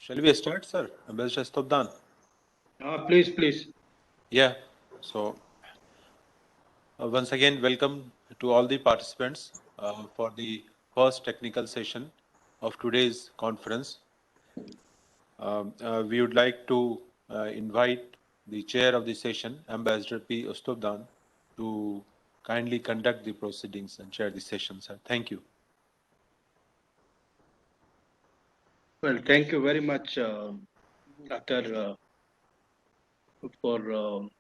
Shall we start, sir? Ambassador Stobdan. Please. Yeah. So once again, welcome to all the participants for the first technical session of today's conference. We would like to invite the chair of the session, Ambassador P. Ostobdan, to kindly conduct the proceedings and chair the session, sir. Thank you. Well, thank you very much, Dr. For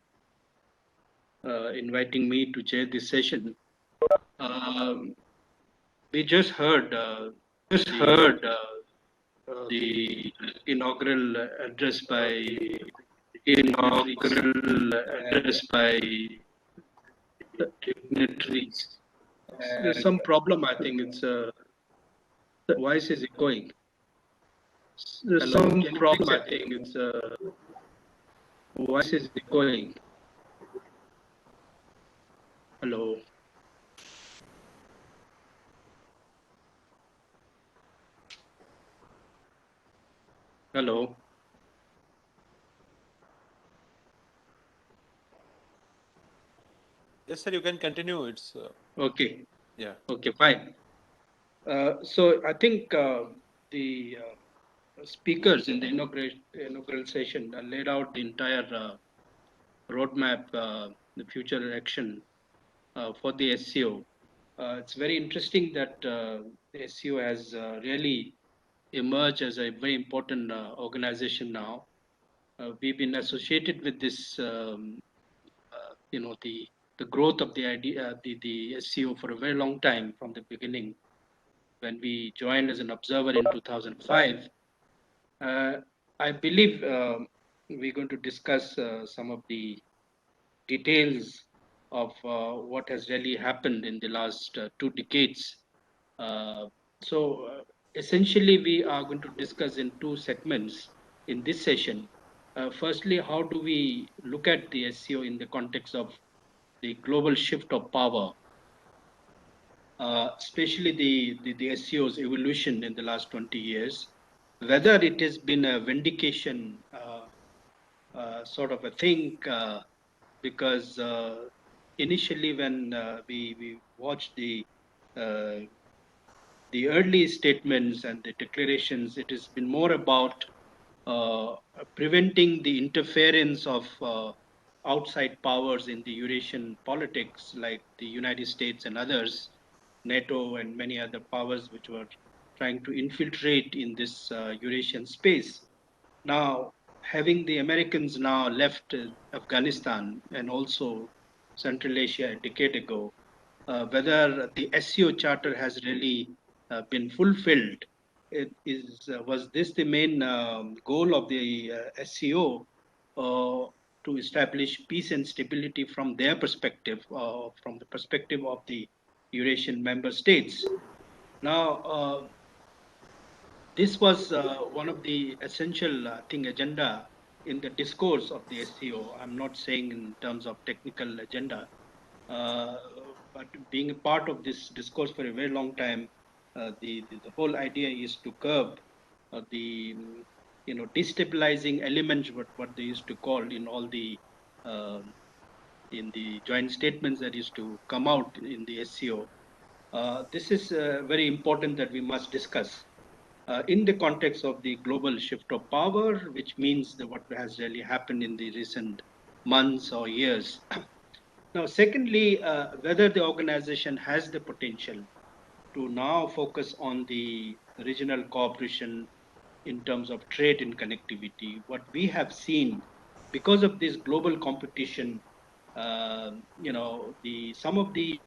inviting me to chair this session. We just heard the inaugural address by dignitaries. There's some problem. I think it's the voice is echoing. There's some problem. I think it's voice is echoing. Hello. Hello. Yes, sir, you can continue. It's Okay. yeah. Okay, fine. So I think the speakers in the inaugural session laid out the entire roadmap, the future action for the SCO. It's very interesting that the SCO has really emerged as a very important organization now. We've been associated with this, the growth of the idea, the SCO for a very long time from the beginning. When we joined as an observer in 2005, I believe we're going to discuss some of the details of what has really happened in the last 2 decades. Essentially, we are going to discuss in two segments in this session. Firstly, how do we look at the SCO in the context of the global shift of power, especially the SCO's evolution in the last 20 years, whether it has been a vindication sort of a thing, because initially when we watched the early statements and the declarations, it has been more about preventing the interference of outside powers in the Eurasian politics, like the United States and others, NATO and many other powers which were trying to infiltrate in this Eurasian space. Now, having the Americans now left Afghanistan and also Central Asia a decade ago, whether the SCO charter has really been fulfilled. Was this the main goal of the SCO to establish peace and stability from their perspective, from the perspective of the Eurasian member states? Now, this was one of the essential agenda in the discourse of the SCO. I'm not saying in terms of technical agenda, uh, but being a part of this discourse for a very long time, the whole idea is to curb the destabilizing elements, what they used to call uh, in the joint statements that used to come out in the SCO. This is very important that we must discuss in the context of the global shift of power, which means that what has really happened in the recent months or years. Now, secondly, whether the organization has the potential to now focus on the regional cooperation in terms of trade and connectivity. What we have seen because of this global competition, some of the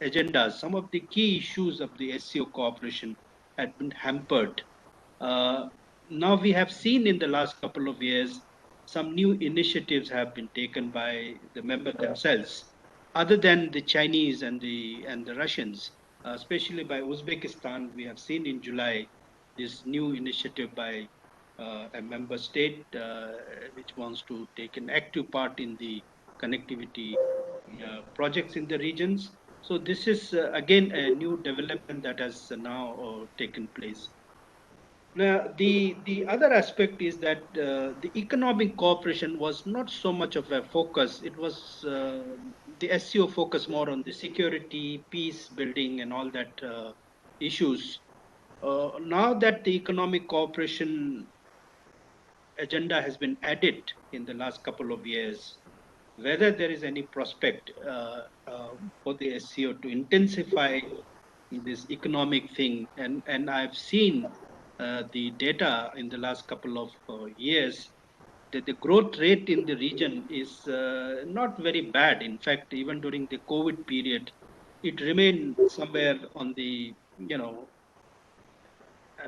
agendas, some of the key issues of the SCO cooperation had been hampered. uh, Now we have seen in the last couple of years some new initiatives have been taken by the members themselves, other than the Chinese and the Russians, especially by Uzbekistan. We have seen in July this new initiative by a member state which wants to take an active part in the connectivity projects in the regions. So this is again a new development that has now taken place. Now, the other aspect is that the economic cooperation was not so much of a focus. It was the SCO focused more on the security, peace building, and all that issues. Now that the economic cooperation agenda has been added in the last couple of years, whether there is any prospect for the SCO to intensify this economic thing. And I've seen the data in the last couple of years that the growth rate in the region is not very bad. In fact, even during the COVID period, it remained somewhere on the, I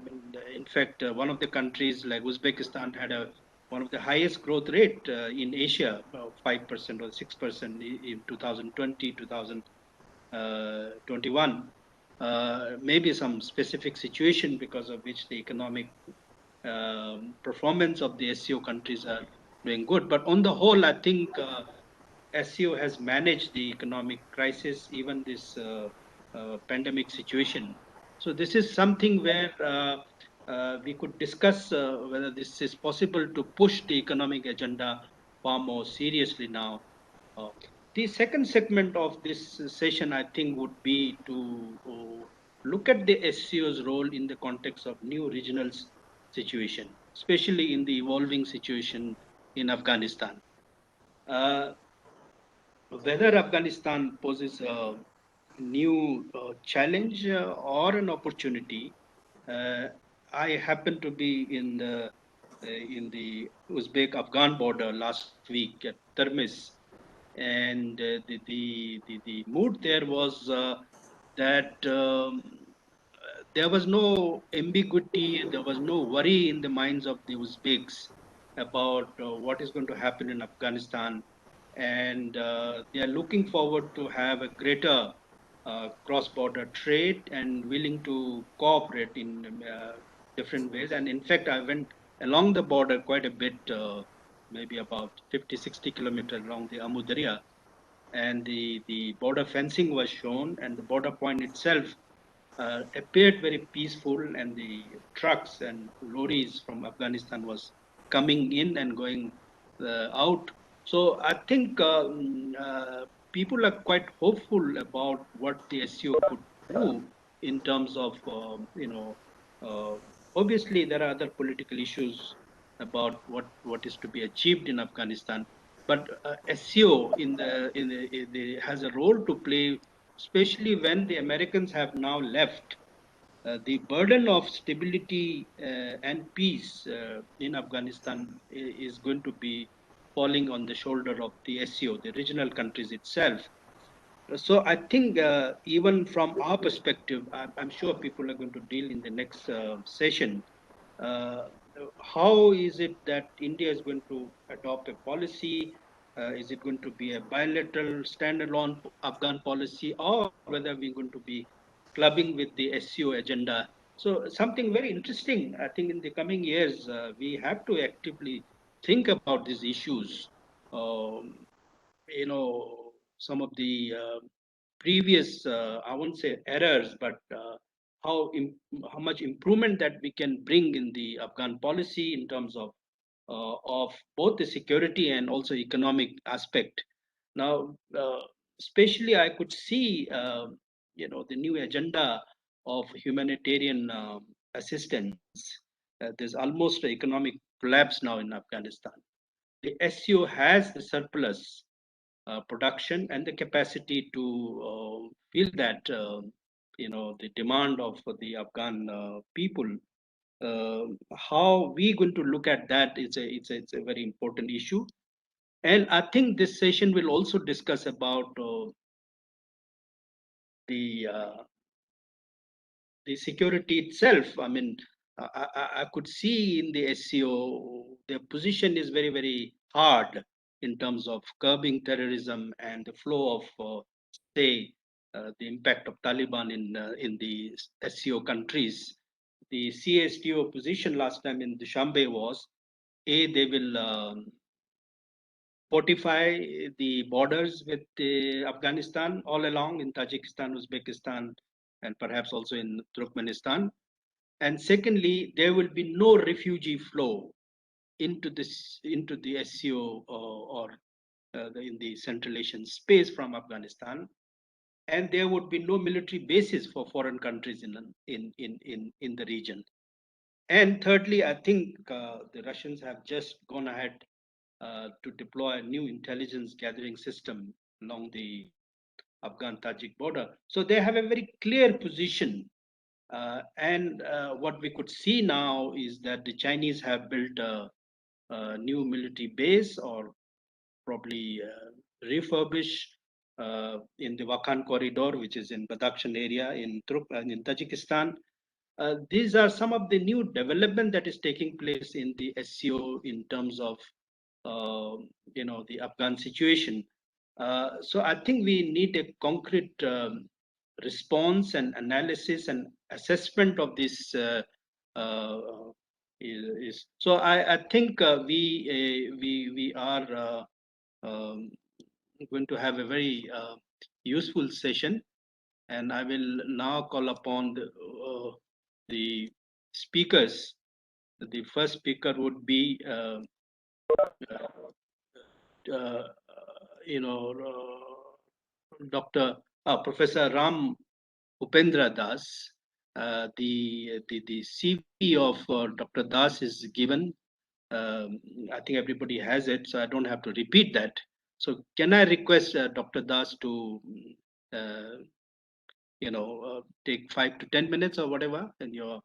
mean, in fact, one of the countries like Uzbekistan had one of the highest growth rate in Asia, 5% or 6% in 2020, 2021. Maybe some specific situation because of which the economic performance of the SCO countries are doing good. But on the whole, I think SCO has managed the economic crisis, even this pandemic situation. So this is something where we could discuss whether this is possible to push the economic agenda far more seriously now. Uh, the second segment of this session, I think, would be to look at the SCO's role in the context of new regional situation, especially in the evolving situation in Afghanistan. Uh, Whether Afghanistan poses a new challenge or an opportunity, uh, I happened to be in the Uzbek-Afghan border last week at Termiz, and the mood there was that there was no ambiguity, there was no worry in the minds of the Uzbeks about what is going to happen in Afghanistan, and they are looking forward to have a greater cross-border trade and willing to cooperate in different ways. And in fact, I went along the border quite a bit, maybe about 50, 60 kilometers along the Amu Darya, and the border fencing was shown, and the border point itself appeared very peaceful, and the trucks and lorries from Afghanistan was coming in and going out. So I think people are quite hopeful about what the SCO could do in terms of, uh, obviously there are other political issues about what is to be achieved in Afghanistan, but SCO has a role to play, especially when the Americans have now left. The burden of stability and peace in Afghanistan is going to be falling on the shoulder of the SCO, the regional countries itself. So I think even from our perspective, I'm sure people are going to deal in the next session. Uh, how is it that India is going to adopt a policy? Is it going to be a bilateral standalone Afghan policy, or whether we're going to be clubbing with the SCO agenda? So something very interesting. I think in the coming years, we have to actively think about these issues. Um, some of the previous, I won't say errors, but how much improvement that we can bring in the Afghan policy in terms of both the security and also economic aspect. Now, especially I could see, the new agenda of humanitarian assistance. There's almost an economic collapse now in Afghanistan. The SCO has the surplus production and the capacity to fill that, the demand of the Afghan people. How we going to look at that is it's a very important issue. And I think this session will also discuss about the uh, the security itself. I mean, I could see in the SCO, their position is very, very hard in terms of curbing terrorism and the flow of, say, the impact of Taliban in the SCO countries. The CSTO position last time in Dushanbe was, they will fortify the borders with Afghanistan all along in Tajikistan, Uzbekistan, and perhaps also in Turkmenistan. And secondly, there will be no refugee flow into the SCO in the Central Asian space from Afghanistan, and there would be no military bases for foreign countries in the region. And thirdly, I think the Russians have just gone ahead to deploy a new intelligence gathering system along the Afghan-Tajik border. So they have a very clear position. And what we could see now is that the Chinese have built a new military base, or probably refurbish in the Wakhan corridor, which is in Badakhshan area in Tajikistan. These are some of the new development that is taking place in the SCO in terms of the Afghan situation. So I think we need a concrete response and analysis and assessment of this. So I think we are going to have a very useful session, and I will now call upon the speakers. The first speaker would be uh, you know Dr. Professor Ram Upendra Das. The CV of Dr. Das is given. I think everybody has it, so I don't have to repeat that. So can I request Dr. Das to uh, take 5 to 10 minutes or whatever in your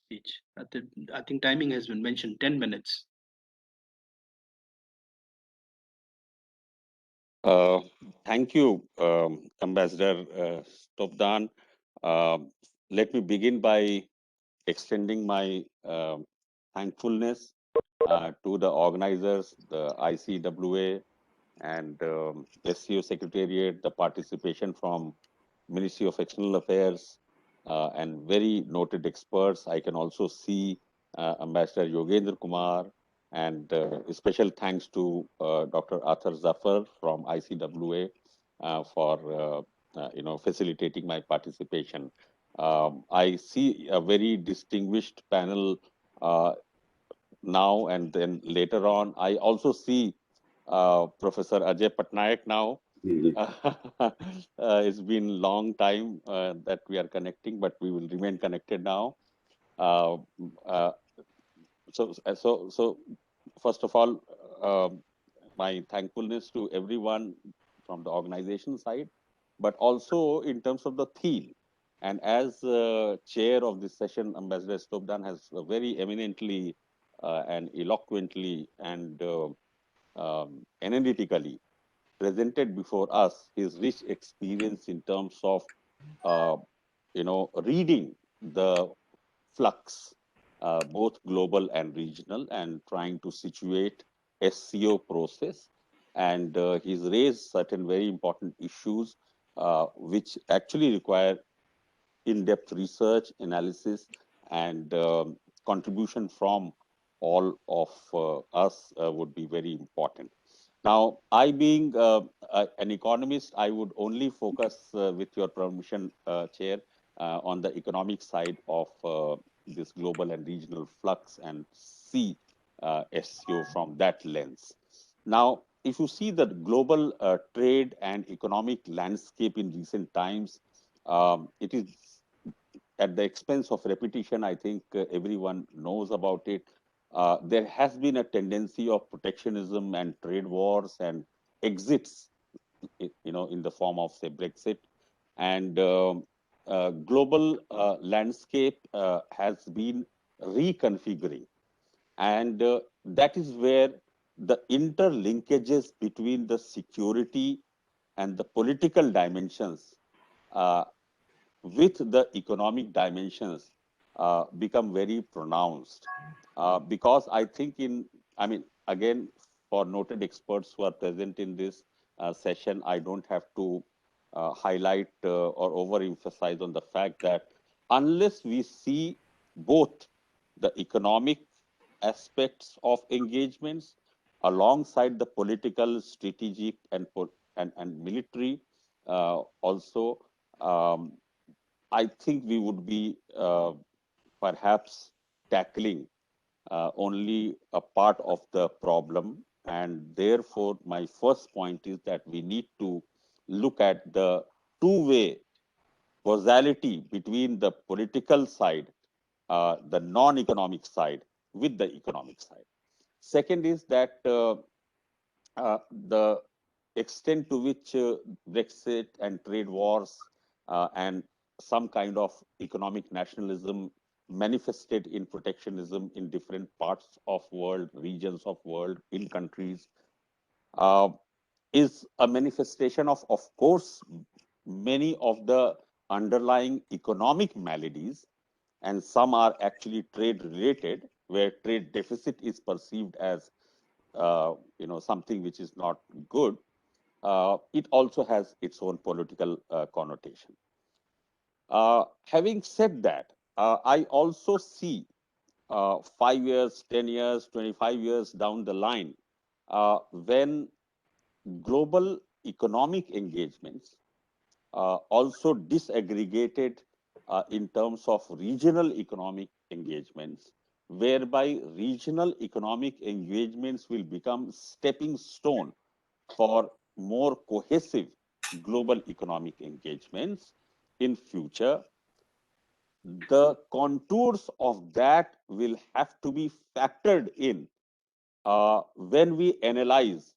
speech? I think timing has been mentioned, 10 minutes. Uh, Thank you, Ambassador Stopdan. Let me begin by extending my thankfulness to the organizers, the ICWA and SCO Secretariat, the participation from Ministry of External Affairs, and very noted experts. I can also see Ambassador Yogendra Kumar, and special thanks to Dr. Athar Zafar from ICWA for facilitating my participation. I see a very distinguished panel now and then later on. I also see Professor Ajay Patnaik now. It's been a long time that we are connecting, but we will remain connected now. Uh, uh, so, first of all, my thankfulness to everyone from the organization side, but also in terms of the theme. And as chair of this session, Ambassador Stopdan has very eminently and eloquently and analytically presented before us his rich experience in terms of uh, reading the flux, both global and regional, and trying to situate SCO process. And he's raised certain very important issues which actually require in-depth research, analysis, and contribution from all of us would be very important. Now, I being an economist, I would only focus, with your permission, Chair, on the economic side of this global and regional flux and see SCO from that lens. Now, if you see the global trade and economic landscape in recent times, it is at the expense of repetition. I think everyone knows about it. There has been a tendency of protectionism and trade wars and exits, in the form of, say, Brexit. And global landscape has been reconfiguring. And that is where the interlinkages between the security and the political dimensions uh, with the economic dimensions become very pronounced. Because I think again, for noted experts who are present in this session, I don't have to highlight or overemphasize on the fact that unless we see both the economic aspects of engagements alongside the political, strategic, and military also, um, I think we would be perhaps tackling only a part of the problem. And therefore, my first point is that we need to look at the two-way causality between the political side, the non-economic side, with the economic side. Second is that the extent to which Brexit and trade wars and some kind of economic nationalism manifested in protectionism in different parts of world, regions of world, in countries, uh, is a manifestation of course, many of the underlying economic maladies, and some are actually trade related, where trade deficit is perceived as something which is not good. It also has its own political connotation. Having said that, I also see 5 years, 10 years, 25 years down the line, when global economic engagements also disaggregated in terms of regional economic engagements, whereby regional economic engagements will become stepping stone for more cohesive global economic engagements in future. The contours of that will have to be factored in when we analyze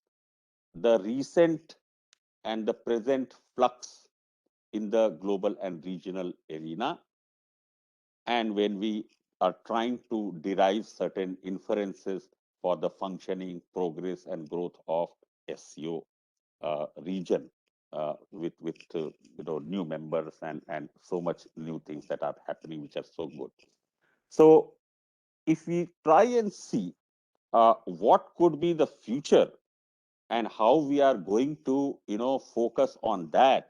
the recent and the present flux in the global and regional arena, and when we are trying to derive certain inferences for the functioning, progress, and growth of SCO region with new members and so much new things that are happening, which are so good. So if we try and see what could be the future and how we are going to focus on that,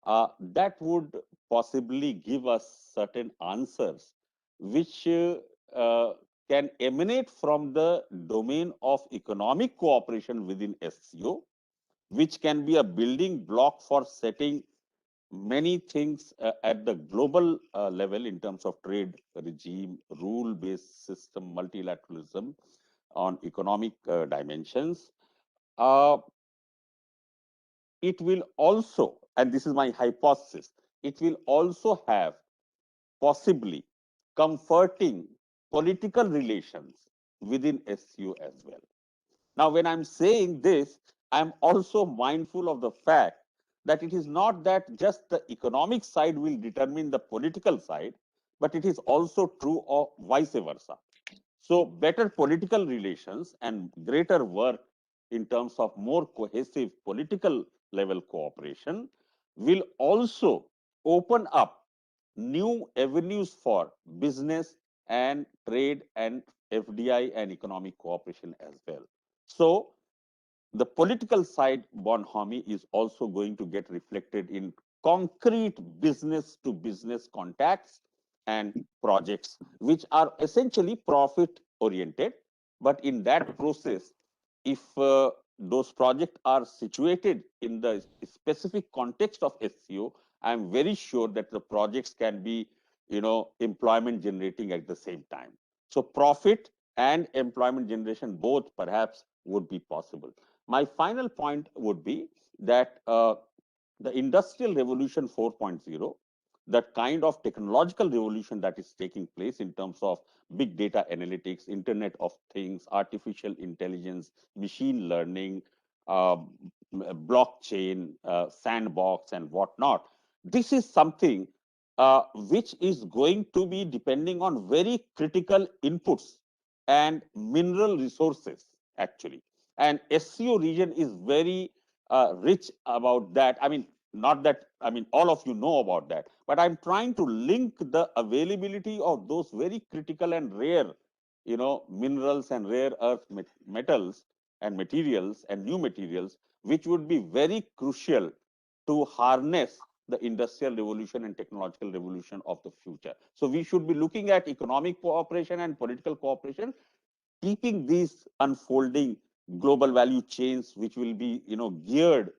that would possibly give us certain answers which can emanate from the domain of economic cooperation within SCO, which can be a building block for setting many things at the global level in terms of trade regime, rule-based system, multilateralism on economic dimensions. Uh, it will also, and this is my hypothesis, it will also have possibly comforting political relations within SCO as well. Now, when I'm saying this, I'm also mindful of the fact that it is not that just the economic side will determine the political side, but it is also true of vice versa. So, better political relations and greater work in terms of more cohesive political level cooperation will also open up new avenues for business and trade and FDI and economic cooperation as well. So, the political side, Bonhomme, is also going to get reflected in concrete business to business contacts and projects, which are essentially profit oriented. But in that process, if those projects are situated in the specific context of SCO, I'm very sure that the projects can be, employment generating at the same time. So profit and employment generation both perhaps would be possible. My final point would be that the Industrial Revolution 4.0, that kind of technological revolution that is taking place in terms of big data analytics, Internet of Things, artificial intelligence, machine learning, uh, blockchain, sandbox, and whatnot. This is something which is going to be depending on very critical inputs and mineral resources, actually. And SCO region is very rich about that. I mean, not that, I mean, all of you know about that, but I'm trying to link the availability of those very critical and rare, minerals and rare earth metals and materials and new materials, which would be very crucial to harness the industrial revolution and technological revolution of the future. So we should be looking at economic cooperation and political cooperation, keeping these unfolding global value chains, which will be geared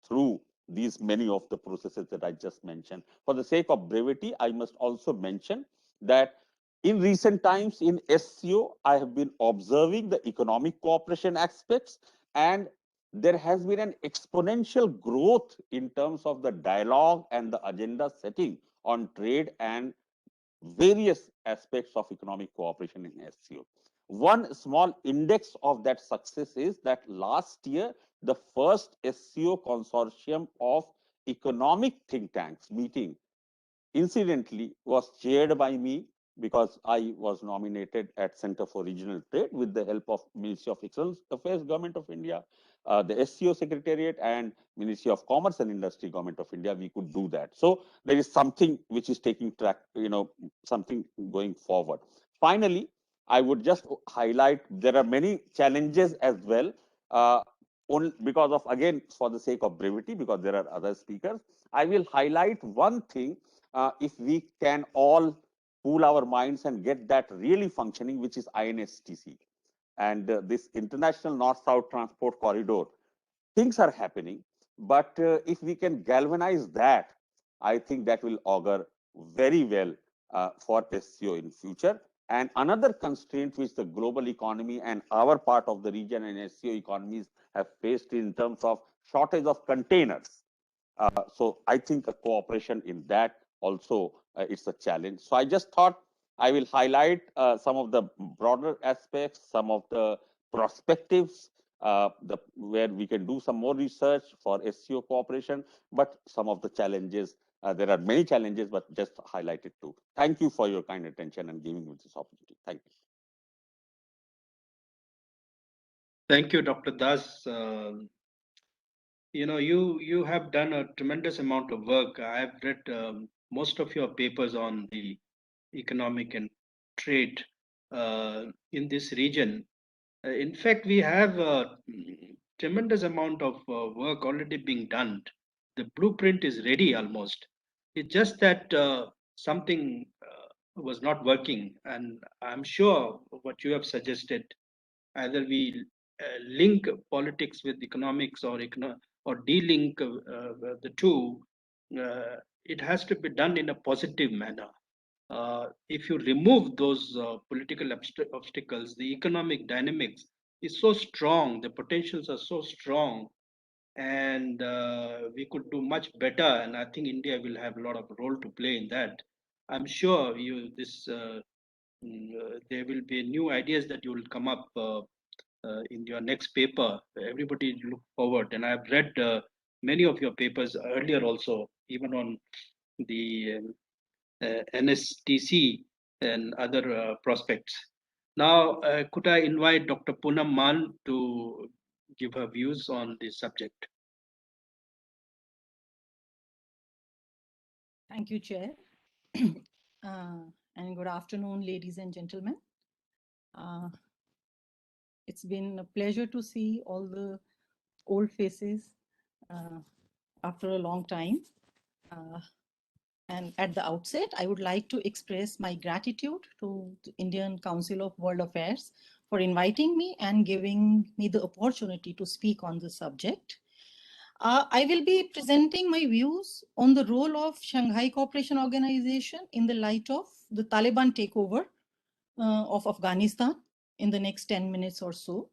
through these many of the processes that I just mentioned. For the sake of brevity, I must also mention that In recent times in SCO, I have been observing the economic cooperation aspects, and there has been an exponential growth in terms of the dialogue and the agenda setting on trade and various aspects of economic cooperation in SCO. One small index of that success is that last year, the first SCO consortium of economic think tanks meeting incidentally was chaired by me because I was nominated at Center for Regional Trade with the help of Ministry of External Affairs, Government of India, the SCO Secretariat, and Ministry of Commerce and Industry, Government of India. We could do that. So there is something which is taking track, something going forward. Finally, I would just highlight there are many challenges as well. Only because of, again, for the sake of brevity, because there are other speakers, I will highlight one thing. If we can all cool our minds and get that really functioning, which is INSTC and this international north-south transport corridor, things are happening. But if we can galvanize that, I think that will augur very well for SCO in future. And another constraint which the global economy and our part of the region and SCO economies have faced in terms of shortage of containers. So I think a cooperation in that also it's a challenge. So I just thought I will highlight some of the broader aspects, some of the perspectives, where we can do some more research for SCO cooperation, but some of the challenges. There are many challenges, but just highlighted too. Thank you for your kind attention and giving me this opportunity. Thank you. Thank you, Dr. Das. You have done a tremendous amount of work. I have read most of your papers on the economic and trade in this region. In fact, we have a tremendous amount of work already being done. The blueprint is ready almost. It's just that something was not working, and I'm sure what you have suggested, either we link politics with economics or de-link the two. It has to be done in a positive manner. If you remove those political obstacles, the economic dynamics is so strong, the potentials are so strong, and we could do much better. And I think India will have a lot of role to play in that. I'm sure there will be new ideas that you will come up in your next paper. Everybody look forward, and I've read many of your papers earlier also, even on the NSTC and other prospects. Now, could I invite Dr. Poonam Man to give her views on this subject? Thank you, Chair. And good afternoon, ladies and gentlemen. It's been a pleasure to see all the old faces after a long time. And at the outset, I would like to express my gratitude to the Indian Council of World Affairs for inviting me and giving me the opportunity to speak on the subject. I will be presenting my views on the role of Shanghai Cooperation Organization in the light of the Taliban takeover of Afghanistan in the next 10 minutes or so,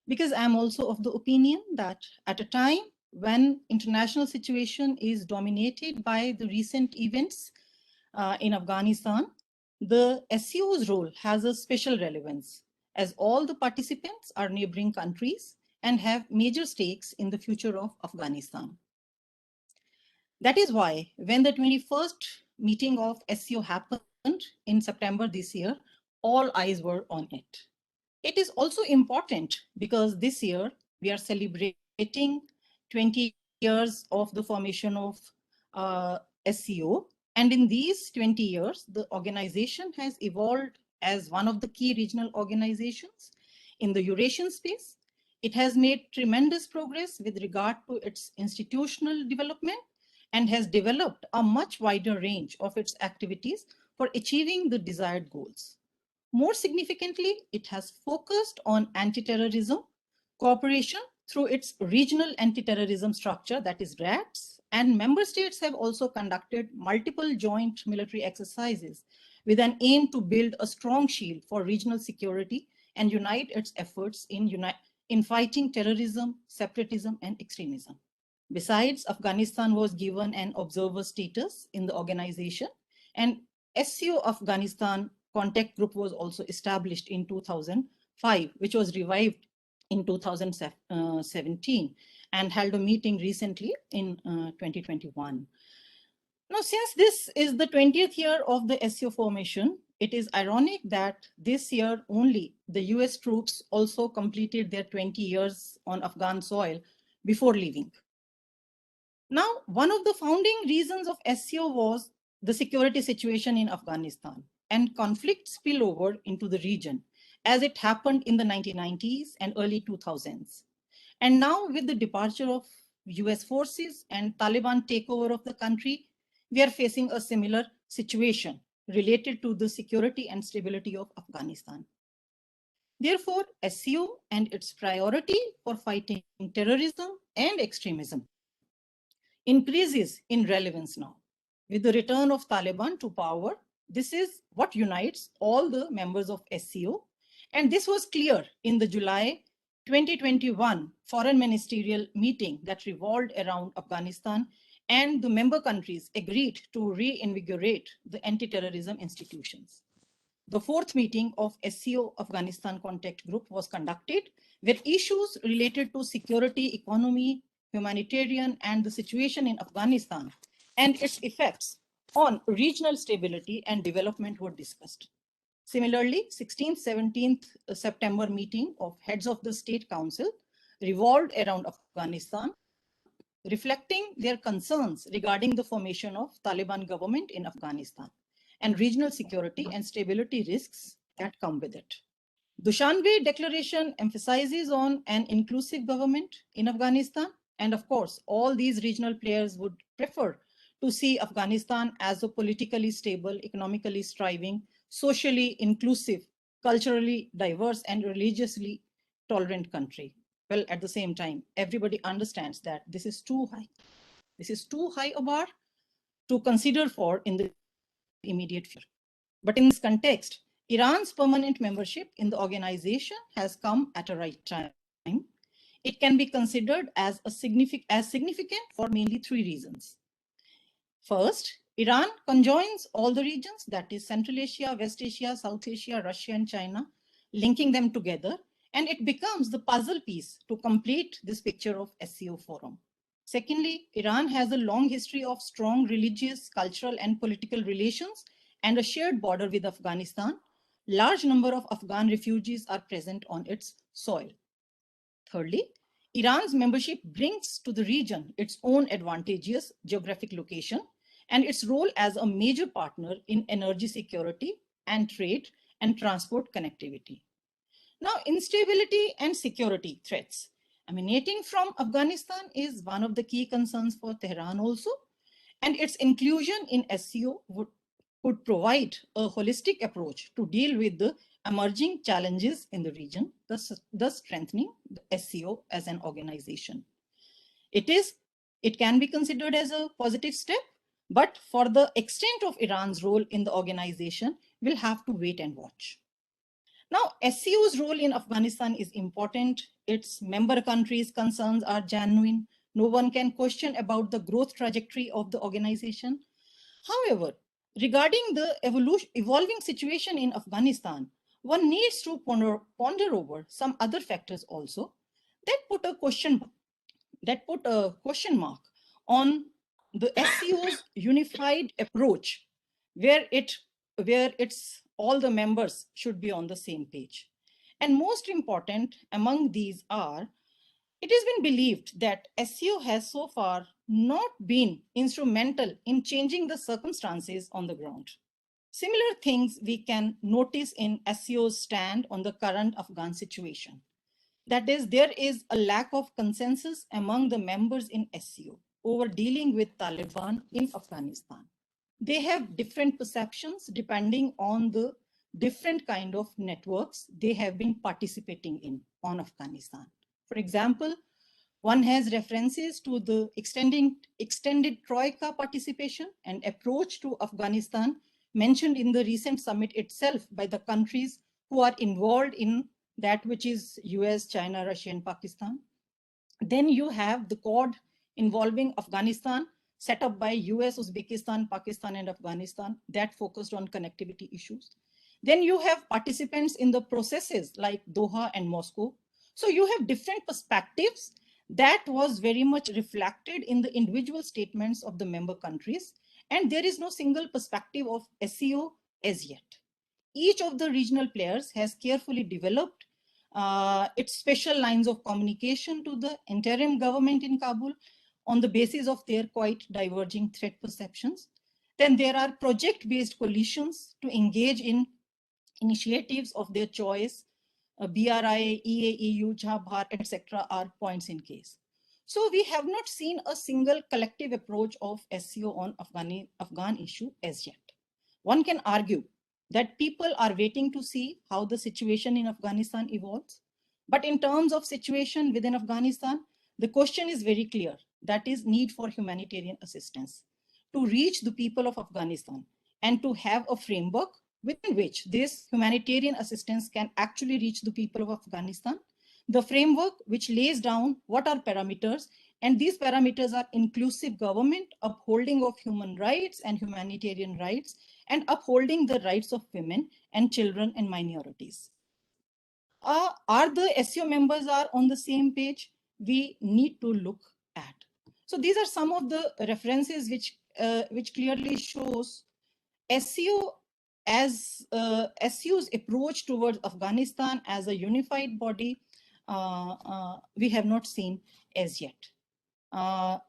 because I'm also of the opinion that at a time when international situation is dominated by the recent events in Afghanistan, the SCO's role has a special relevance, as all the participants are neighboring countries and have major stakes in the future of Afghanistan. That is why when the 21st meeting of SCO happened in September this year, all eyes were on it. It is also important because this year we are celebrating 20 years of the formation of SCO. And in these 20 years, the organization has evolved as one of the key regional organizations in the Eurasian space. It has made tremendous progress with regard to its institutional development and has developed a much wider range of its activities for achieving the desired goals. More significantly, it has focused on anti-terrorism cooperation through its regional anti-terrorism structure, that is RATS, And member states have also conducted multiple joint military exercises with an aim to build a strong shield for regional security and unite its efforts in fighting terrorism, separatism, and extremism. Besides, Afghanistan was given an observer status in the organization, and SCO Afghanistan contact group was also established in 2005, which was revived in 2017 and held a meeting recently in 2021. Now, since this is the 20th year of the SCO formation, it is ironic that this year only the US troops also completed their 20 years on Afghan soil before leaving. Now, one of the founding reasons of SCO was the security situation in Afghanistan and conflict spillover into the region, as it happened in the 1990s and early 2000s. And now, with the departure of US forces and Taliban takeover of the country, we are facing a similar situation related to the security and stability of Afghanistan. Therefore, SCO and its priority for fighting terrorism and extremism increases in relevance now. With the return of Taliban to power, this is what unites all the members of SCO. And this was clear in the July 2021 foreign ministerial meeting that revolved around Afghanistan, and the member countries agreed to reinvigorate the anti-terrorism institutions. The fourth meeting of SCO Afghanistan Contact Group was conducted, where issues related to security, economy, humanitarian, and the situation in Afghanistan and its effects on regional stability and development were discussed. Similarly, 16th, 17th September meeting of heads of the State Council revolved around Afghanistan, reflecting their concerns regarding the formation of Taliban government in Afghanistan and regional security and stability risks that come with it. Dushanbe Declaration emphasizes on an inclusive government in Afghanistan, and of course, all these regional players would prefer to see Afghanistan as a politically stable, economically striving, socially inclusive, culturally diverse, and religiously tolerant country. Well, at the same time, everybody understands that this is too high. This is too high a bar to consider for in the immediate future. But in this context, Iran's permanent membership in the organization has come at a right time. It can be considered as significant for mainly three reasons. First, Iran conjoins all the regions, that is Central Asia, West Asia, South Asia, Russia, and China, linking them together, and it becomes the puzzle piece to complete this picture of SCO Forum. Secondly, Iran has a long history of strong religious, cultural, and political relations and a shared border with Afghanistan. Large number of Afghan refugees are present on its soil. Thirdly, Iran's membership brings to the region its own advantageous geographic location and its role as a major partner in energy security and trade and transport connectivity. Now, instability and security threats emanating from Afghanistan is one of the key concerns for Tehran also, and its inclusion in SCO would provide a holistic approach to deal with the emerging challenges in the region, thus strengthening the SCO as an organization. It can be considered as a positive step, but for the extent of Iran's role in the organization, we'll have to wait and watch. Now, SCO's role in Afghanistan is important. Its member countries' concerns are genuine. No one can question about the growth trajectory of the organization. However, regarding the evolving situation in Afghanistan, one needs to ponder over some other factors also that put a question mark on the SCO's unified approach, where all the members should be on the same page. And most important among these are, it has been believed that SCO has so far not been instrumental in changing the circumstances on the ground. Similar things we can notice in SCO's stand on the current Afghan situation. That is, there is a lack of consensus among the members in SCO over dealing with Taliban in Afghanistan. They have different perceptions depending on the different kind of networks they have been participating in on Afghanistan. For example, One has references to the extended Troika participation and approach to Afghanistan mentioned in the recent summit itself by the countries who are involved in that, which is US, China, Russia, and Pakistan. Then you have the Quad involving Afghanistan, set up by US, Uzbekistan, Pakistan, and Afghanistan, that focused on connectivity issues. Then you have participants in the processes like Doha and Moscow. So you have different perspectives that was very much reflected in the individual statements of the member countries. And there is no single perspective of SCO as yet. Each of the regional players has carefully developed its special lines of communication to the interim government in Kabul on the basis of their quite diverging threat perceptions. Then there are project-based coalitions to engage in initiatives of their choice. BRI, EAEU, Jhabhar, etc. are points in case. So we have not seen a single collective approach of SCO on Afghan issue as yet. One can argue that people are waiting to see how the situation in Afghanistan evolves. But in terms of situation within Afghanistan, the question is very clear. That is need for humanitarian assistance to reach the people of Afghanistan and to have a framework within which this humanitarian assistance can actually reach the people of Afghanistan. The framework which lays down what are parameters, and these parameters are inclusive government, upholding of human rights and humanitarian rights, and upholding the rights of women and children and minorities. Are the SCO members are on the same page? We need to look at. So these are some of the references which clearly shows SCO as SCO's approach towards Afghanistan as a unified body. We have not seen as yet. Now,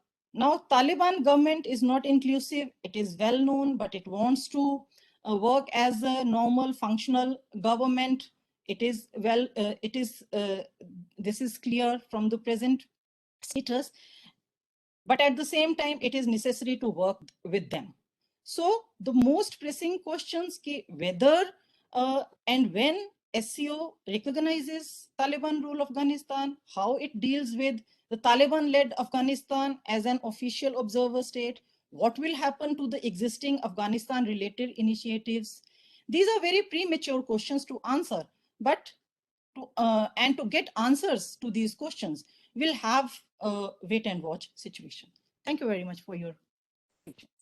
Taliban government is not inclusive. It is well known, but it wants to work as a normal functional government. It is well. This is clear from the present status. But at the same time, it is necessary to work with them. So the most pressing questions whether and when SCO recognizes Taliban rule of Afghanistan, how it deals with the Taliban-led Afghanistan as an official observer state, what will happen to the existing Afghanistan-related initiatives. These are very premature questions to answer, but to get answers to these questions, we'll have a wait and watch situation. Thank you very much for your patience.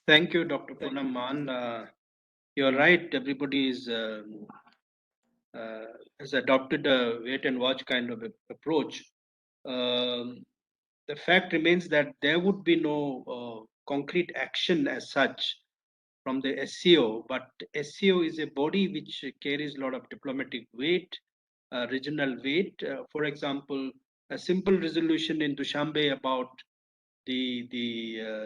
Thank you, Dr. Poonam Man. You're right. Everybody has adopted a wait and watch kind of approach. The fact remains that there would be no concrete action as such from the SCO, but SCO is a body which carries a lot of diplomatic weight, regional weight. For example, a simple resolution in Dushanbe about the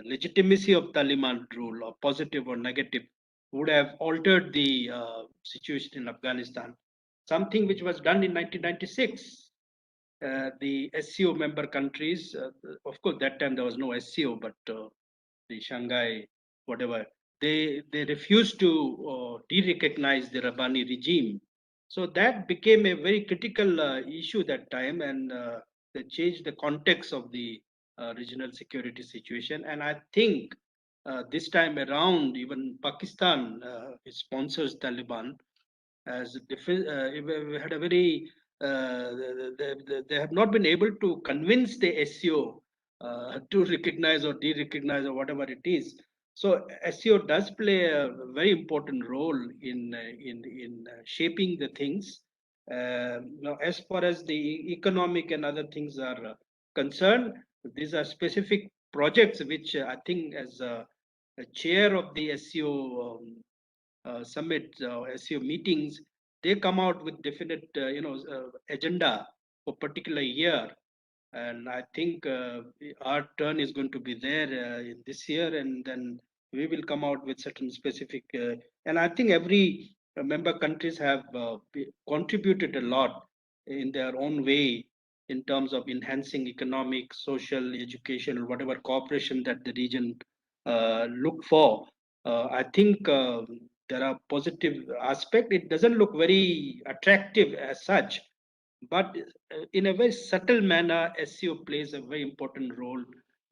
legitimacy of Taliban rule, or positive or negative, would have altered the situation in Afghanistan. Something which was done in 1996. The SCO member countries, of course, that time there was no SCO, but the Shanghai, whatever, they refused to de-recognize the Rabbani regime. So that became a very critical issue that time, and they changed the context of the regional security situation. And I think this time around, even Pakistan sponsors Taliban as we had a very they have not been able to convince the SCO to recognize or de-recognize or whatever it is. So SCO does play a very important role in shaping the things. Now, as far as the economic and other things are concerned, these are specific projects which I think, as a chair of the SCO summit, SCO meetings, they come out with definite, agenda for particular year. And I think our turn is going to be there in this year, and then we will come out with certain specific. And I think every member countries have contributed a lot in their own way in terms of enhancing economic, social, educational, whatever cooperation that the region look for. I think there are positive aspects. It doesn't look very attractive as such, But in a very subtle manner, SCO plays a very important role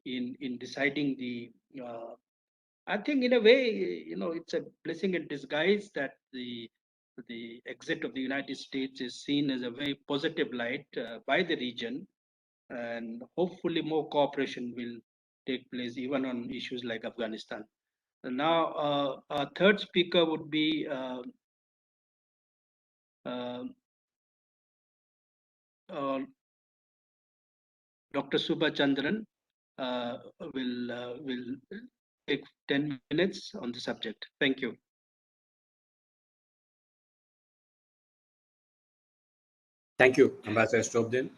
in deciding the. I think in a way, it's a blessing in disguise that the exit of the United States is seen as a very positive light by the region, and hopefully more cooperation will take place even on issues like Afghanistan. Now, our third speaker would be uh, uh, Dr. Subha Chandran. uh, will take 10 minutes on the subject. Thank you. Thank you, Ambassador Stobdin,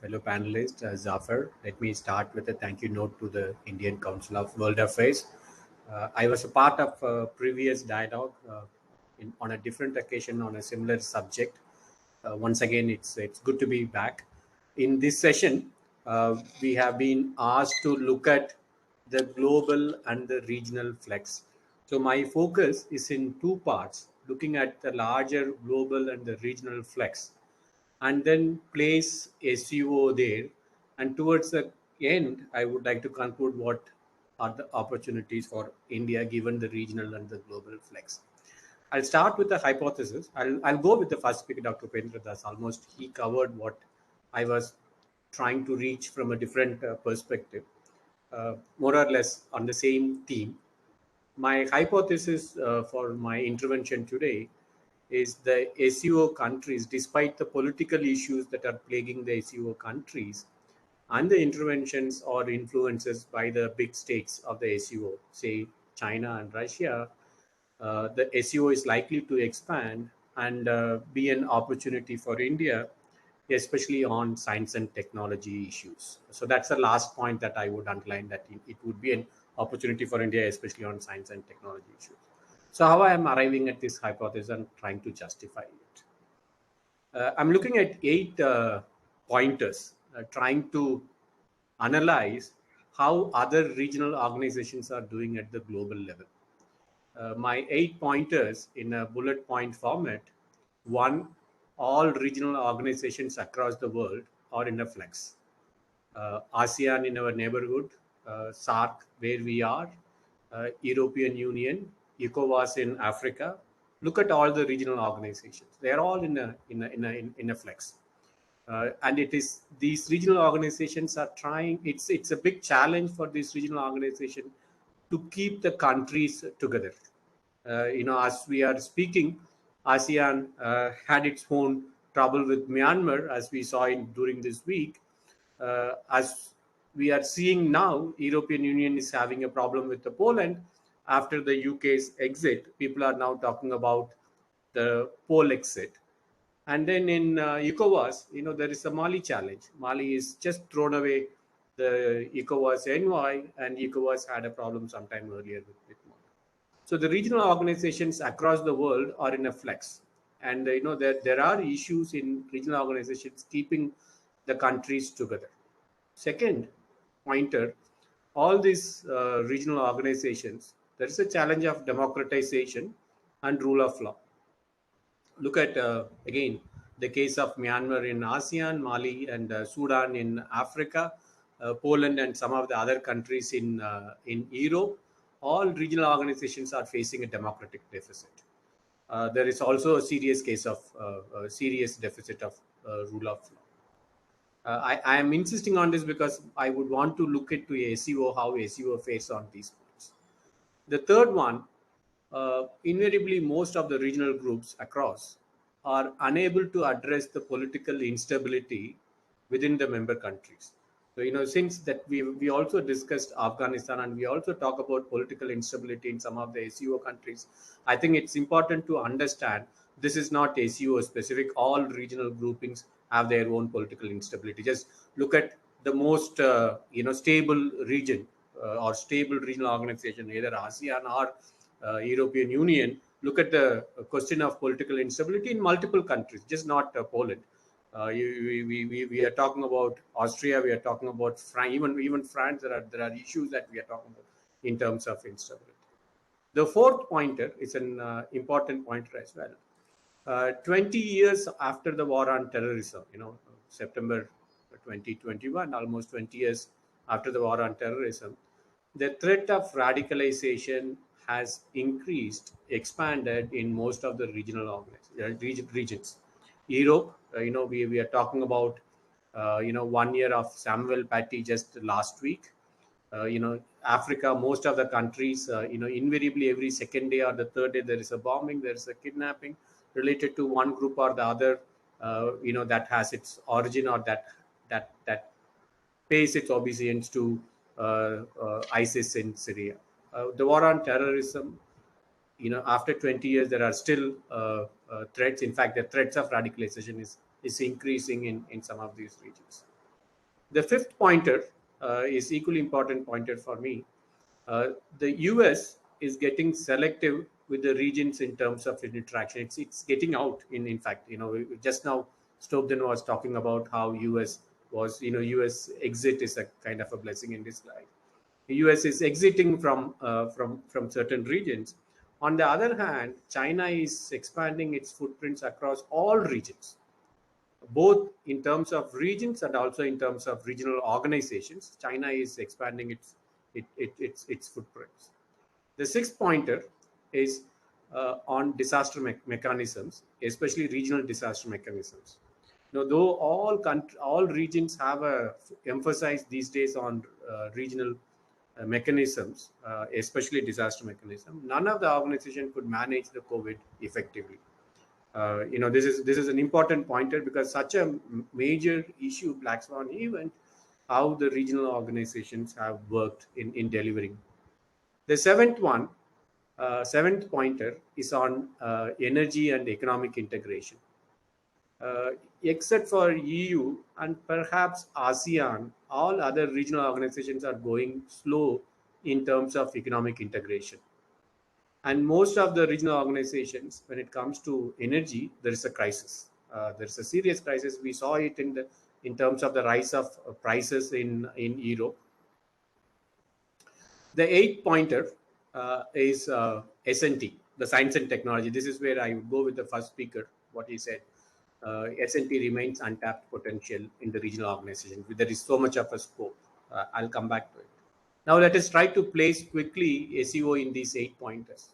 fellow panelist Zafar. Let me start with a thank you note to the Indian Council of World Affairs. I was a part of a previous dialogue on a different occasion on a similar subject. Once again, it's good to be back. In this session, we have been asked to look at the global and the regional flex. So my focus is in two parts, looking at the larger global and the regional flex, and then place SCO there. And towards the end, I would like to conclude what are the opportunities for India given the regional and the global flex. I'll start with the hypothesis. I'll go with the first speaker, Dr. Pendra Das. Almost he covered what I was trying to reach from a different perspective, more or less on the same theme. My hypothesis for my intervention today is the SCO countries, despite the political issues that are plaguing the SCO countries and the interventions or influences by the big states of the SCO, say China and Russia, the SCO is likely to expand and be an opportunity for India, especially on science and technology issues. So that's the last point that I would underline, that it would be an opportunity for India, especially on science and technology issues. So how I am arriving at this hypothesis and trying to justify it. I'm looking at 8 pointers, trying to analyze how other regional organizations are doing at the global level. My 8 pointers in a bullet point format. One, all regional organizations across the world are in a flex. ASEAN in our neighborhood, SARC where we are, European Union, ECOWAS in Africa. Look at all the regional organizations. They are all in a flex. And it is these regional organizations are trying. It's a big challenge for this regional organization to keep the countries together. As we are speaking, ASEAN had its own trouble with Myanmar, as we saw during this week. As we are seeing now, European Union is having a problem with the Poland after the UK's exit. People are now talking about the Pole exit. And then in ECOWAS, there is a Mali challenge. Mali is just thrown away the ECOWAS envoy, and ECOWAS had a problem sometime earlier with Mali. So the regional organizations across the world are in a flex, and there are issues in regional organizations keeping the countries together. Second pointer, all these regional organizations, there is a challenge of democratization and rule of law. Look at again the case of Myanmar in ASEAN, Mali and Sudan in Africa, Poland and some of the other countries in Europe. All regional organizations are facing a democratic deficit. There is also a serious case of serious deficit of rule of law. I am insisting on this because I would want to look into SEO, how SEO fares on these points. The third one, invariably most of the regional groups across are unable to address the political instability within the member countries. So, since that we also discussed Afghanistan and we also talk about political instability in some of the SEO countries, I think it's important to understand this is not SEO specific. All regional groupings have their own political instability. Just look at the most stable region or stable regional organization, either ASEAN or European Union. Look at the question of political instability in multiple countries, just not Poland. We are talking about Austria, we are talking about France, even France. There are issues that we are talking about in terms of instability. The fourth pointer is an important pointer as well. 20 years after the war on terrorism, September 2021, almost 20 years after the war on terrorism, the threat of radicalization has increased, expanded in most of the regions. Europe, we are talking about, 1 year of Samuel Paty just last week. Africa, most of the countries, invariably every second day or the third day, there is a bombing, there is a kidnapping related to one group or the other, that has its origin or that pays its obeisance to ISIS in Syria. The war on terrorism, after 20 years, there are still threats. In fact, the threats of radicalization is increasing in some of these regions. The fifth pointer is equally important pointer for me. The US is getting selective with the regions in terms of interaction. It's getting out. In fact, just now Stobden was talking about how US was, US exit is a kind of a blessing in disguise. The US is exiting from certain regions. On the other hand, China is expanding its footprints across all regions, both in terms of regions and also in terms of regional organizations. China is expanding its footprints. The sixth pointer is on disaster mechanisms, especially regional disaster mechanisms. Though all regions have emphasized these days on regional mechanisms, especially disaster mechanism, none of the organization could manage the COVID effectively. This is an important pointer because such a major issue, black swan event, how the regional organizations have worked in delivering. The seventh pointer is on energy and economic integration. Except for EU and perhaps ASEAN, all other regional organizations are going slow in terms of economic integration. And most of the regional organizations, when it comes to energy, there is a crisis. There is a serious crisis. We saw it in terms of the rise of prices in Europe. The eighth pointer is S&T, the science and technology. This is where I would go with the first speaker, what he said. S&T remains untapped potential in the regional organization. There is so much of a scope. I'll come back to it. Now let us try to place quickly SCO in these 8 pointers.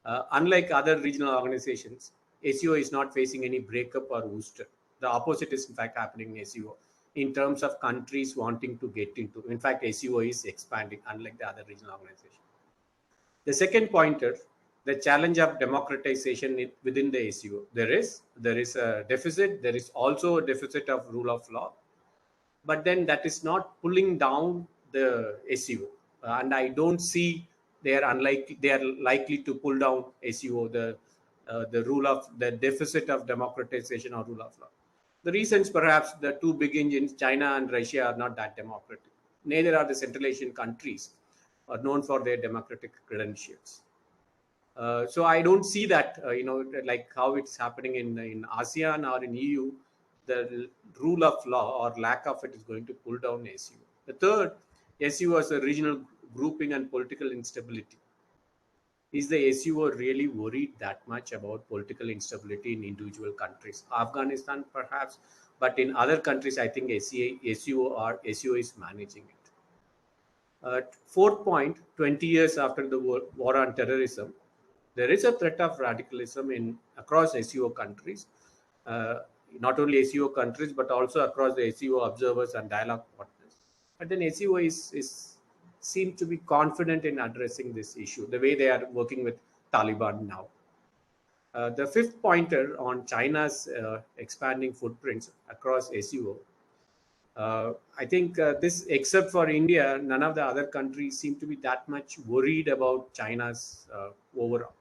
Unlike other regional organizations, SCO is not facing any breakup or booster. The opposite is in fact happening in SCO in terms of countries wanting to get into. In fact, SCO is expanding, unlike the other regional organizations. The second pointer, the challenge of democratization within the SCO. There is a deficit. There is also a deficit of rule of law, but then that is not pulling down the SCO. And I don't see they are likely to pull down SCO, the deficit of democratization or rule of law. The reasons, perhaps the two big engines, China and Russia, are not that democratic. Neither are the Central Asian countries are known for their democratic credentials. So I don't see that, like how it's happening in ASEAN or in EU, the rule of law or lack of it is going to pull down SCO. The third, SCO as a regional grouping and political instability. Is the SCO really worried that much about political instability in individual countries? Afghanistan, perhaps, but in other countries, I think SCO is managing it. Fourth point, 20 years after the war on terrorism, there is a threat of radicalism across SCO countries, not only SCO countries, but also across the SCO observers and dialogue partners. But then SCO seem to be confident in addressing this issue, the way they are working with Taliban now. The fifth pointer on China's expanding footprints across SCO. I think this, except for India, none of the other countries seem to be that much worried about China's overall.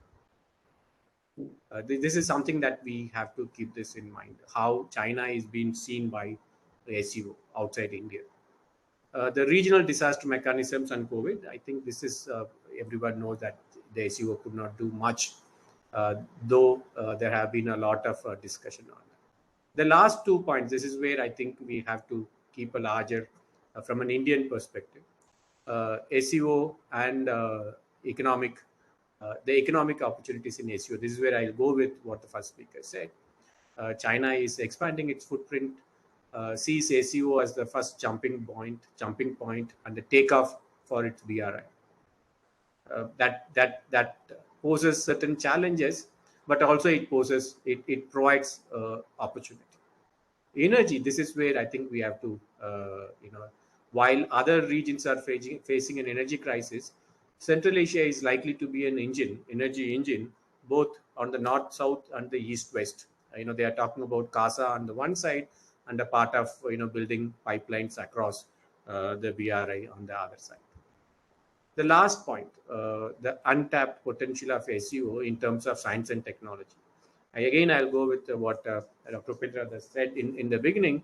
This is something that we have to keep this in mind, how China is being seen by the SCO outside India. The regional disaster mechanisms and COVID, I think this is, everyone knows that the SCO could not do much, though there have been a lot of discussion on that. The last 2 points, this is where I think we have to keep a larger, from an Indian perspective, SCO and economic the economic opportunities in SCO. This is where I'll go with what the first speaker said. China is expanding its footprint, sees SCO as the first jumping point, and the takeoff for its BRI. That poses certain challenges, but also it provides opportunity. Energy, this is where I think we have to while other regions are facing an energy crisis, Central Asia is likely to be an energy engine, both on the north south and the east west. They are talking about CASA on the one side and a part of building pipelines across the BRI on the other side. The last point, the untapped potential of SEO in terms of science and technology. I'll go with what Dr. Petra said in the beginning.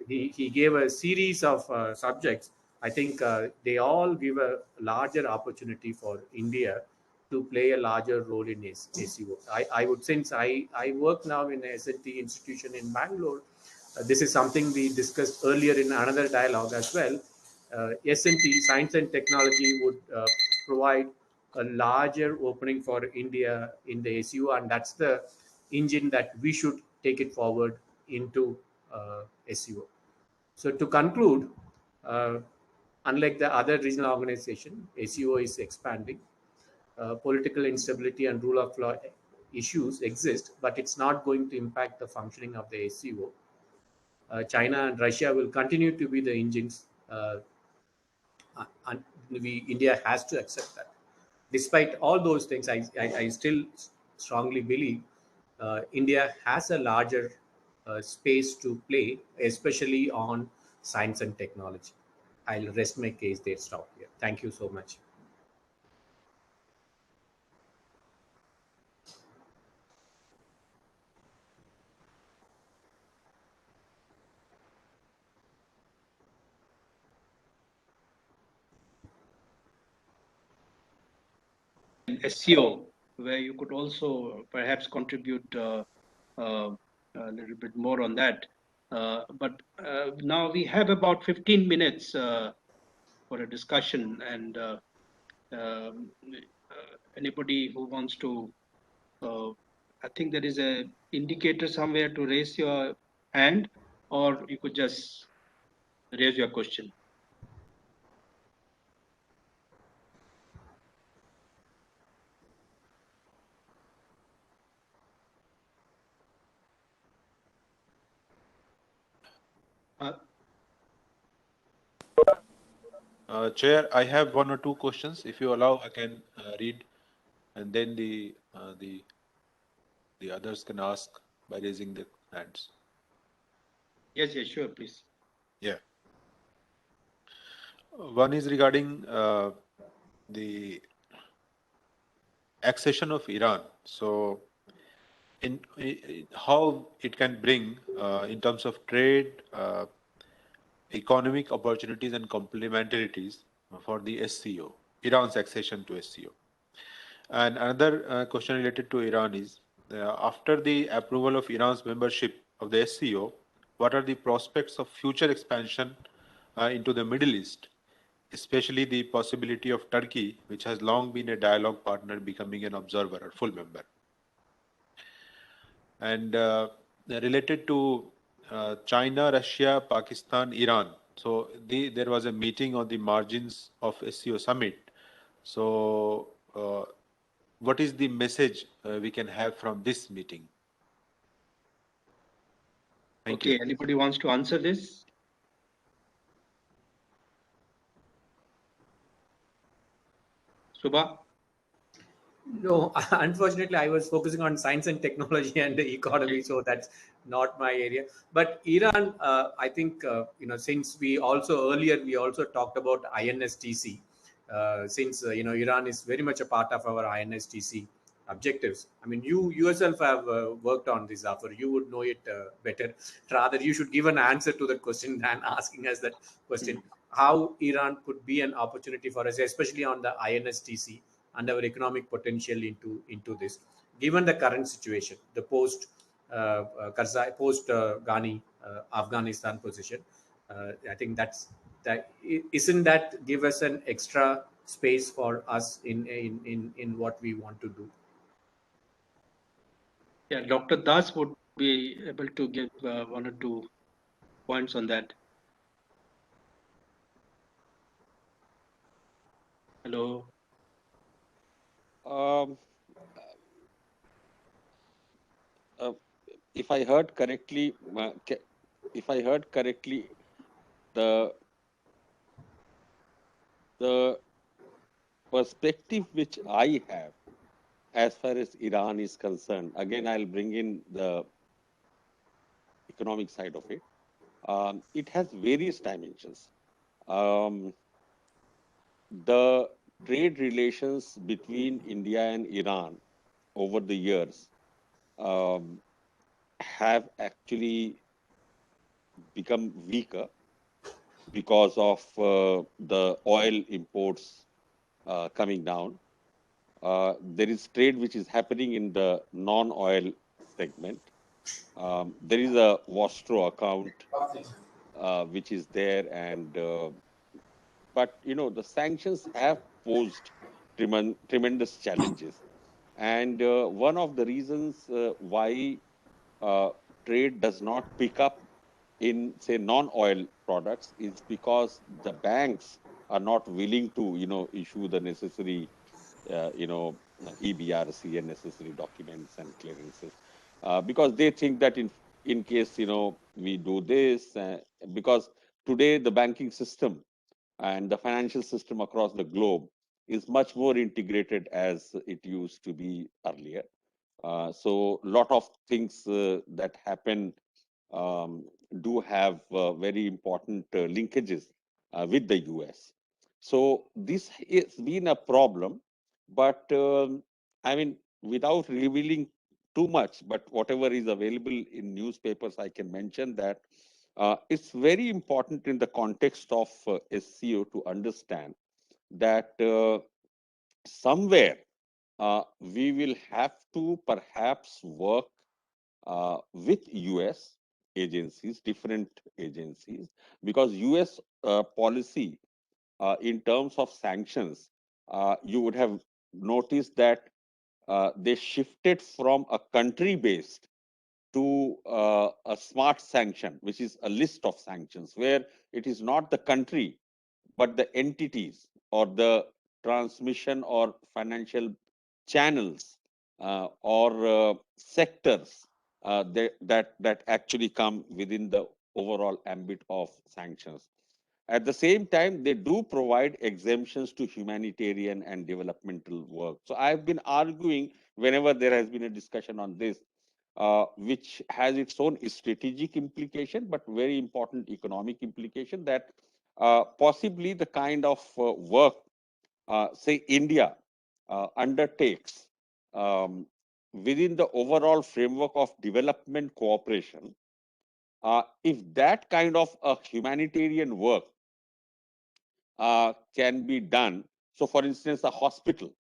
He gave a series of subjects. I think they all give a larger opportunity for India to play a larger role in SEO. I would, since I work now in a SNT institution in Bangalore, this is something we discussed earlier in another dialogue as well. SNT, science and technology, would provide a larger opening for India in the SEO, and that's the engine that we should take it forward into SEO. So to conclude, unlike the other regional organization, SEO is expanding. Political instability and rule of law issues exist, but it's not going to impact the functioning of the SEO. China and Russia will continue to be the engines, and India has to accept that. Despite all those things, I still strongly believe India has a larger space to play, especially on science and technology. I'll rest my case there, stop here. Thank you so much. SCO, where you could also perhaps contribute a little bit more on that. But now we have about 15 minutes for a discussion, and anybody who wants to, I think there is a indicator somewhere to raise your hand, or you could just raise your question. Chair, I have one or two questions. If you allow, I can read, and then the others can ask by raising their hands. Yes, sure, please. Yeah. One is regarding the accession of Iran. So, in how it can bring in terms of trade, economic opportunities and complementarities for the SCO, Iran's accession to SCO. And another question related to Iran is, after the approval of Iran's membership of the SCO, what are the prospects of future expansion into the Middle East, especially the possibility of Turkey, which has long been a dialogue partner, becoming an observer or full member? And related to China, Russia, Pakistan, Iran. So there was a meeting on the margins of SCO summit. So what is the message we can have from this meeting? Thank you. Anybody wants to answer this? Subha? No, unfortunately, I was focusing on science and technology and the economy, so that's not my area. But Iran, I think, since we also talked about INSTC, since, Iran is very much a part of our INSTC objectives. I mean, you yourself have worked on this, Zafar. You would know it better. Rather, you should give an answer to that question than asking us that question. How Iran could be an opportunity for us, especially on the INSTC, and our economic potential into this, given the current situation, the post Ghani Afghanistan position. I think isn't that give us an extra space for us in what we want to do. Yeah, Dr. Das would be able to give 1 or 2 points on that. Hello. Um, if I heard correctly, the perspective which I have as far as Iran is concerned, again, I'll bring in the economic side of it. It has various dimensions. The trade relations between India and Iran over the years have actually become weaker because of the oil imports coming down. There is trade which is happening in the non-oil segment. There is a Vostro account which is there, and but the sanctions have posed tremendous challenges, and one of the reasons why trade does not pick up in, say, non-oil products is because the banks are not willing to issue the necessary EBRC and necessary documents and clearances, because they think that in case we do this, because today the banking system and the financial system across the globe is much more integrated as it used to be earlier. So a lot of things that happen do have very important linkages with the US. So this has been a problem, but I mean, without revealing too much, but whatever is available in newspapers, I can mention that it's very important in the context of SCO to understand that somewhere we will have to perhaps work with US agencies, different agencies, because US policy in terms of sanctions, you would have noticed that they shifted from a country-based to a smart sanction, which is a list of sanctions, where it is not the country, but the entities or the transmission or financial channels or sectors that actually come within the overall ambit of sanctions. At the same time, they do provide exemptions to humanitarian and developmental work. So I've been arguing whenever there has been a discussion on this, which has its own strategic implication, but very important economic implication, that possibly the kind of work, say, India undertakes within the overall framework of development cooperation, if that kind of a humanitarian work can be done. So, for instance, a hospital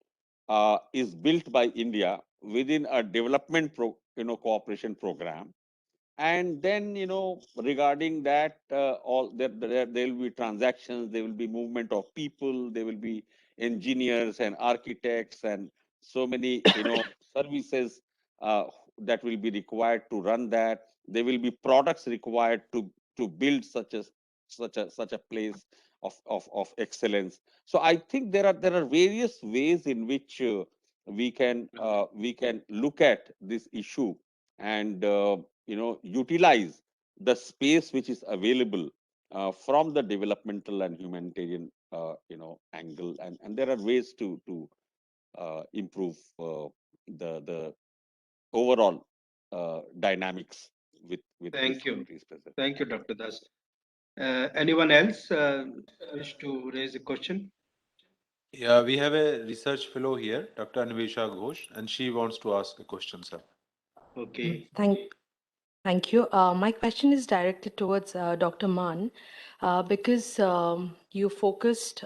is built by India within a development cooperation program, and then regarding that, all there will be transactions, there will be movement of people, there will be engineers and architects and so many services that will be required to run that. There will be products required to build such a place of excellence. So I think there are various ways in which we can look at this issue and utilize the space which is available from the developmental and humanitarian angle, and there are ways to improve the overall dynamics with these Thank you. countries present. Thank you, Dr. Das. Anyone else wish to raise a question? Yeah, we have a research fellow here, Dr. Anvisha Ghosh, and she wants to ask a question, sir. Okay. Thank you. My question is directed towards Dr. Mann, because you focused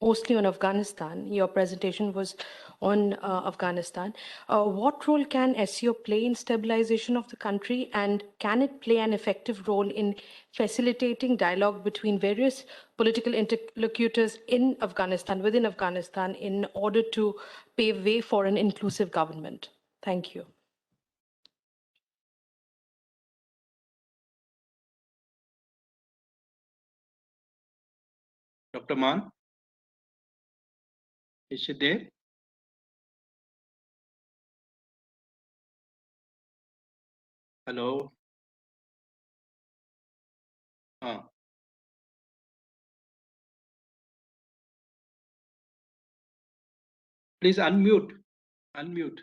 mostly on Afghanistan. Your presentation was on Afghanistan. What role can SCO play in stabilization of the country, and can it play an effective role in facilitating dialogue between various political interlocutors in Afghanistan, within Afghanistan, in order to pave way for an inclusive government? Thank you. Dr. Mann, is she there? Hello. Please unmute. Unmute.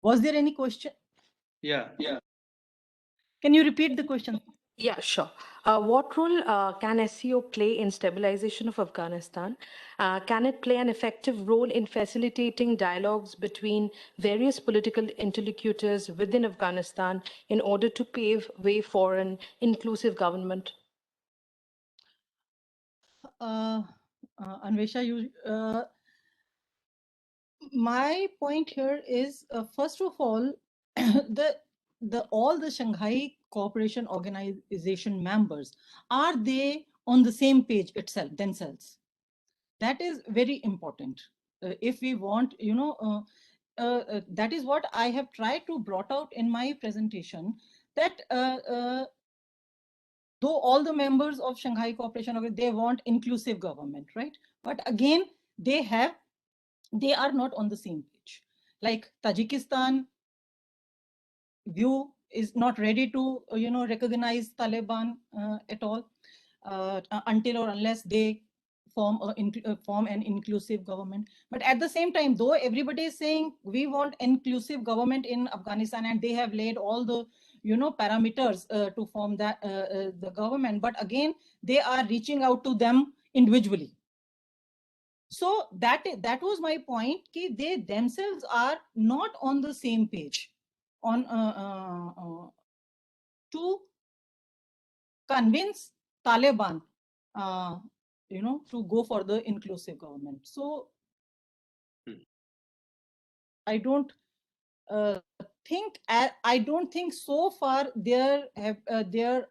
Was there any question? Yeah. Can you repeat the question? Yeah, sure. What role can SCO play in stabilization of Afghanistan? Can it play an effective role in facilitating dialogues between various political interlocutors within Afghanistan in order to pave way for an inclusive government? Anvesha, my point here is, first of all, all the Shanghai Cooperation Organization members, are they on the same page themselves? That is very important. If we want, that is what I have tried to brought out in my presentation, that though all the members of Shanghai Cooperation, they want inclusive government, right? But again, they are not on the same page. Like Tajikistan view is not ready to, recognize Taliban at all until or unless they form an inclusive government. But at the same time, though everybody is saying we want inclusive government in Afghanistan, and they have laid all the parameters to form that the government, but again they are reaching out to them individually. So that was my point, that they themselves are not on the same page on to convince Taliban to go for the inclusive government. So I don't think so far there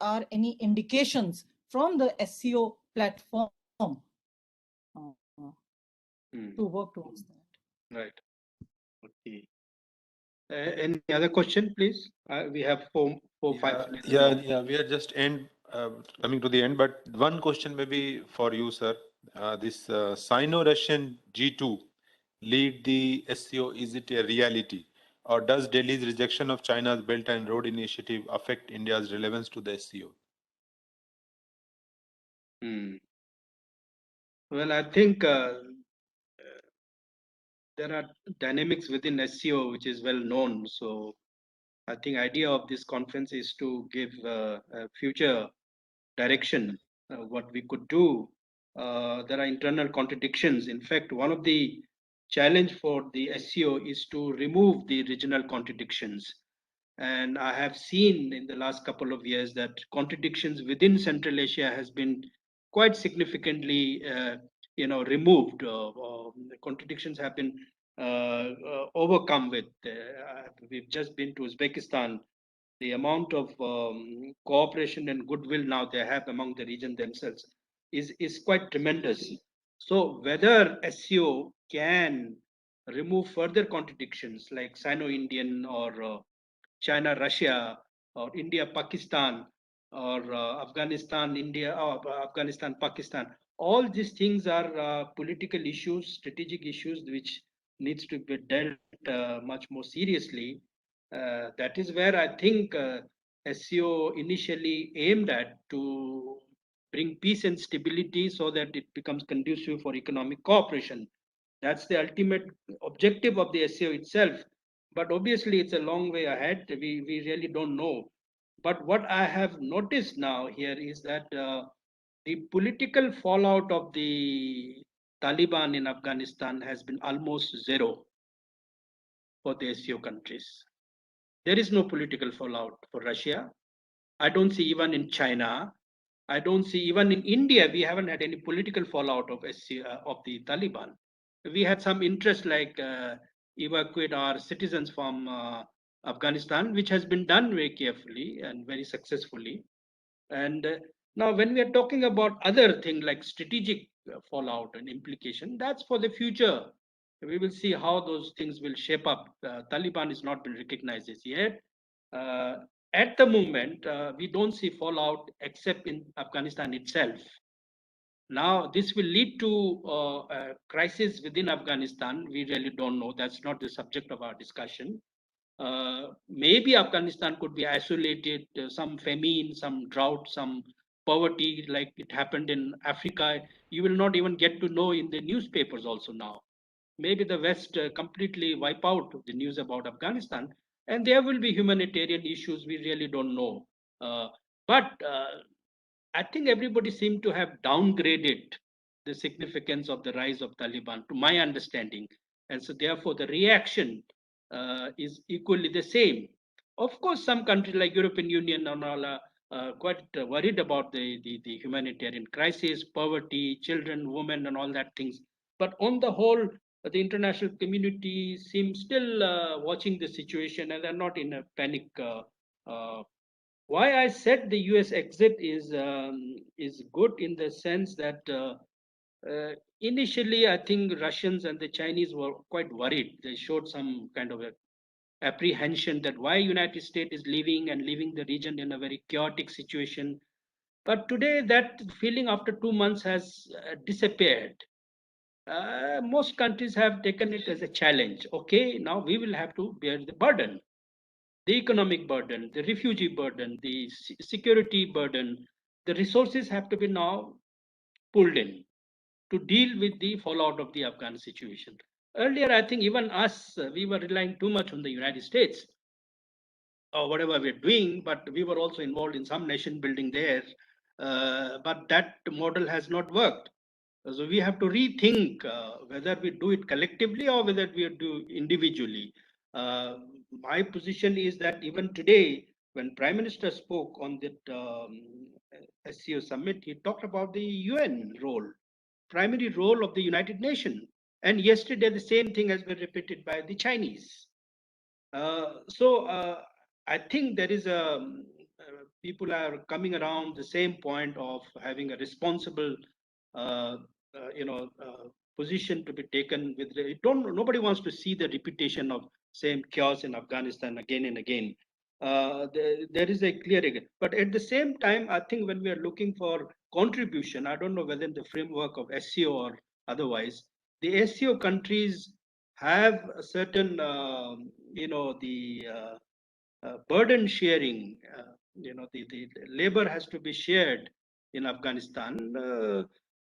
are any indications from the SCO platform to work towards that. Right. Okay. Any other question, please? We have 5 minutes. Yeah. We are just coming to the end, but one question maybe for you, sir. This Sino-Russian G2 lead the SCO, is it a reality? Or does Delhi's rejection of China's Belt and Road Initiative affect India's relevance to the SCO? Well, I think there are dynamics within SCO which is well known. So I think idea of this conference is to give a future direction, what we could do. There are internal contradictions. In fact, one of the challenge for the SCO is to remove the regional contradictions. And I have seen in the last couple of years that contradictions within Central Asia has been quite significantly, removed. The contradictions have been overcome with. We've just been to Uzbekistan. The amount of cooperation and goodwill now they have among the region themselves is quite tremendous. So whether SCO can remove further contradictions like Sino-Indian or China-Russia or India-Pakistan or Afghanistan-India or Afghanistan-Pakistan, all these things are political issues, strategic issues which needs to be dealt much more seriously. That is where I think SCO initially aimed at to bring peace and stability so that it becomes conducive for economic cooperation. That's the ultimate objective of the SCO itself. But obviously, it's a long way ahead. We really don't know. But what I have noticed now here is that the political fallout of the Taliban in Afghanistan has been almost zero for the SCO countries. There is no political fallout for Russia. I don't see even in China. I don't see even in India. We haven't had any political fallout of of the Taliban. We had some interest, like evacuate our citizens from Afghanistan, which has been done very carefully and very successfully. And now, when we are talking about other things like strategic fallout and implication, that's for the future. We will see how those things will shape up. Taliban has not been recognized as yet. Uh, at the moment, we don't see fallout except in Afghanistan itself. Now, this will lead to a crisis within Afghanistan. We really don't know. That's not the subject of our discussion. Maybe Afghanistan could be isolated, some famine, some drought, some poverty, like it happened in Africa. You will not even get to know in the newspapers also now. Maybe the West completely wipe out the news about Afghanistan, and there will be humanitarian issues. We really don't know. But I think everybody seemed to have downgraded the significance of the rise of Taliban, to my understanding. And so, therefore, the reaction is equally the same. Of course, some countries like European Union and all are quite worried about the humanitarian crisis, poverty, children, women, and all that things. But on the whole, the international community seems still watching the situation, and they're not in a panic. Why I said the US exit is good in the sense that initially I think Russians and the Chinese were quite worried. They showed some kind of a apprehension that why United States is leaving and leaving the region in a very chaotic situation. But today that feeling after 2 months has disappeared. Most countries have taken it as a challenge. Okay, now we will have to bear the burden, the economic burden, the refugee burden, the security burden. The resources have to be now pulled in to deal with the fallout of the Afghan situation. Earlier, I think even us, we were relying too much on the United States or whatever we're doing, but we were also involved in some nation building there. But that model has not worked. So we have to rethink whether we do it collectively or whether we do individually. My position is that even today, when Prime Minister spoke on that SCO summit, he talked about the UN role, primary role of the United Nations. And yesterday, the same thing has been repeated by the Chinese. So I think there is people are coming around the same point of having a responsible, uh, position to be taken with. Nobody wants to see the repetition of same chaos in Afghanistan again and again. There is a clear, but at the same time, I think when we are looking for contribution, I don't know whether in the framework of SCO or otherwise, the SCO countries have a certain, burden sharing. The labor has to be shared in Afghanistan.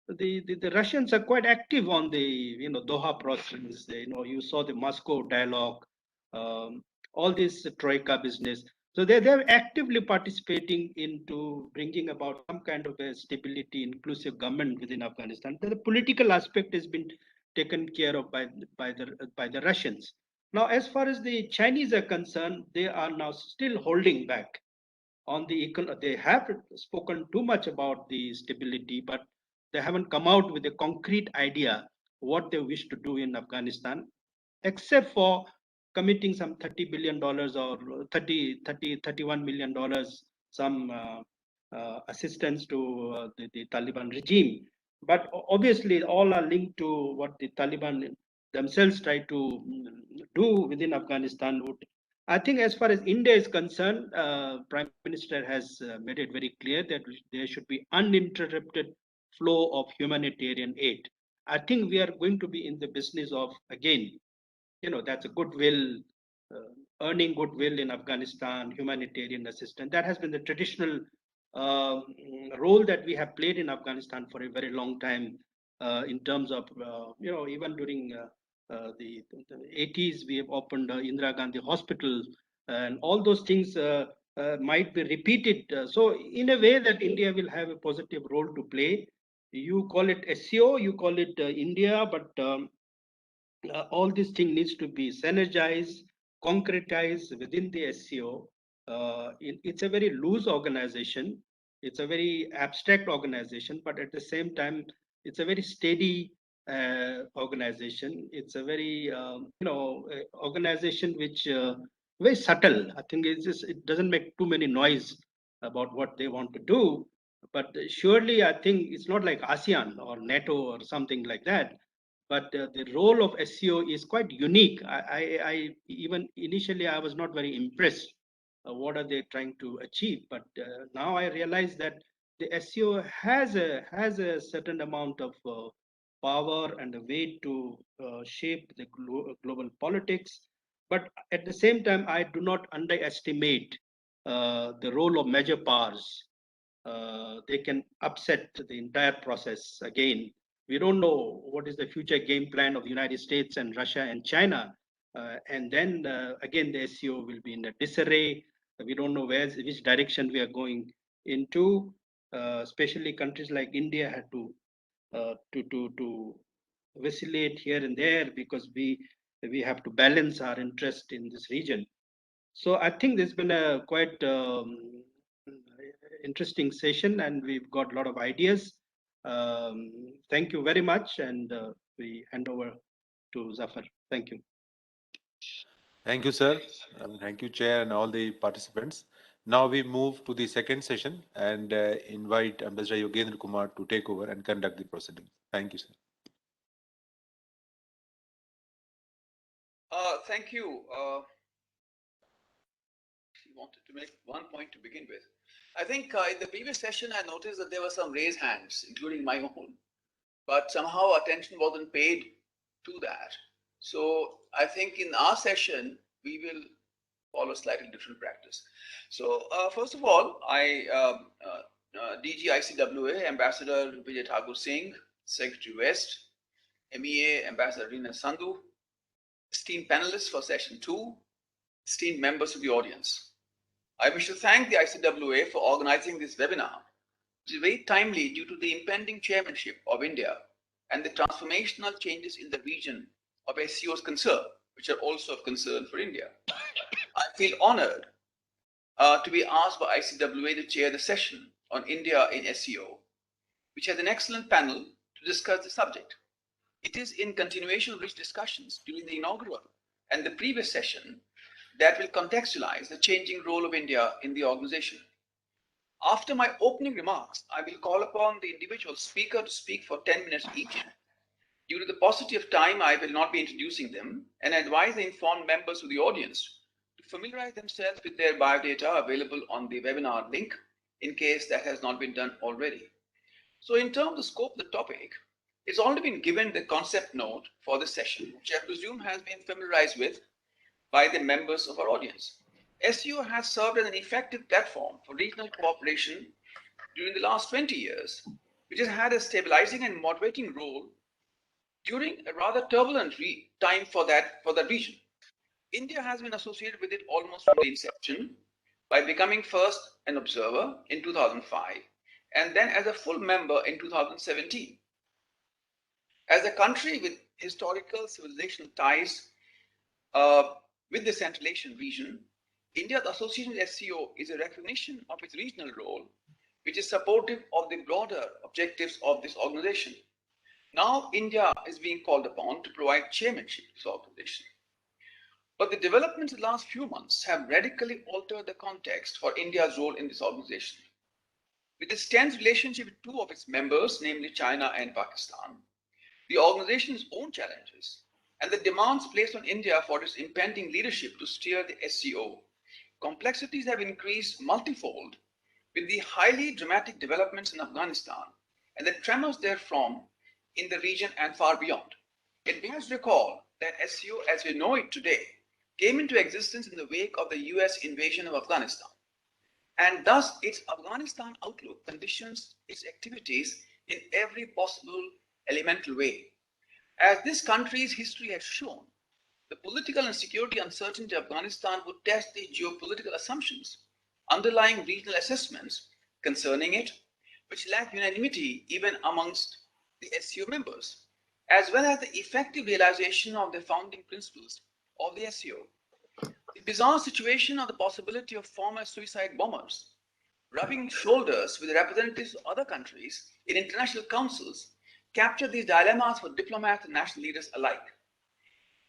The Russians are quite active on the Doha process. You saw the Moscow dialogue, all this troika business. So they're actively participating into bringing about some kind of a stability, inclusive government within Afghanistan. The political aspect has been taken care of by the Russians. Now, as far as the Chinese are concerned, they are now still holding back on the they have spoken too much about the stability, but they haven't come out with a concrete idea what they wish to do in Afghanistan, except for committing some $30 billion or 31 million dollars, some assistance to the Taliban regime. But obviously, all are linked to what the Taliban themselves try to do within Afghanistan. I think as far as India is concerned, Prime Minister has made it very clear that there should be uninterrupted flow of humanitarian aid. I think we are going to be in the business of, again, that's a goodwill, earning goodwill in Afghanistan, humanitarian assistance. That has been the traditional role that we have played in Afghanistan for a very long time in terms of, even during the 80s, we have opened Indira Gandhi Hospital, and all those things might be repeated. So in a way that India will have a positive role to play. You call it SCO, you call it India, but all these things needs to be synergized. concretize within the SCO. It's a very loose organization. It's a very abstract organization, but at the same time, it's a very steady organization. It's a very organization which very subtle. I think it doesn't make too many noise about what they want to do. But surely, I think it's not like ASEAN or NATO or something like that. But the role of SCO is quite unique. I even initially I was not very impressed. What are they trying to achieve? But now I realize that the SCO has a certain amount of power and a way to shape the global politics. But at the same time, I do not underestimate the role of major powers. They can upset the entire process again. We don't know what is the future game plan of the United States and Russia and China. And then again, the SCO will be in a disarray. We don't know which direction we are going into. Especially countries like India had to vacillate here and there because we have to balance our interest in this region. So I think there's been a quite interesting session, and we've got a lot of ideas. Thank you very much, and we hand over to Zafar. Thank you. Thank you, sir. Thank you, Chair, and all the participants. Now we move to the second session and invite Ambassador Yogendra Kumar to take over and conduct the proceedings. Thank you, sir. Thank you. I wanted to make one point to begin with. I think in the previous session, I noticed that there were some raised hands, including my own, but somehow attention wasn't paid to that. So I think in our session, we will follow slightly different practice. So first of all, DG ICWA, Ambassador Vijay Thakur Singh, Secretary West, MEA, Ambassador Rina Sandhu, esteemed panelists for session 2, esteemed members of the audience. I wish to thank the ICWA for organizing this webinar, which is very timely due to the impending chairmanship of India and the transformational changes in the region of SCO's concern, which are also of concern for India. I feel honored to be asked by ICWA to chair the session on India in SCO, which has an excellent panel to discuss the subject. It is in continuation of rich discussions during the inaugural and the previous session that will contextualize the changing role of India in the organization. After my opening remarks, I will call upon the individual speaker to speak for 10 minutes each. Due to the paucity of time, I will not be introducing them and advise the informed members of the audience to familiarize themselves with their biodata available on the webinar link in case that has not been done already. So in terms of the scope of the topic, it's already been given the concept note for the session, which I presume has been familiarized with by the members of our audience. SCO has served as an effective platform for regional cooperation during the last 20 years, which has had a stabilizing and moderating role during a rather turbulent time for that region. India has been associated with it almost from the inception by becoming first an observer in 2005 and then as a full member in 2017. As a country with historical civilizational ties with the Central Asian region, India's association with SCO is a recognition of its regional role, which is supportive of the broader objectives of this organization. Now, India is being called upon to provide chairmanship to this organization. But the developments in the last few months have radically altered the context for India's role in this organization. With its tense relationship with two of its members, namely China and Pakistan, the organization's own challenges, and the demands placed on India for its impending leadership to steer the SCO, complexities have increased multifold with the highly dramatic developments in Afghanistan and the tremors therefrom in the region and far beyond. It bears recall that SCO as we know it today came into existence in the wake of the US invasion of Afghanistan, and thus its Afghanistan outlook conditions its activities in every possible elemental way. As this country's history has shown, the political and security uncertainty of Afghanistan would test the geopolitical assumptions underlying regional assessments concerning it, which lack unanimity even amongst the SCO members, as well as the effective realization of the founding principles of the SCO. The bizarre situation of the possibility of former suicide bombers rubbing shoulders with representatives of other countries in international councils capture these dilemmas for diplomats and national leaders alike.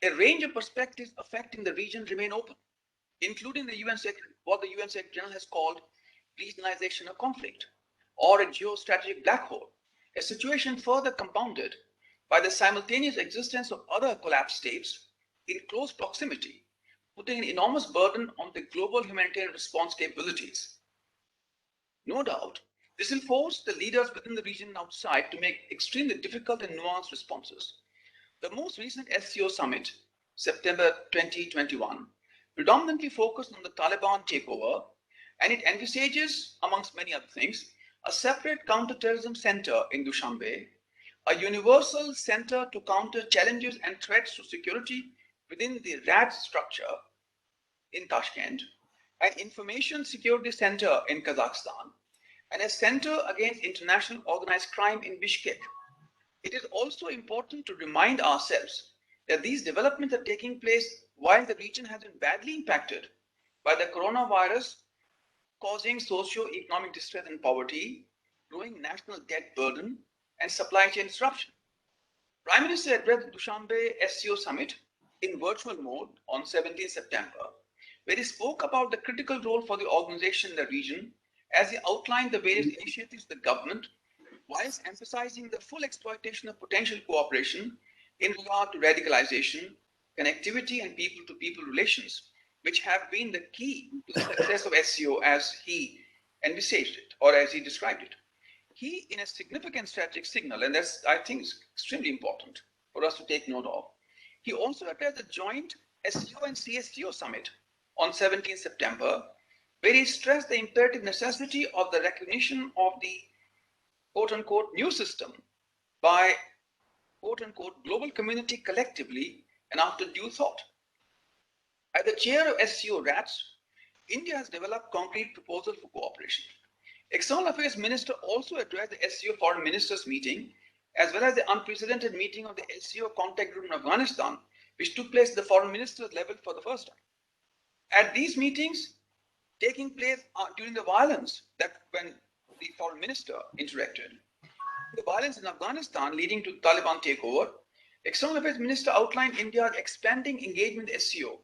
A range of perspectives affecting the region remain open, including what the UN Secretary General has called regionalization of conflict, or a geostrategic black hole, a situation further compounded by the simultaneous existence of other collapsed states in close proximity, putting an enormous burden on the global humanitarian response capabilities. No doubt, this will force the leaders within the region and outside to make extremely difficult and nuanced responses. The most recent SCO summit, September 2021, predominantly focused on the Taliban takeover, and it envisages, amongst many other things, a separate counterterrorism center in Dushanbe, a universal center to counter challenges and threats to security within the RAD structure in Tashkent, an information security center in Kazakhstan, and a center against international organized crime in Bishkek. It is also important to remind ourselves that these developments are taking place while the region has been badly impacted by the coronavirus, causing socio-economic distress and poverty, growing national debt burden, and supply chain disruption. Prime Minister addressed the Dushanbe SCO summit in virtual mode on 17 September, where he spoke about the critical role for the organization in the region as he outlined the various initiatives of the government, whilst emphasizing the full exploitation of potential cooperation in regard to radicalization, connectivity, and people-to-people relations, which have been the key to the success of SCO as he envisaged it, or as he described it. He, in a significant strategic signal, and that's, I think, is extremely important for us to take note of, he also addressed the joint SCO and CSTO summit on 17 September, where he stressed the imperative necessity of the recognition of the quote-unquote new system by quote-unquote global community collectively and after due thought. As the chair of SCO RATS, India has developed concrete proposals for cooperation. External Affairs Minister also addressed the SCO Foreign Ministers meeting, as well as the unprecedented meeting of the SCO contact group in Afghanistan, which took place at the Foreign Ministers level for the first time. At these meetings, taking place during the violence that when the Foreign Minister interacted, the violence in Afghanistan leading to the Taliban takeover, External Affairs Minister outlined India's expanding engagement with SCO,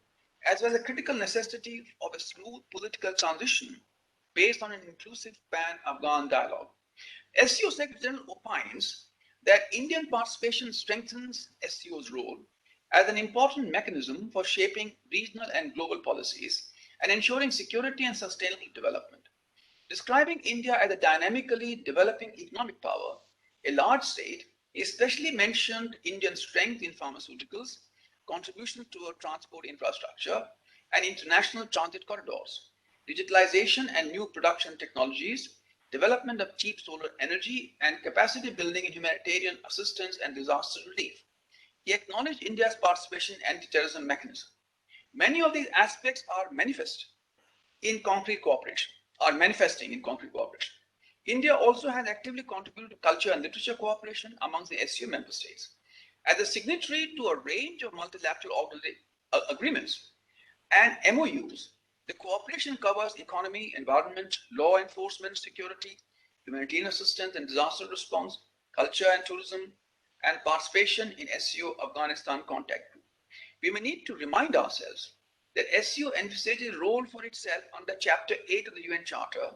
as well as the critical necessity of a smooth political transition based on an inclusive pan-Afghan dialogue. SCO Secretary General opines that Indian participation strengthens SCO's role as an important mechanism for shaping regional and global policies and ensuring security and sustainable development. Describing India as a dynamically developing economic power, a large state, he especially mentioned India's strength in pharmaceuticals, contributions to our transport infrastructure, and international transit corridors, digitalization and new production technologies, development of cheap solar energy, and capacity building in humanitarian assistance and disaster relief. He acknowledged India's participation in anti-terrorism mechanism. Many of these aspects are manifesting in concrete cooperation. India also has actively contributed to culture and literature cooperation amongst the SCO member states. As a signatory to a range of multilateral agreements and MOUs, the cooperation covers economy, environment, law enforcement, security, humanitarian assistance and disaster response, culture and tourism, and participation in SCO Afghanistan contact group. We may need to remind ourselves that SCO envisages a role for itself under Chapter 8 of the UN Charter,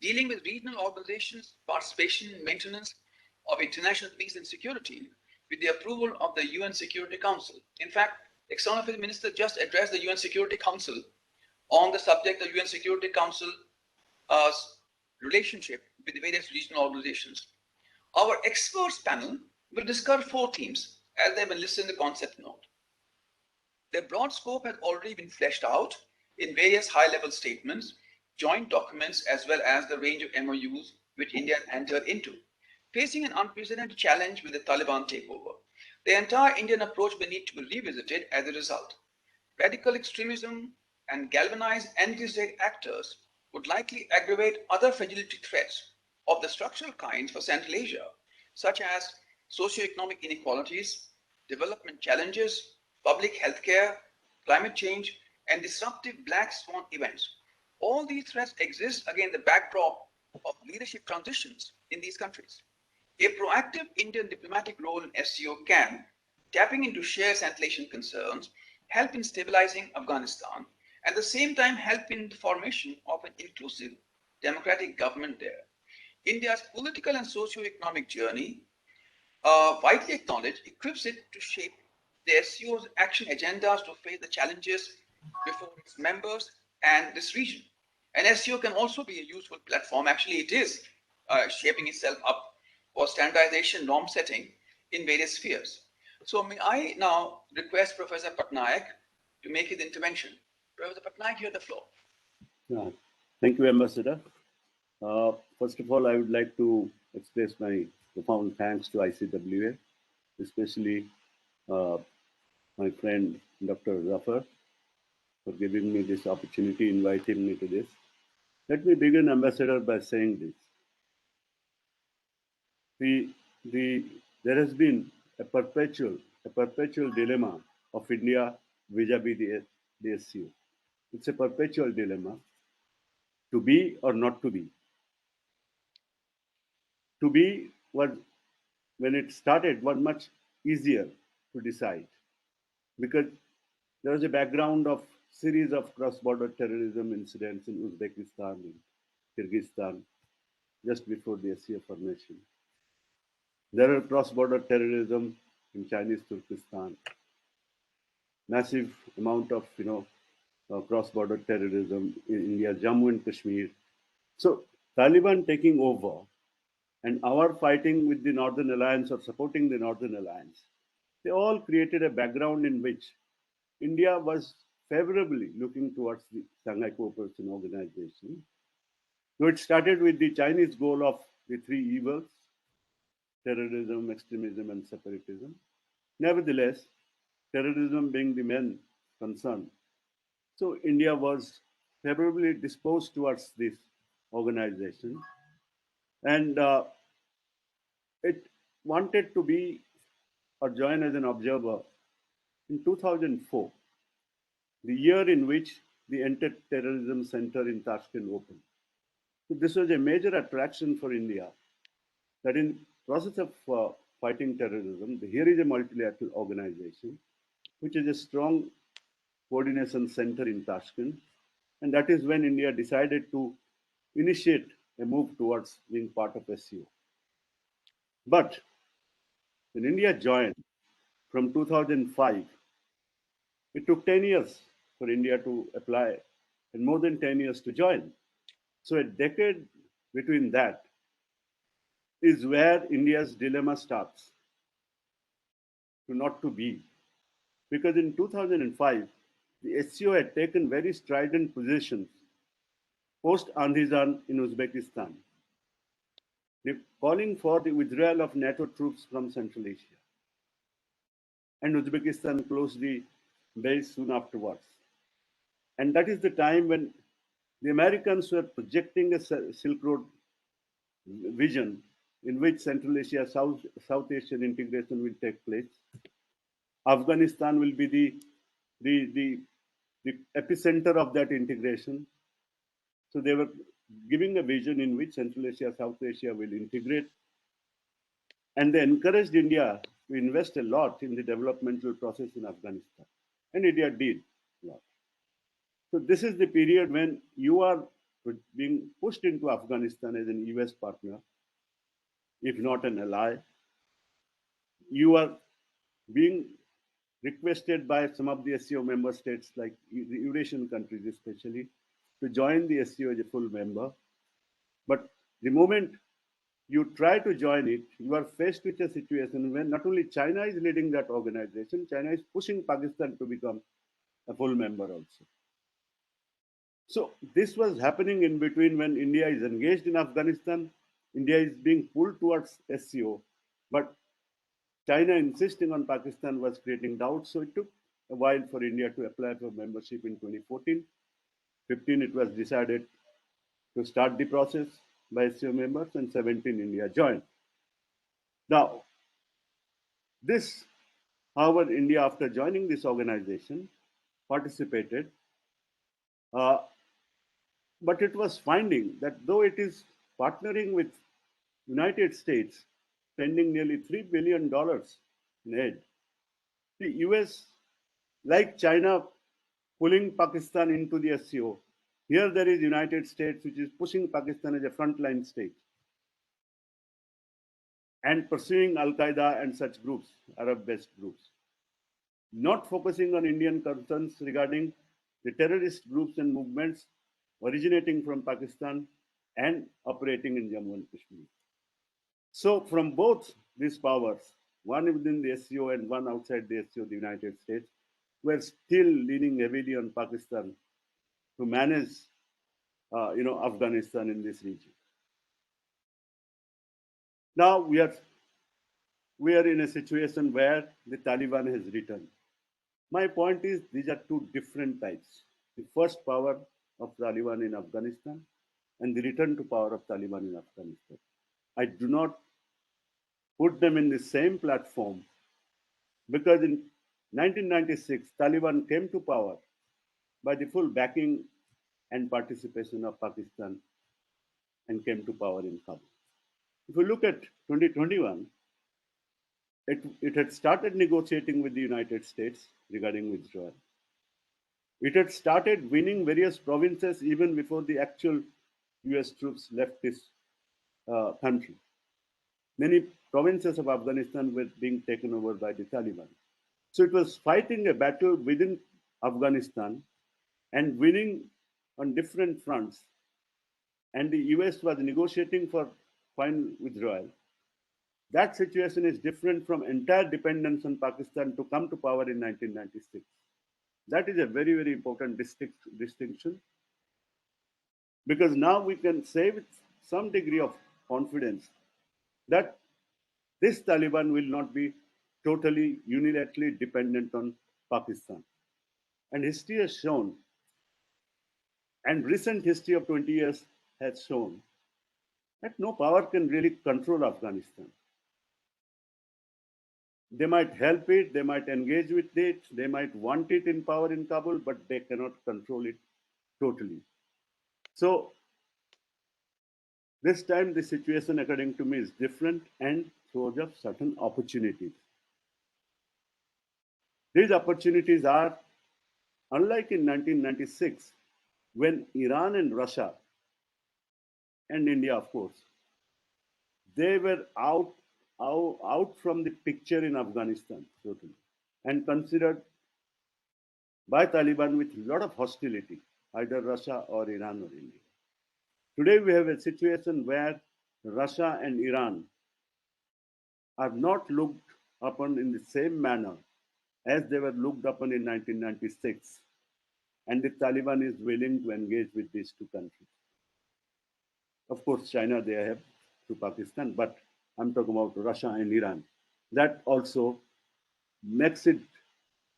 dealing with regional organizations' participation in maintenance of international peace and security with the approval of the UN Security Council. In fact, External Affairs Minister just addressed the UN Security Council on the subject of UN Security Council's relationship with the various regional organizations. Our experts panel will discuss 4 themes as they have been listed in the concept note. Their broad scope has already been fleshed out in various high-level statements, joint documents, as well as the range of MOUs which India entered into. Facing an unprecedented challenge with the Taliban takeover, the entire Indian approach will need to be revisited as a result. Radical extremism and galvanized anti-state actors would likely aggravate other fragility threats of the structural kind for Central Asia, such as socioeconomic inequalities, development challenges, public health care, climate change, and disruptive black swan events. All these threats exist against the backdrop of leadership transitions in these countries. A proactive Indian diplomatic role in SCO can, tapping into shared Central concerns, help in stabilizing Afghanistan, at the same time help in the formation of an inclusive democratic government there. India's political and socio-economic journey, widely acknowledged, equips it to shape the SCO's action agendas to face the challenges before its members and this region. And SCO can also be a useful platform. Actually, it is shaping itself up for standardization, norm setting in various spheres. So may I now request Professor Patnaik to make his intervention. Professor Patnaik, you have the floor. Thank you, Ambassador. First of all, I would like to express my profound thanks to ICWA, especially my friend Dr. Zafar, for giving me this opportunity, inviting me to this. Let me begin, Ambassador, by saying this. There has been a perpetual dilemma of India vis-a-vis the SCO. It's a perpetual dilemma, to be or not to be. To be was, when it started, was much easier to decide, because there was a background of series of cross-border terrorism incidents in Uzbekistan and Kyrgyzstan just before the SCO formation. There are cross-border terrorism in Chinese Turkestan, massive amount of cross-border terrorism in India, Jammu and Kashmir. So Taliban taking over and our fighting with the Northern Alliance or supporting the Northern Alliance, they all created a background in which India was favorably looking towards the Shanghai Cooperation Organization. So it started with the Chinese goal of the three evils: terrorism, extremism, and separatism. Nevertheless, terrorism being the main concern, so India was favorably disposed towards this organization, and it wanted to be or join as an observer in 2004, the year in which the Anti-Terrorism Center in Tashkent opened. So this was a major attraction for India, that in process of fighting terrorism, here is a multilateral organization, which is a strong coordination center in Tashkent. And that is when India decided to initiate a move towards being part of SCO. But when India joined from 2005, it took 10 years for India to apply and more than 10 years to join. So a decade between that is where India's dilemma starts, to not to be. Because in 2005, the SCO had taken very strident positions post-Andizan in Uzbekistan, calling for the withdrawal of NATO troops from Central Asia. And Uzbekistan closed the base soon afterwards. And that is the time when the Americans were projecting a Silk Road vision in which Central Asia, South Asian integration will take place. Afghanistan will be the epicenter of that integration. So they were giving a vision in which Central Asia, South Asia will integrate. And they encouraged India to invest a lot in the developmental process in Afghanistan. And India did a lot. So this is the period when you are being pushed into Afghanistan as an US partner, if not an ally. You are being requested by some of the SCO member states, like the Eurasian countries especially, to join the SCO as a full member. But the moment you try to join it, you are faced with a situation when not only China is leading that organization, China is pushing Pakistan to become a full member also. So this was happening in between when India is engaged in Afghanistan. India is being pulled towards SCO, but China insisting on Pakistan was creating doubts. So it took a while for India to apply for membership in 2014. 15, it was decided to start the process by SCO members, and 17, India joined. Now, this, however, India, after joining this organization, participated But it was finding that though it is partnering with United States, spending nearly $3 billion in aid, the US, like China, pulling Pakistan into the SCO. Here there is United States, which is pushing Pakistan as a frontline state and pursuing Al-Qaeda and such groups, Arab-based groups, not focusing on Indian concerns regarding the terrorist groups and movements originating from Pakistan and operating in Jammu and Kashmir. So from both these powers, one within the SCO and one outside the SCO, the United States, we're still leaning heavily on Pakistan to manage, Afghanistan in this region. Now we are in a situation where the Taliban has returned. My point is these are two different types. The first power of Taliban in Afghanistan and the return to power of Taliban in Afghanistan. I do not put them in the same platform because in 1996, Taliban came to power by the full backing and participation of Pakistan and came to power in Kabul. If we look at 2021, it had started negotiating with the United States regarding withdrawal. It had started winning various provinces even before the actual US troops left this country. Many provinces of Afghanistan were being taken over by the Taliban. So it was fighting a battle within Afghanistan and winning on different fronts. And the US was negotiating for final withdrawal. That situation is different from entire dependence on Pakistan to come to power in 1996. That is a very, very important distinction because now we can say with some degree of confidence that this Taliban will not be totally unilaterally dependent on Pakistan. And history has shown, and recent history of 20 years has shown, that no power can really control Afghanistan. They might help it, they might engage with it, they might want it in power in Kabul, but they cannot control it totally. So this time the situation, according to me, is different and throws up certain opportunities. These opportunities are, unlike in 1996, when Iran and Russia and India, of course, they were out from the picture in Afghanistan totally and considered by Taliban with a lot of hostility, either Russia or Iran or India. Today we have a situation where Russia and Iran are not looked upon in the same manner as they were looked upon in 1996, and the Taliban is willing to engage with these two countries. Of course, China they have to Pakistan, but I'm talking about Russia and Iran. That also makes it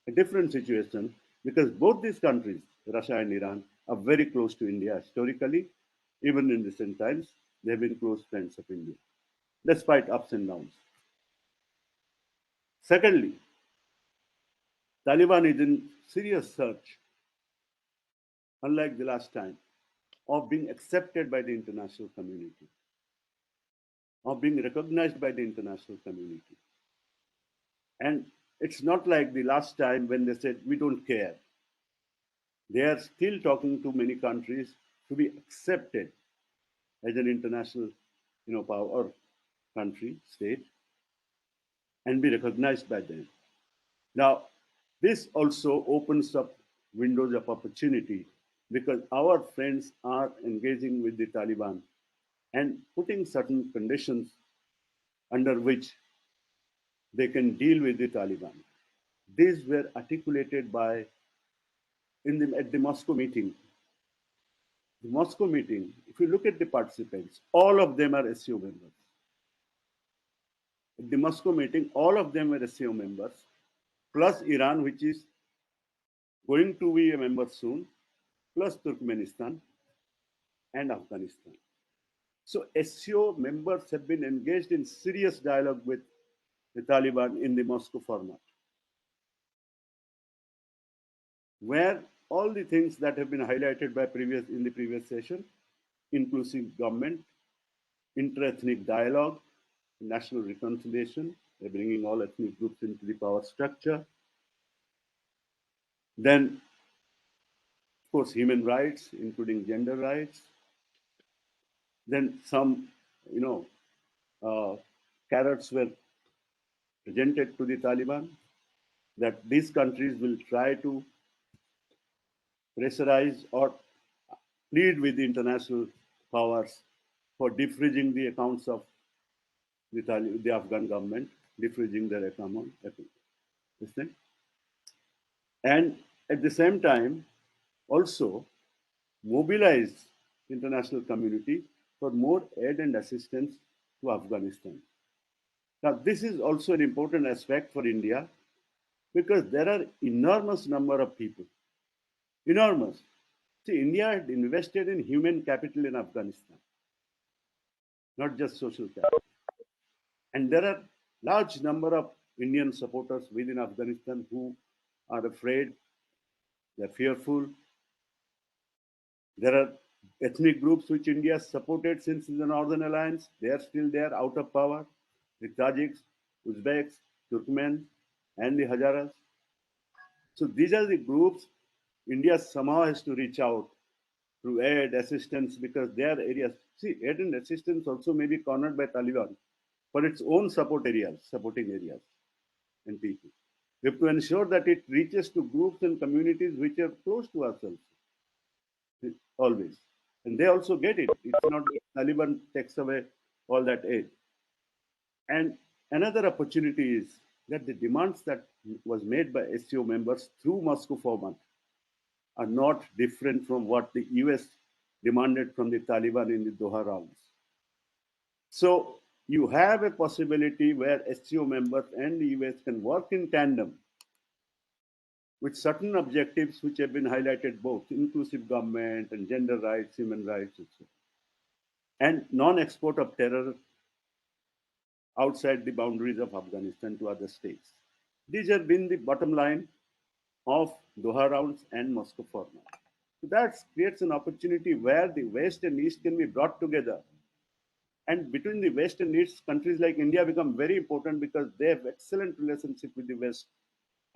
a different situation because both these countries, Russia and Iran, are very close to India historically. Even in recent times, they have been close friends of India, despite ups and downs. Secondly, Taliban is in serious search, unlike the last time, of being accepted by the international community, of being recognized by the international community. And it's not like the last time when they said, we don't care. They are still talking to many countries to be accepted as an international power or country, state, and be recognized by them. Now, this also opens up windows of opportunity because our friends are engaging with the Taliban and putting certain conditions under which they can deal with the Taliban. These were articulated by at the Moscow meeting. The Moscow meeting, if you look at the participants, all of them are SCO members. At the Moscow meeting, all of them were SCO members, plus Iran, which is going to be a member soon, plus Turkmenistan and Afghanistan. So SCO members have been engaged in serious dialogue with the Taliban in the Moscow format, where all the things that have been highlighted by in the previous session: inclusive government, inter-ethnic dialogue, national reconciliation, bringing all ethnic groups into the power structure. Then, of course, human rights, including gender rights. Then some, carrots were presented to the Taliban that these countries will try to pressurize or plead with the international powers for defreezing the accounts of the Afghan government, defreezing their account. And at the same time, also mobilize the international community for more aid and assistance to Afghanistan. Now, this is also an important aspect for India because there are enormous number of people. Enormous. See, India had invested in human capital in Afghanistan, not just social capital. And there are large number of Indian supporters within Afghanistan who are afraid, they're fearful. There are ethnic groups which India supported since the Northern Alliance. They are still there, out of power. The Tajiks, Uzbeks, Turkmen, and the Hazaras. So these are the groups India somehow has to reach out through aid, assistance, because their areas. See, aid and assistance also may be cornered by Taliban for its own supporting areas and people. We have to ensure that it reaches to groups and communities which are close to ourselves, always. And they also get it. It's not that Taliban takes away all that aid. And another opportunity is that the demands that was made by SCO members through Moscow format are not different from what the US demanded from the Taliban in the Doha rounds. So you have a possibility where SCO members and the US can work in tandem with certain objectives which have been highlighted, both inclusive government and gender rights, human rights, etc. And non-export of terror outside the boundaries of Afghanistan to other states. These have been the bottom line of Doha rounds and Moscow format. So that creates an opportunity where the West and East can be brought together. And between the West and East, countries like India become very important because they have excellent relationship with the West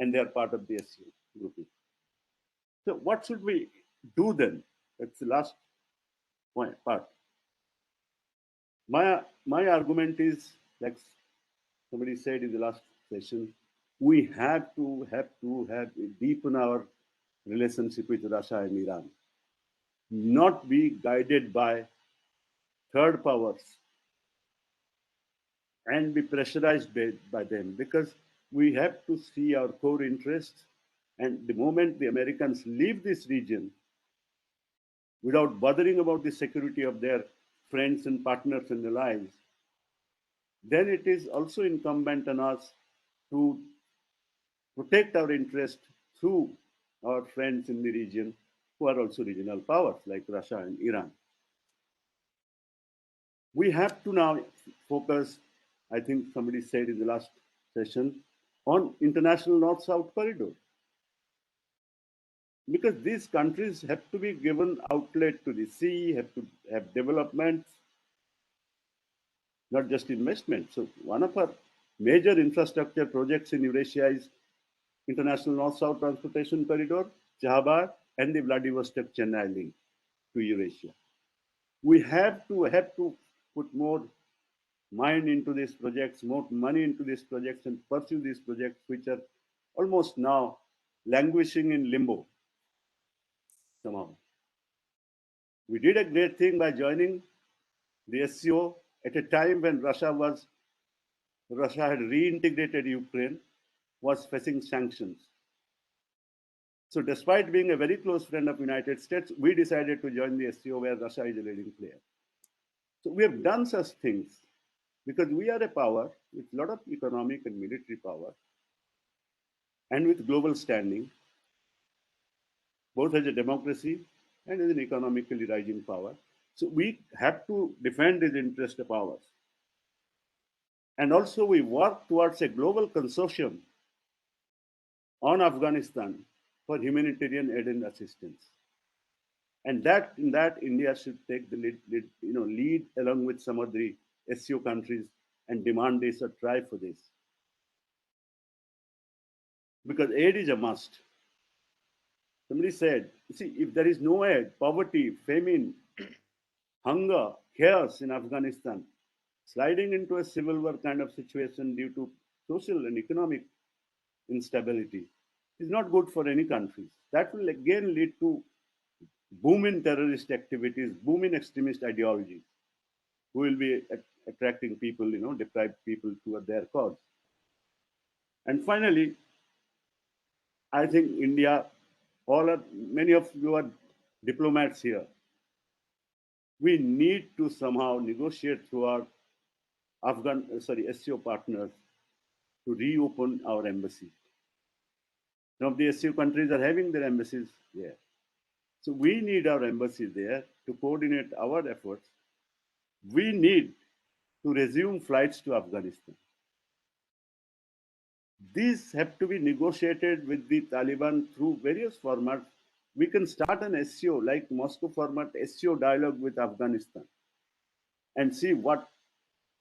and they are part of the SCO grouping. So what should we do then? That's the last part. My argument is, like somebody said in the last session, we have to deepen our relationship with Russia and Iran, not be guided by third powers and be pressurized by them, because we have to see our core interests. And the moment the Americans leave this region without bothering about the security of their friends and partners and allies, then it is also incumbent on us to protect our interest through our friends in the region who are also regional powers like Russia and Iran. We have to now focus, I think somebody said in the last session, on international North-South corridor. Because these countries have to be given outlet to the sea, have to have developments, not just investment. So one of our major infrastructure projects in Eurasia is International North-South Transportation Corridor, Jahabar, and the Vladivostok-Chennai link to Eurasia. We have to put more mind into these projects, more money into these projects, and pursue these projects which are almost now languishing in limbo somehow. We did a great thing by joining the SCO at a time when Russia had reintegrated Ukraine, was facing sanctions. So despite being a very close friend of United States, we decided to join the SCO where Russia is a leading player. So we have done such things because we are a power with a lot of economic and military power and with global standing, both as a democracy and as an economically rising power. So we have to defend these interest of ours. And also we work towards a global consortium on Afghanistan for humanitarian aid and assistance. And that in that India should take the lead along with some of the SCO countries and demand this or try for this. Because aid is a must. Somebody said, see, if there is no aid, poverty, famine, hunger, chaos in Afghanistan, sliding into a civil war kind of situation due to social and economic instability is not good for any countries. That will again lead to boom in terrorist activities, boom in extremist ideologies, who will be attracting people, deprived people to their cause. And finally, I think India, many of you are diplomats here. We need to somehow negotiate through our SCO partners to reopen our embassy. Some of the SCO countries are having their embassies there. So we need our embassy there to coordinate our efforts. We need to resume flights to Afghanistan. These have to be negotiated with the Taliban through various formats. We can start an SCO, like Moscow format, SCO dialogue with Afghanistan, and see what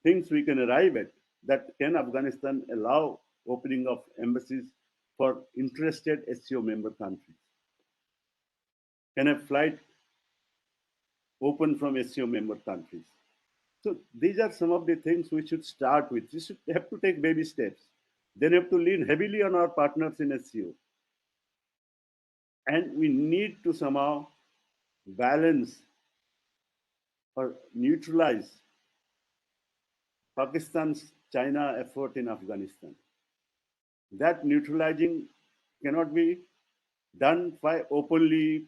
things we can arrive at that can Afghanistan allow opening of embassies for interested SCO member countries. Can a flight open from SCO member countries? So these are some of the things we should start with. We should have to take baby steps. Then have to lean heavily on our partners in SCO. And we need to somehow balance or neutralize Pakistan's China effort in Afghanistan. That neutralizing cannot be done by openly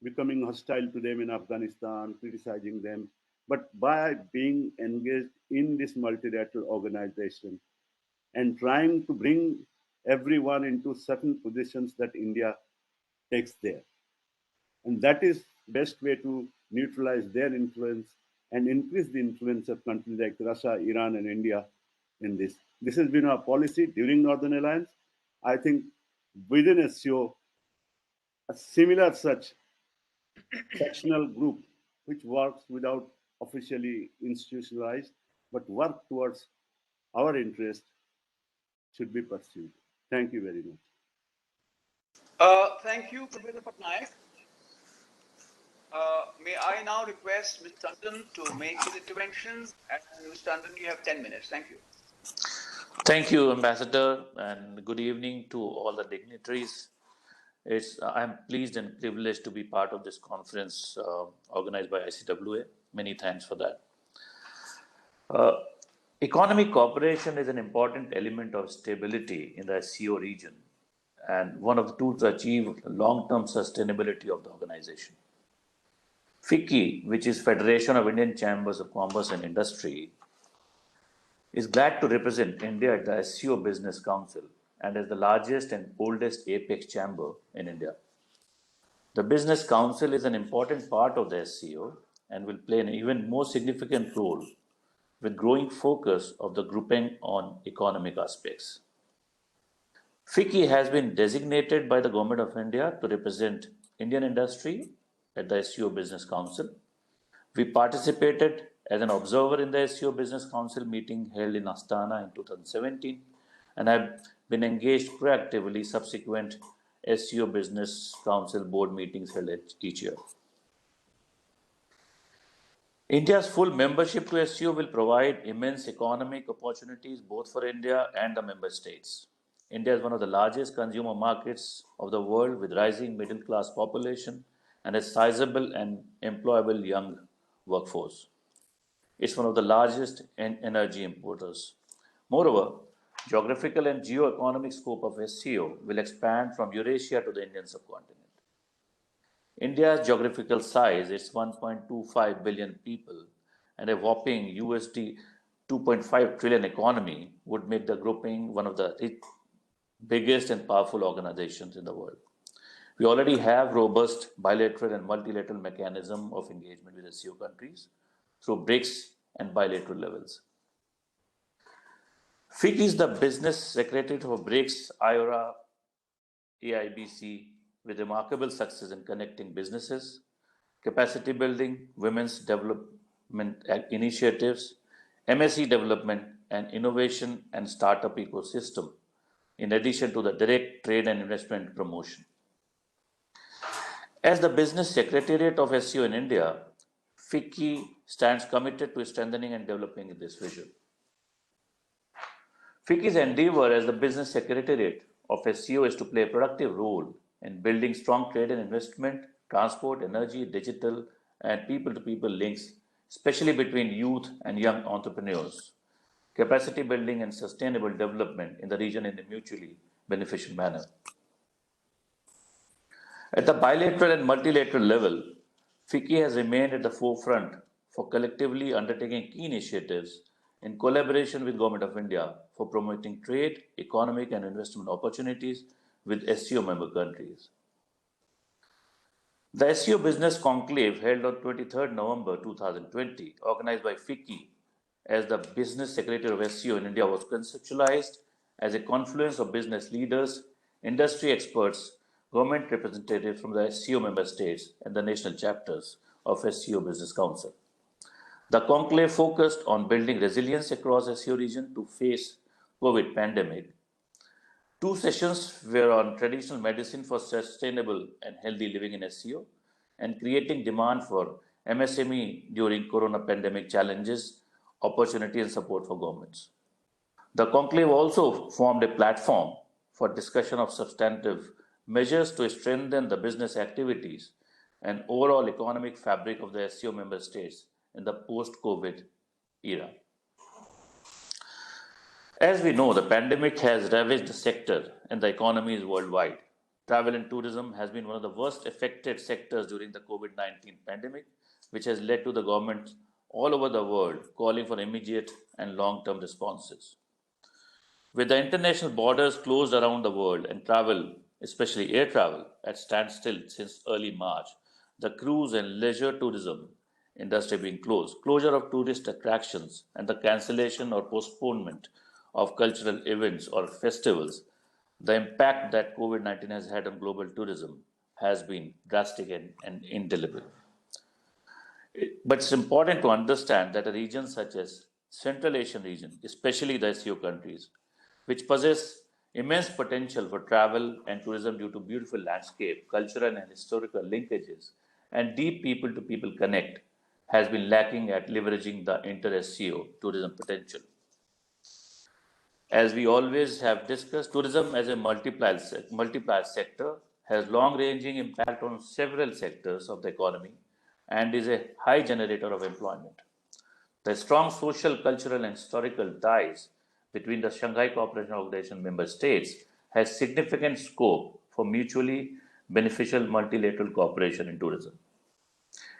becoming hostile to them in Afghanistan, criticizing them, but by being engaged in this multilateral organization and trying to bring everyone into certain positions that India takes there. And that is best way to neutralize their influence and increase the influence of countries like Russia, Iran, and India in this. This has been our policy during Northern Alliance. I think within SCO, a similar such sectional group which works without officially institutionalized, but work towards our interest should be pursued. Thank you very much. Thank you, Professor Patnaik. May I now request Mr. Tandon to make his interventions? And Mr. Tandon, you have 10 minutes. Thank you. Thank you, Ambassador, and good evening to all the dignitaries. I'm pleased and privileged to be part of this conference organized by ICWA. Many thanks for that. Economic cooperation is an important element of stability in the SCO region and one of the tools to achieve long-term sustainability of the organization. FICCI, which is Federation of Indian Chambers of Commerce and Industry, is glad to represent India at the SCO Business Council and as the largest and oldest apex chamber in India. The Business Council is an important part of the SCO and will play an even more significant role with growing focus of the grouping on economic aspects. FICCI has been designated by the Government of India to represent Indian industry at the SCO Business Council. We participated as an observer in the SCO Business Council meeting held in Astana in 2017 and have been engaged proactively subsequent SCO Business Council board meetings held each year. India's full membership to SCO will provide immense economic opportunities both for India and the member states. India is one of the largest consumer markets of the world with rising middle class population and a sizable and employable young workforce. It's one of the largest energy importers. Moreover, geographical and geo-economic scope of SCO will expand from Eurasia to the Indian subcontinent. India's geographical size is 1.25 billion people and a whopping USD 2.5 trillion economy would make the grouping one of the biggest and powerful organizations in the world. We already have robust bilateral and multilateral mechanism of engagement with SCO countries through BRICS and bilateral levels. FICCI is the business secretary for BRICS, IORA, AIBC, with remarkable success in connecting businesses, capacity building, women's development initiatives, MSc development, and innovation and startup ecosystem, in addition to the direct trade and investment promotion. As the Business Secretariat of SCO in India, FICCI stands committed to strengthening and developing this vision. FICCI's endeavor as the Business Secretariat of SCO is to play a productive role in building strong trade and investment, transport, energy, digital, and people-to-people links, especially between youth and young entrepreneurs, capacity building and sustainable development in the region in a mutually beneficial manner. At the bilateral and multilateral level, FICCI has remained at the forefront for collectively undertaking key initiatives in collaboration with Government of India for promoting trade, economic and investment opportunities with SCO member countries. The SCO Business Conclave held on 23rd November 2020, organized by FICCI as the Business Secretary of SCO in India, was conceptualized as a confluence of business leaders, industry experts, government representatives from the SCO member states and the national chapters of SCO Business Council. The conclave focused on building resilience across SCO region to face COVID pandemic. Two sessions were on traditional medicine for sustainable and healthy living in SCO and creating demand for MSME during corona pandemic challenges, opportunity and support for governments. The conclave also formed a platform for discussion of substantive measures to strengthen the business activities and overall economic fabric of the SCO member states in the post-COVID era. As we know, the pandemic has ravaged the sector and the economies worldwide. Travel and tourism has been one of the worst affected sectors during the COVID-19 pandemic, which has led to the governments all over the world calling for immediate and long-term responses. With the international borders closed around the world and travel, especially air travel, at standstill since early March, the cruise and leisure tourism industry being closed, closure of tourist attractions, and the cancellation or postponement of cultural events or festivals, the impact that COVID-19 has had on global tourism has been drastic and indelible. But it's important to understand that a region such as Central Asian region, especially the SCO countries, which possess immense potential for travel and tourism due to beautiful landscape, cultural and historical linkages, and deep people-to-people connect, has been lacking at leveraging the inter-SCO tourism potential. As we always have discussed, tourism as a multiplier sector has long-ranging impact on several sectors of the economy and is a high generator of employment. The strong social, cultural, and historical ties between the Shanghai Cooperation Organization member states has significant scope for mutually beneficial multilateral cooperation in tourism.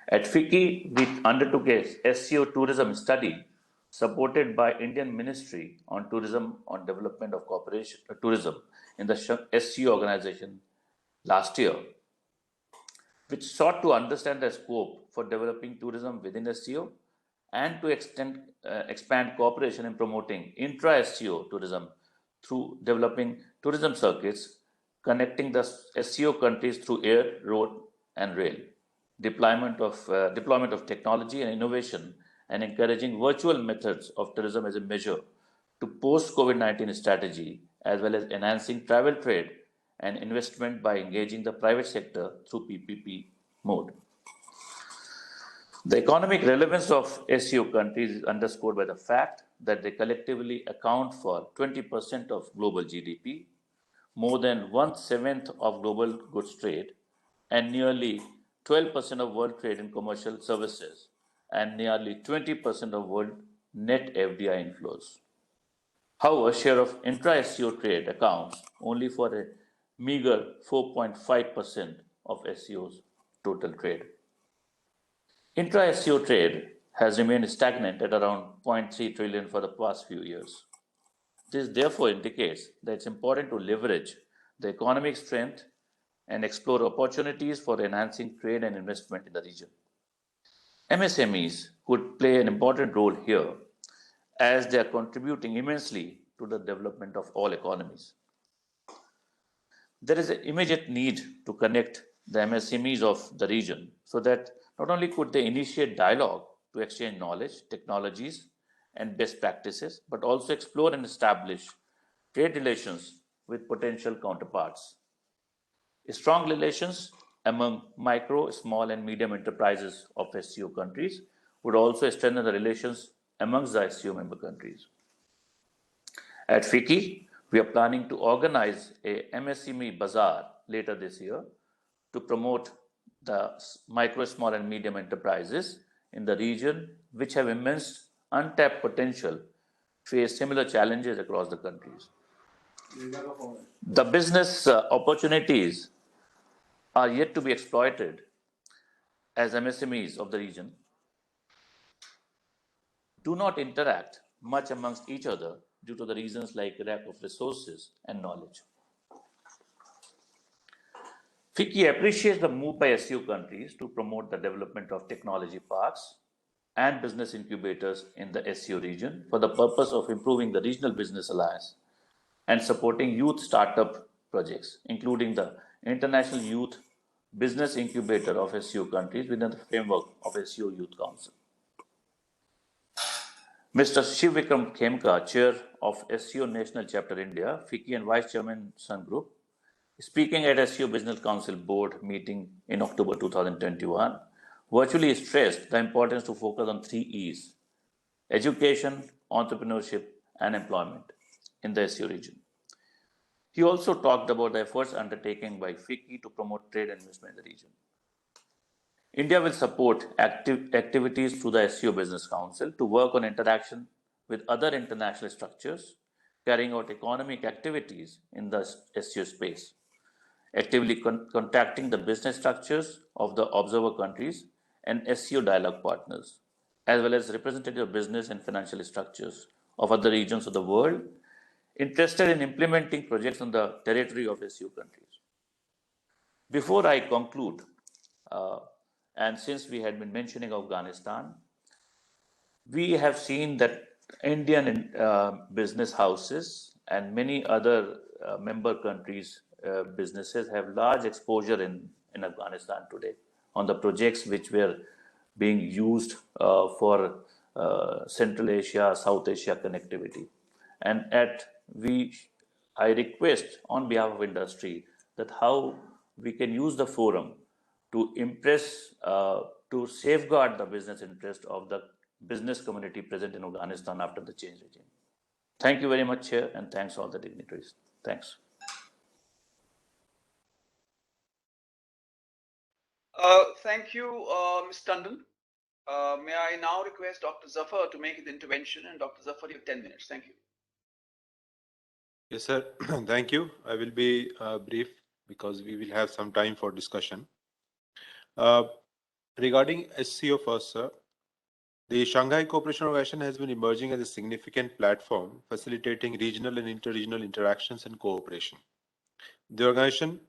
At FICCI, we undertook a SCO tourism study supported by Indian Ministry on Tourism on Development of Cooperation Tourism in the SCO organization last year, which sought to understand the scope for developing tourism within SCO and to expand cooperation in promoting intra-SCO tourism through developing tourism circuits connecting the SCO countries through air, road, and rail, deployment of technology and innovation, and encouraging virtual methods of tourism as a measure to post-COVID-19 strategy, as well as enhancing travel trade and investment by engaging the private sector through PPP mode. The economic relevance of SCO countries is underscored by the fact that they collectively account for 20% of global GDP, more than 1/7 of global goods trade, and nearly 12% of world trade in commercial services, and nearly 20% of world net FDI inflows. However, share of intra-SCO trade accounts only for a meager 4.5% of SCO's total trade. Intra-SCO trade has remained stagnant at around 0.3 trillion for the past few years. This therefore indicates that it's important to leverage the economic strength and explore opportunities for enhancing trade and investment in the region. MSMEs could play an important role here as they are contributing immensely to the development of all economies. There is an immediate need to connect the MSMEs of the region so that not only could they initiate dialogue to exchange knowledge, technologies, and best practices, but also explore and establish trade relations with potential counterparts. Strong relations among micro, small, and medium enterprises of SCO countries would also strengthen the relations amongst the SCO member countries. At FICCI, we are planning to organize a MSME bazaar later this year to promote the micro, small, and medium enterprises in the region which have immense untapped potential, face similar challenges across the countries. The business opportunities are yet to be exploited as MSMEs of the region do not interact much amongst each other due to the reasons like lack of resources and knowledge. FICCI appreciates the move by SCO countries to promote the development of technology parks and business incubators in the SCO region for the purpose of improving the regional business alliance and supporting youth startup projects, including the International Youth Business Incubator of SCO countries within the framework of SCO Youth Council. Mr. Shiv Vikram Khemka, Chair of SCO National Chapter India, FICCI and Vice Chairman Sun Group, speaking at SCO Business Council Board meeting in October 2021, virtually stressed the importance to focus on 3 E's: education, entrepreneurship, and employment in the SCO region. He also talked about the efforts undertaken by FICCI to promote trade and investment in the region. India will support activities through the SCO Business Council to work on interaction with other international structures carrying out economic activities in the SCO space, actively contacting the business structures of the observer countries and SCO dialogue partners, as well as representative business and financial structures of other regions of the world interested in implementing projects on the territory of SCO countries. Before I conclude, and since we had been mentioning Afghanistan, we have seen that Indian business houses and many other member countries' businesses have large exposure in Afghanistan today on the projects which were being used for Central Asia, South Asia connectivity. And I request on behalf of industry that how we can use the forum to to safeguard the business interest of the business community present in Afghanistan after the change regime. Thank you very much, Chair, and thanks all the dignitaries. Thanks. Thank you, Ms. Tandon. May I now request Dr. Zafar to make his intervention, and Dr. Zafar, you have 10 minutes. Thank you. Yes, sir. Thank you. I will be brief because we will have some time for discussion. Regarding SCO first, sir, the Shanghai Cooperation Organization has been emerging as a significant platform facilitating regional and interregional interactions and cooperation. The organization,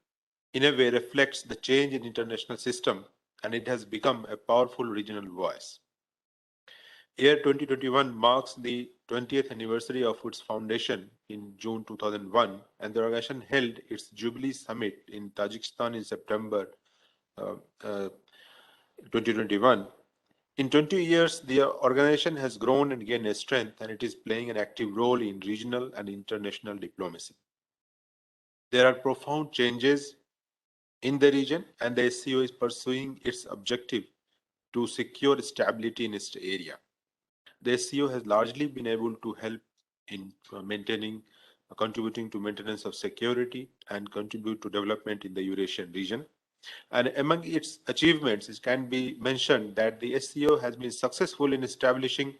in a way, reflects the change in international system, and it has become a powerful regional voice. Year 2021 marks the 20th anniversary of its foundation in June 2001, and the organization held its Jubilee Summit in Tajikistan in September 2021. In 20 years, the organization has grown and gained strength, and it is playing an active role in regional and international diplomacy. There are profound changes in the region, and the SCO is pursuing its objective to secure stability in its area. The SCO has largely been able to help in contributing to maintenance of security and contribute to development in the Eurasian region. And among its achievements, it can be mentioned that the SCO has been successful in establishing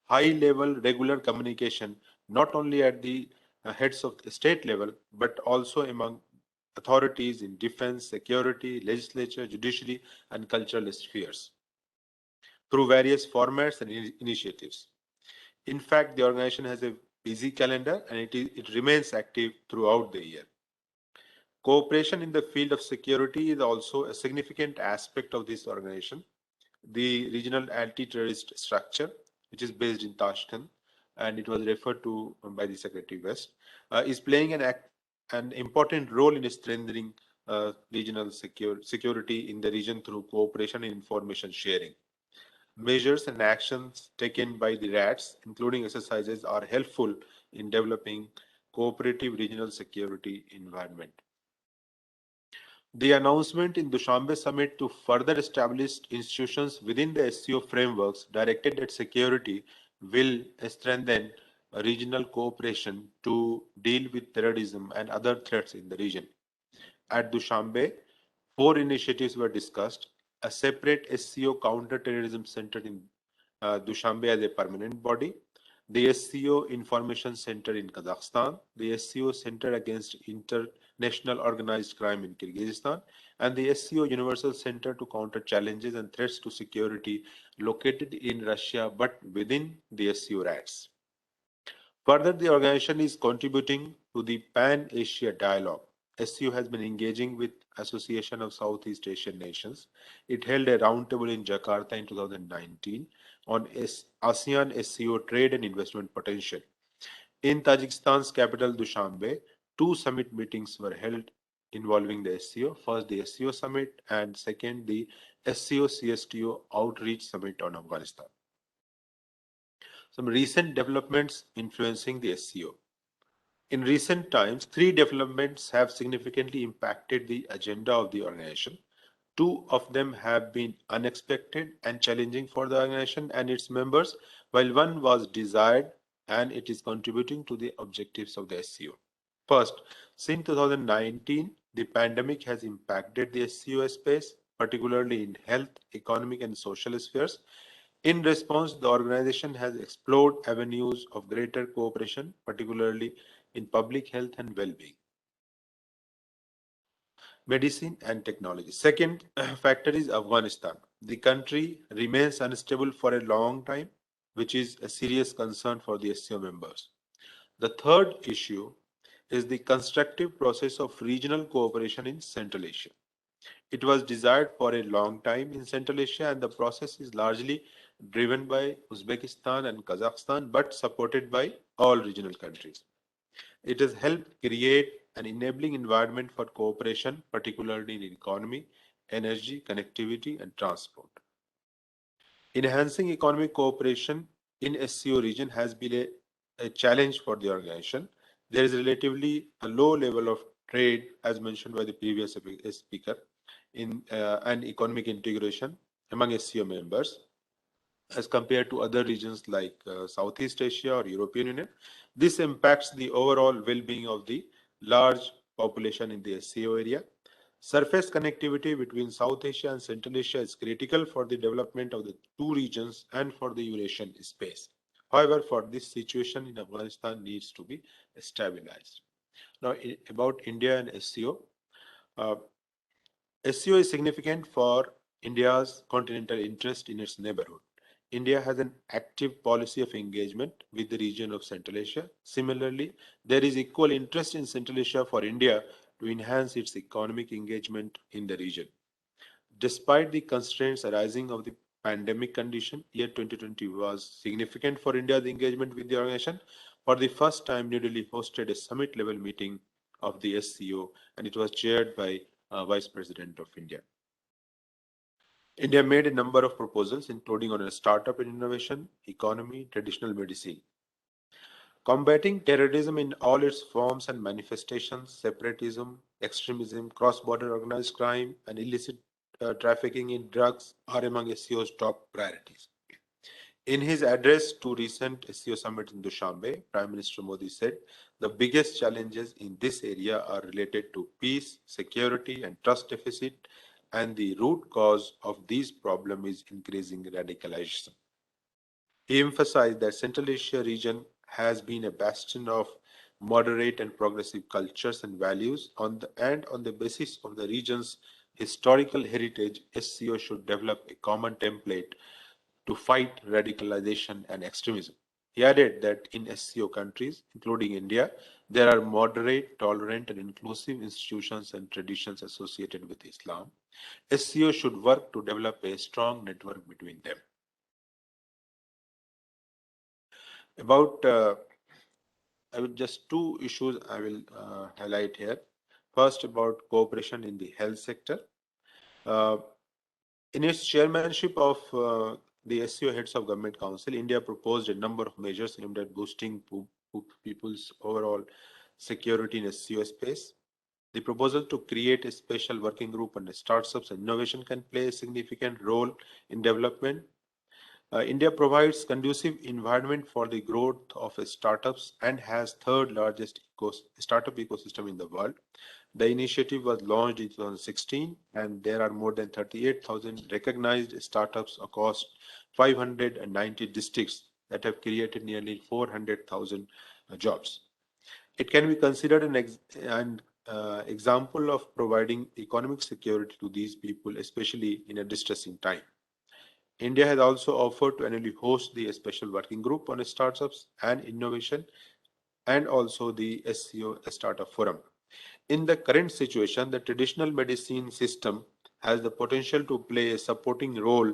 high-level regular communication, not only at the heads of the state level, but also among authorities in defense, security, legislature, judiciary, and cultural spheres through various formats and initiatives. In fact, the organization has a busy calendar, and it remains active throughout the year. Cooperation in the field of security is also a significant aspect of this organization. The regional anti-terrorist structure, which is based in Tashkent, and it was referred to by the Secretary West, is playing an an important role in strengthening regional security in the region through cooperation and information sharing. Measures and actions taken by the RATs, including exercises, are helpful in developing cooperative regional security environment. The announcement in Dushanbe summit to further establish institutions within the SCO frameworks directed at security will strengthen regional cooperation to deal with terrorism and other threats in the region. At Dushanbe, 4 initiatives were discussed: a separate SCO counter-terrorism center in Dushanbe as a permanent body, the SCO Information Center in Kazakhstan, the SCO Center Against International Organized Crime in Kyrgyzstan, and the SCO Universal Center to Counter Challenges and Threats to Security located in Russia but within the SCO RATs. Further, the organization is contributing to the Pan-Asia Dialogue. SCO has been engaging with Association of Southeast Asian Nations. It held a roundtable in Jakarta in 2019 on ASEAN SCO trade and investment potential. In Tajikistan's capital Dushanbe, 2 summit meetings were held involving the SCO. First, the SCO summit, and second, the SCO CSTO outreach summit on Afghanistan. Some recent developments influencing the SCO. In recent times, 3 developments have significantly impacted the agenda of the organization. 2 of them have been unexpected and challenging for the organization and its members, while one was desired and it is contributing to the objectives of the SCO. First, since 2019, the pandemic has impacted the SCO space, particularly in health, economic, and social spheres. In response, the organization has explored avenues of greater cooperation, particularly in public health and well-being, medicine, and technology. Second factor is Afghanistan. The country remains unstable for a long time, which is a serious concern for the SCO members. The third issue is the constructive process of regional cooperation in Central Asia. It was desired for a long time in Central Asia, and the process is largely driven by Uzbekistan and Kazakhstan, but supported by all regional countries. It has helped create an enabling environment for cooperation, particularly in economy, energy, connectivity, and transport. Enhancing economic cooperation in SCO region has been a challenge for the organization. There is relatively a low level of trade, as mentioned by the previous speaker, in and economic integration among SCO members as compared to other regions like Southeast Asia or European Union. This impacts the overall well-being of the large population in the SCO area. Surface connectivity between South Asia and Central Asia is critical for the development of the 2 regions and for the Eurasian space. However, for this situation in Afghanistan needs to be stabilized. Now, about India and SCO. SCO is significant for India's continental interest in its neighborhood. India has an active policy of engagement with the region of Central Asia. Similarly, there is equal interest in Central Asia for India to enhance its economic engagement in the region. Despite the constraints arising of the pandemic condition, year 2020 was significant for India's engagement with the organization. For the first time, New Delhi hosted a summit-level meeting of the SCO, and it was chaired by Vice President of India. India made a number of proposals, including on a startup and innovation, economy, traditional medicine. Combating terrorism in all its forms and manifestations, separatism, extremism, cross-border organized crime, and illicit trafficking in drugs are among SCO's top priorities. In his address to recent SCO summit in Dushanbe, Prime Minister Modi said, the biggest challenges in this area are related to peace, security, and trust deficit, and the root cause of these problems is increasing radicalization. He emphasized that Central Asia region has been a bastion of moderate and progressive cultures and values, on the basis of the region's historical heritage, SCO should develop a common template to fight radicalization and extremism. He added that in SCO countries, including India, there are moderate, tolerant, and inclusive institutions and traditions associated with Islam. SCO should work to develop a strong network between them. About I will just two issues I will highlight here. First, about cooperation in the health sector. Uh, in its chairmanship of the SCO Heads of Government Council, India proposed a number of measures aimed at boosting people's overall security in SCO space. The proposal to create a special working group on startups and innovation can play a significant role in development. India provides conducive environment for the growth of startups and has third largest startup ecosystem in the world. The initiative was launched in 2016 and there are more than 38,000 recognized startups across 590 districts that have created nearly 400,000 jobs. It can be considered an example of providing economic security to these people, especially in a distressing time. India has also offered to annually host the special working group on startups and innovation and also the SCO Startup Forum. In the current situation, the traditional medicine system has the potential to play a supporting role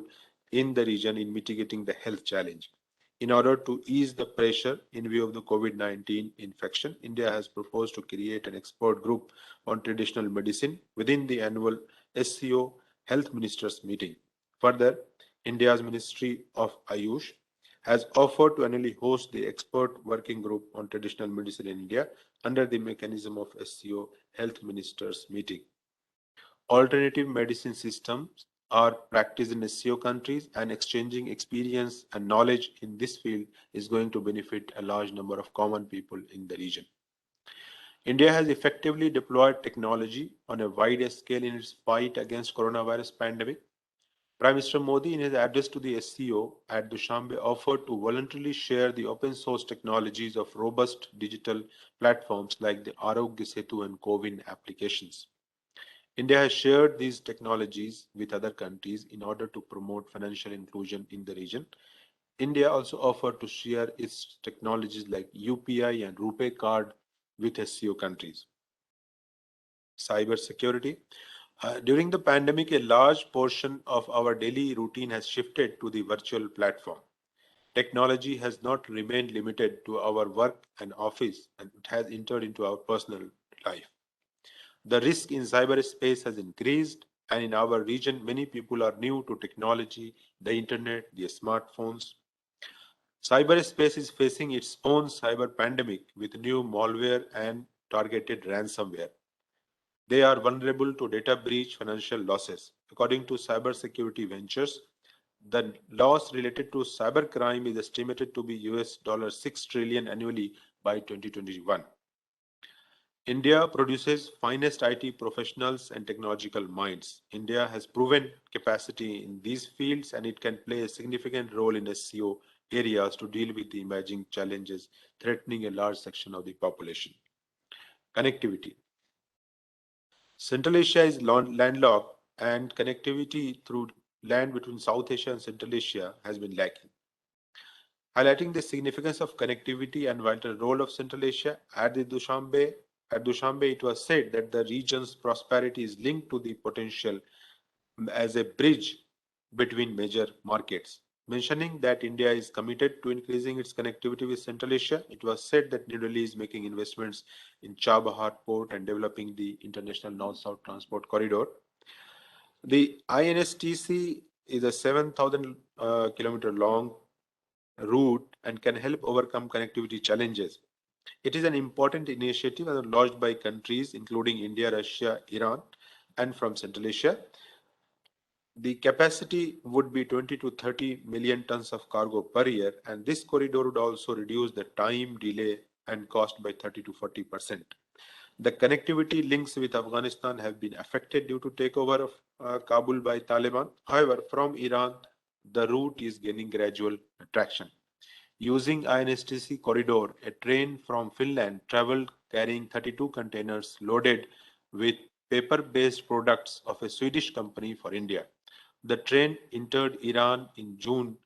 in the region in mitigating the health challenge. In order to ease the pressure in view of the COVID-19 infection, India has proposed to create an expert group on traditional medicine within the annual SCO Health Ministers meeting. Further, India's Ministry of Ayush has offered to annually host the expert working group on traditional medicine in India under the mechanism of SCO Health Ministers meeting. Alternative medicine systems are practiced in SCO countries, and exchanging experience and knowledge in this field is going to benefit a large number of common people in the region. India has effectively deployed technology on a wide scale in its fight against coronavirus pandemic. Prime Minister Modi, in his address to the SCO at Dushanbe, offered to voluntarily share the open source technologies of robust digital platforms like the Arogya Setu and CoWIN applications. India has shared these technologies with other countries in order to promote financial inclusion in the region. India also offered to share its technologies like UPI and RuPay card with SCO countries. Cyber security. During the pandemic, a large portion of our daily routine has shifted to the virtual platform. Technology has not remained limited to our work and office, and it has entered into our personal life. The risk in cyberspace has increased, and in our region, many people are new to technology, the internet, the smartphones. Cyberspace is facing its own cyber pandemic with new malware and targeted ransomware. They are vulnerable to data breach, financial losses. According to Cybersecurity Ventures, the loss related to cybercrime is estimated to be $6 trillion annually by 2021. India produces finest IT professionals and technological minds. India has proven capacity in these fields and it can play a significant role in SCO areas to deal with the emerging challenges threatening a large section of the population. Connectivity. Central Asia is landlocked and connectivity through land between South Asia and Central Asia has been lacking. Highlighting the significance of connectivity and vital role of Central Asia, at Dushanbe, it was said that the region's prosperity is linked to the potential as a bridge between major markets. Mentioning that India is committed to increasing its connectivity with Central Asia, it was said that New Delhi is making investments in Chabahar port and developing the international north-south transport corridor. The INSTC is a 7,000 kilometer long route and can help overcome connectivity challenges. It is an important initiative launched by countries including India, Russia, Iran, and from Central Asia. The capacity would be 20 to 30 million tons of cargo per year, and this corridor would also reduce the time, delay, and cost by 30 to 40%. The connectivity links with Afghanistan have been affected due to takeover of Kabul by Taliban. However, from Iran, the route is gaining gradual traction. Using INSTC corridor, a train from Finland traveled carrying 32 containers loaded with paper-based products of a Swedish company for India. The train entered Iran in June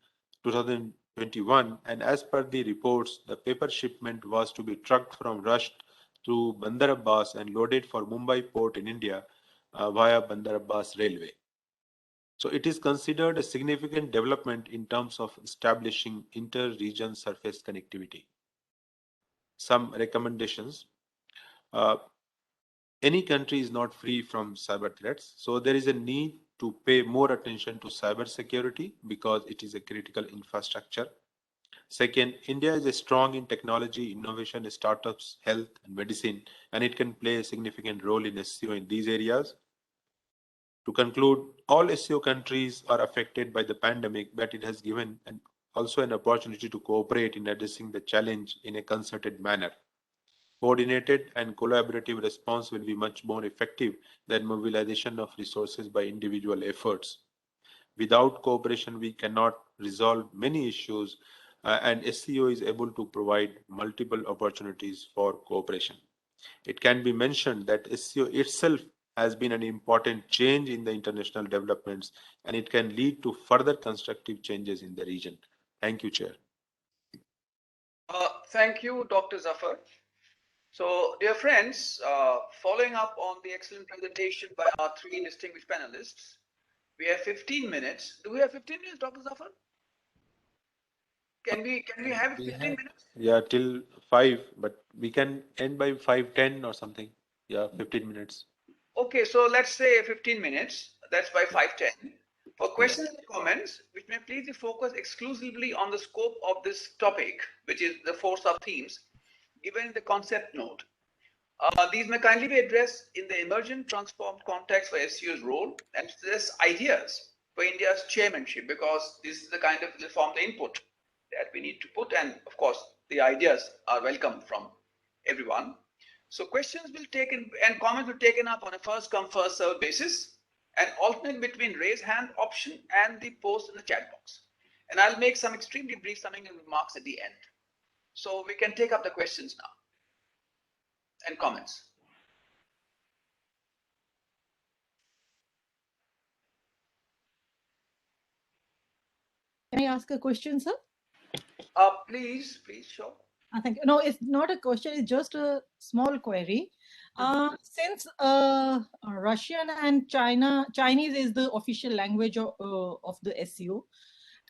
2021, and as per the reports, the paper shipment was to be trucked from Russia to Bandar Abbas and loaded for Mumbai port in India via Bandar Abbas Railway. So it is considered a significant development in terms of establishing inter-region surface connectivity. some recommendations. Any country is not free from cyber threats, so there is a need to pay more attention to cyber security because it is a critical infrastructure. Second, India is strong in technology, innovation, startups, health, and medicine, and it can play a significant role in SCO in these areas. To conclude, all SCO countries are affected by the pandemic, but it has given also an opportunity to cooperate in addressing the challenge in a concerted manner. Coordinated and collaborative response will be much more effective than mobilization of resources by individual efforts. Without cooperation, we cannot resolve many issues, and SCO is able to provide multiple opportunities for cooperation. It can be mentioned that SCO itself has been an important change in the international developments, and it can lead to further constructive changes in the region. Thank you, Chair. Thank you, Dr. Zafar. So, dear friends, following up on the excellent presentation by our three distinguished panelists, we have 15 minutes. Do we have 15 minutes, Dr. Zafar? Can we have 15 minutes? Yeah, till 5, but we can end by 5:10 or something. Yeah, 15 minutes. Okay, so let's say 15 minutes. That's by 5:10. For questions and comments, which may please focus exclusively on the scope of this topic, which is the 4 sub-themes, given the concept note. These may kindly be addressed in the emergent transformed context for SCO's role and suggest ideas for India's chairmanship, because this is the kind of form the input that we need to put, and of course the ideas are welcome from everyone. So questions will taken and comments will taken up on a first come first served basis and alternate between raise hand option and the post in the chat box. And I'll make some extremely brief summing remarks at the end. So we can take up the questions now and comments. Can I ask a question, sir? Please, sure. Thank you. No, it's not a question. It's just a small query. Since Russian and Chinese is the official language of the SCO,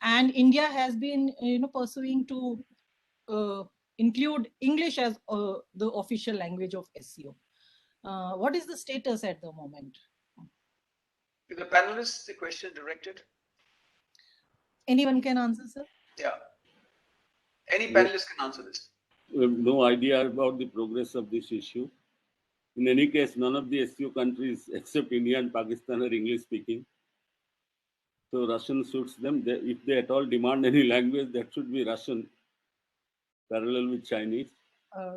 and India has been, pursuing to include English as the official language of SCO. What is the status at the moment? To the panelists, the question directed. Anyone can answer, sir? Yeah. Any panelist can answer this. We have no idea about the progress of this issue. In any case, none of the SCO countries except India and Pakistan are English speaking. So Russian suits them. If they at all demand any language, that should be Russian, parallel with Chinese.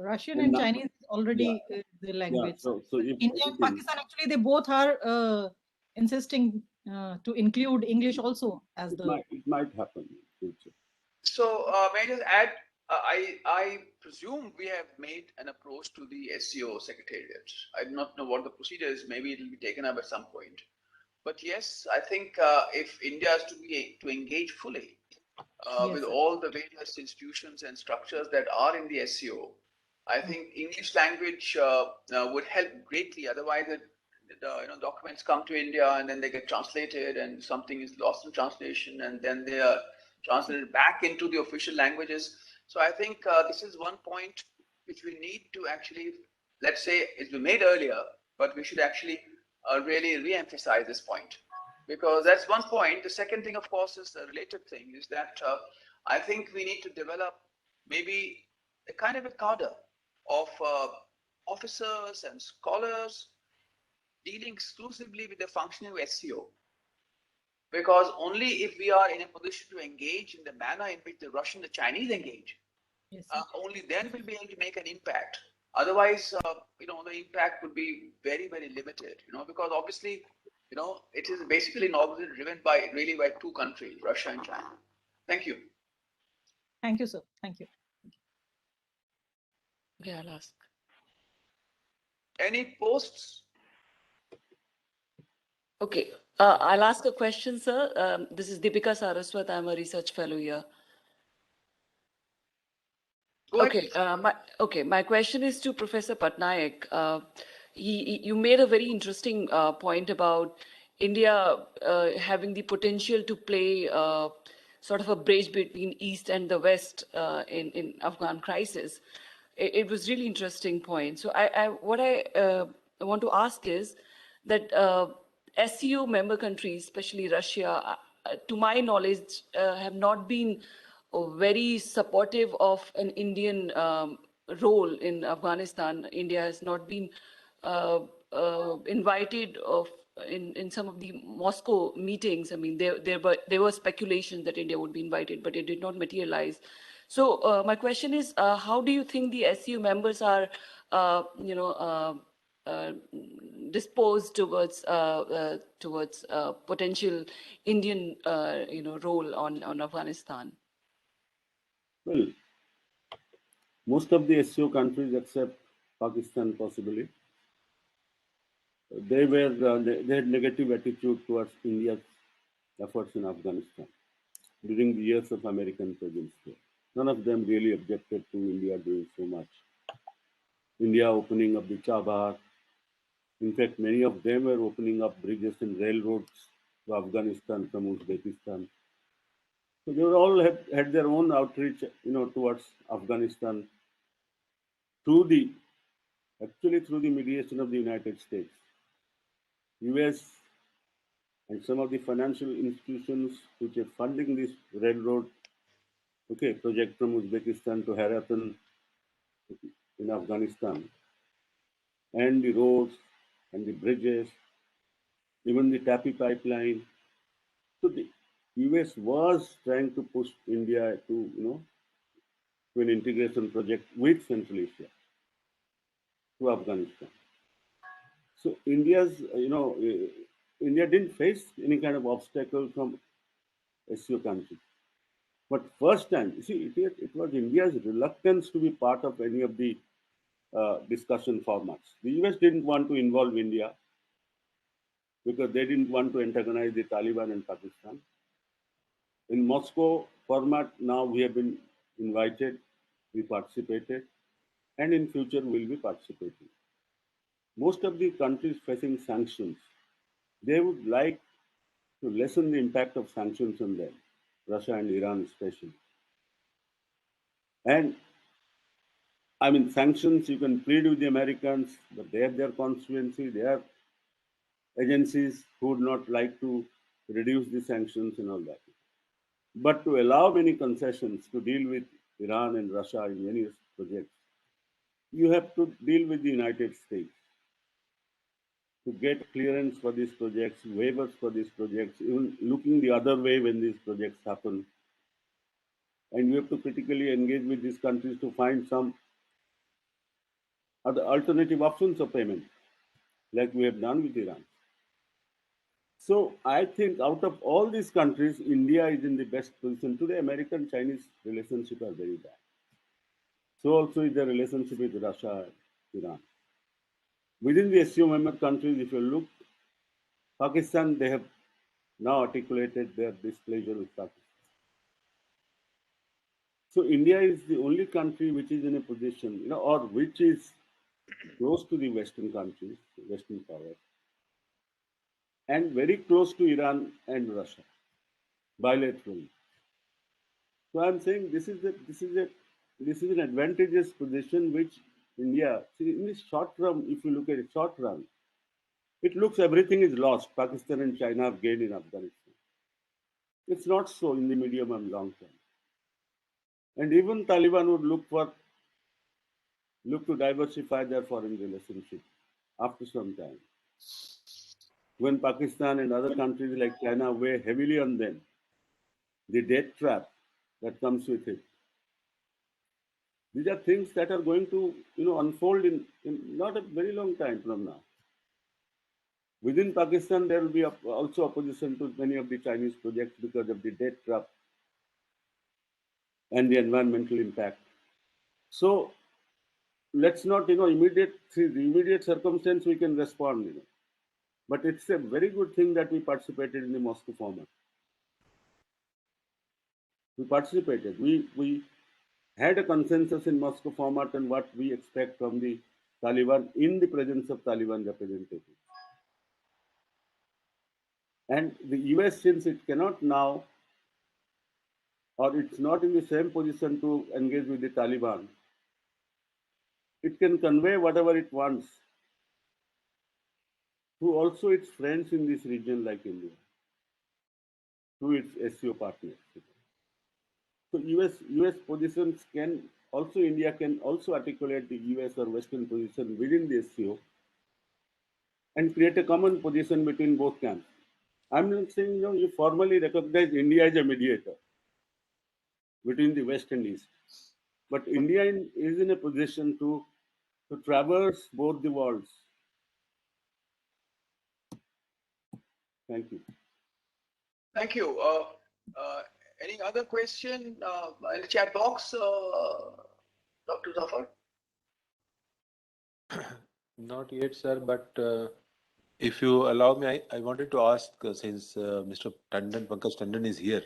Russian and Chinese is already the language. Yeah, so if India and Pakistan, actually, they both are insisting to include English also as it might happen in future. So may I just add, I presume we have made an approach to the SCO Secretariat. I do not know what the procedure is. Maybe it will be taken up at some point. But yes, I think if India is to engage fully with all the various institutions and structures that are in the SCO, I think English language would help greatly. Otherwise, the documents come to India and then they get translated, and something is lost in translation, and then they are translated back into the official languages. So I think this is one point which we need to actually, let's say, it's been made earlier, but we should actually really re-emphasize this point, because that's one point. The second thing, of course, is a related thing, is that I think we need to develop maybe a kind of a cadre of officers and scholars dealing exclusively with the functioning of SCO. Because only if we are in a position to engage in the manner in which the Russian, the Chinese engage, only then we'll be able to make an impact. Otherwise, the impact would be very, very limited, because obviously, it is basically an organization driven by two countries, Russia and China. Thank you. Thank you, sir. Thank you. Okay, I'll ask. Any posts? Okay, I'll ask a question, sir. This is Deepika Saraswat. I'm a research fellow here. Okay, my question is to Professor Patnaik. You made a very interesting point about India having the potential to play sort of a bridge between East and the West in Afghan crisis. it was really interesting point. So what I want to ask is that SCO member countries, especially Russia, to my knowledge, have not been very supportive of an Indian role in Afghanistan. India has not been invited in some of the Moscow meetings. I mean, there were speculations that India would be invited, but it did not materialize. So my question is, how do you think the SCO members are, uh, disposed towards potential Indian, role on Afghanistan? Well, most of the SCO countries, except Pakistan possibly, they had negative attitude towards India's efforts in Afghanistan during the years of American presence there. None of them really objected to India doing so much. India opening up the Chabahar. In fact, many of them were opening up bridges and railroads to Afghanistan from Uzbekistan. So they were all had their own outreach, towards Afghanistan through the mediation of the United States. US and some of the financial institutions which are funding this railroad project from Uzbekistan to Haratan in Afghanistan, and the roads and the bridges, even the Tapi pipeline. So the US was trying to push India to an integration project with Central Asia to Afghanistan. So India didn't face any kind of obstacle from SCO countries. But first time, you see, it was India's reluctance to be part of any of the discussion formats. The US didn't want to involve India because they didn't want to antagonize the Taliban in Pakistan. In Moscow format, now we have been invited, we participated, and in future we'll be participating. Most of the countries facing sanctions, they would like to lessen the impact of sanctions on them, Russia and Iran especially. And I mean, sanctions, you can plead with the Americans, but they have their constituency, their agencies who would not like to reduce the sanctions and all that. But to allow many concessions to deal with Iran and Russia in many projects, you have to deal with the United States to get clearance for these projects, waivers for these projects, even looking the other way when these projects happen. And you have to critically engage with these countries to find some other alternative options of payment, like we have done with Iran. So I think out of all these countries, India is in the best position. Today, American-Chinese relationship are very bad. So also is the relationship with Russia and Iran. Within the SCO member countries, if you look, Pakistan, they have now articulated their displeasure with Pakistan. So India is the only country which is in a position, or which is close to the Western countries, Western powers, and very close to Iran and Russia, bilaterally. So I'm saying this is an advantageous position which India, see, in the short term, if you look at it short run, it looks everything is lost. Pakistan and China have gained in Afghanistan. It's not so in the medium and long term. And even Taliban would look to diversify their foreign relationship after some time. When Pakistan and other countries like China weigh heavily on them, the debt trap that comes with it. These are things that are going to unfold in not a very long time from now. Within Pakistan, there will be also opposition to many of the Chinese projects because of the debt trap and the environmental impact. So let's not, the immediate circumstance we can respond, But it's a very good thing that we participated in the Moscow format. We participated. We had a consensus in Moscow format on what we expect from the Taliban in the presence of Taliban representatives. And the US, since it cannot now, or it's not in the same position to engage with the Taliban, it can convey whatever it wants to also its friends in this region like India, to its SCO partners. So US positions can also, India can also articulate the US or Western position within the SCO and create a common position between both camps. I'm not saying you formally recognize India as a mediator between the West and East, but India is in a position to traverse both the worlds. Thank you. Thank you. Any other question in the chat box, Dr. Zafar? Not yet, sir, but if you allow me, I wanted to ask, since Mr. Tandon, Pankaj Tandon is here.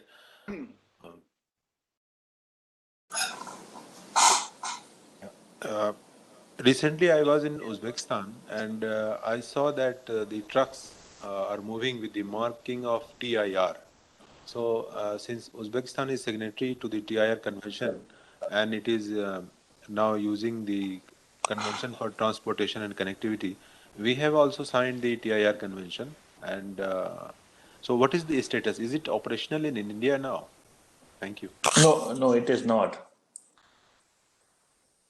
Recently, I was in Uzbekistan and I saw that the trucks are moving with the marking of TIR. So, since Uzbekistan is signatory to the TIR convention and it is now using the convention for transportation and connectivity, we have also signed the TIR convention. And so, what is the status? Is it operational in India now? Thank you. No, it is not.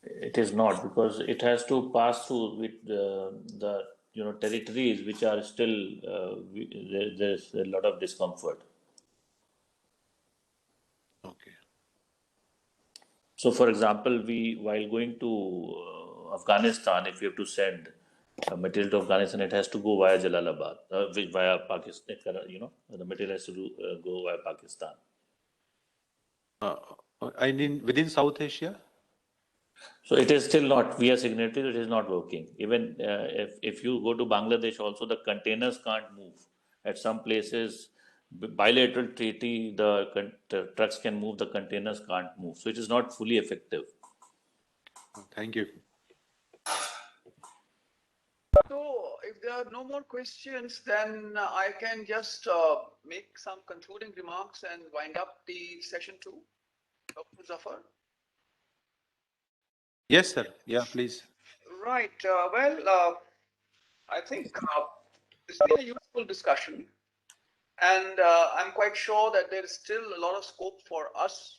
It is not, because it has to pass through with the territories which are still there's a lot of discomfort. Okay. So, for example, while going to Afghanistan, if you have to send material to Afghanistan, it has to go via Jalalabad, via Pakistan. The material has to go via Pakistan. I mean, within South Asia? So it is still not. We are signatories. It is not working. Even if you go to Bangladesh, also the containers can't move. At some places, bilateral treaty, the trucks can move, the containers can't move. So it is not fully effective. Thank you. So, if there are no more questions, then I can just make some concluding remarks and wind up the session 2. Dr. Zafar? Yes, sir. Yeah, please. Right. I think it's been a useful discussion. And I'm quite sure that there is still a lot of scope for us,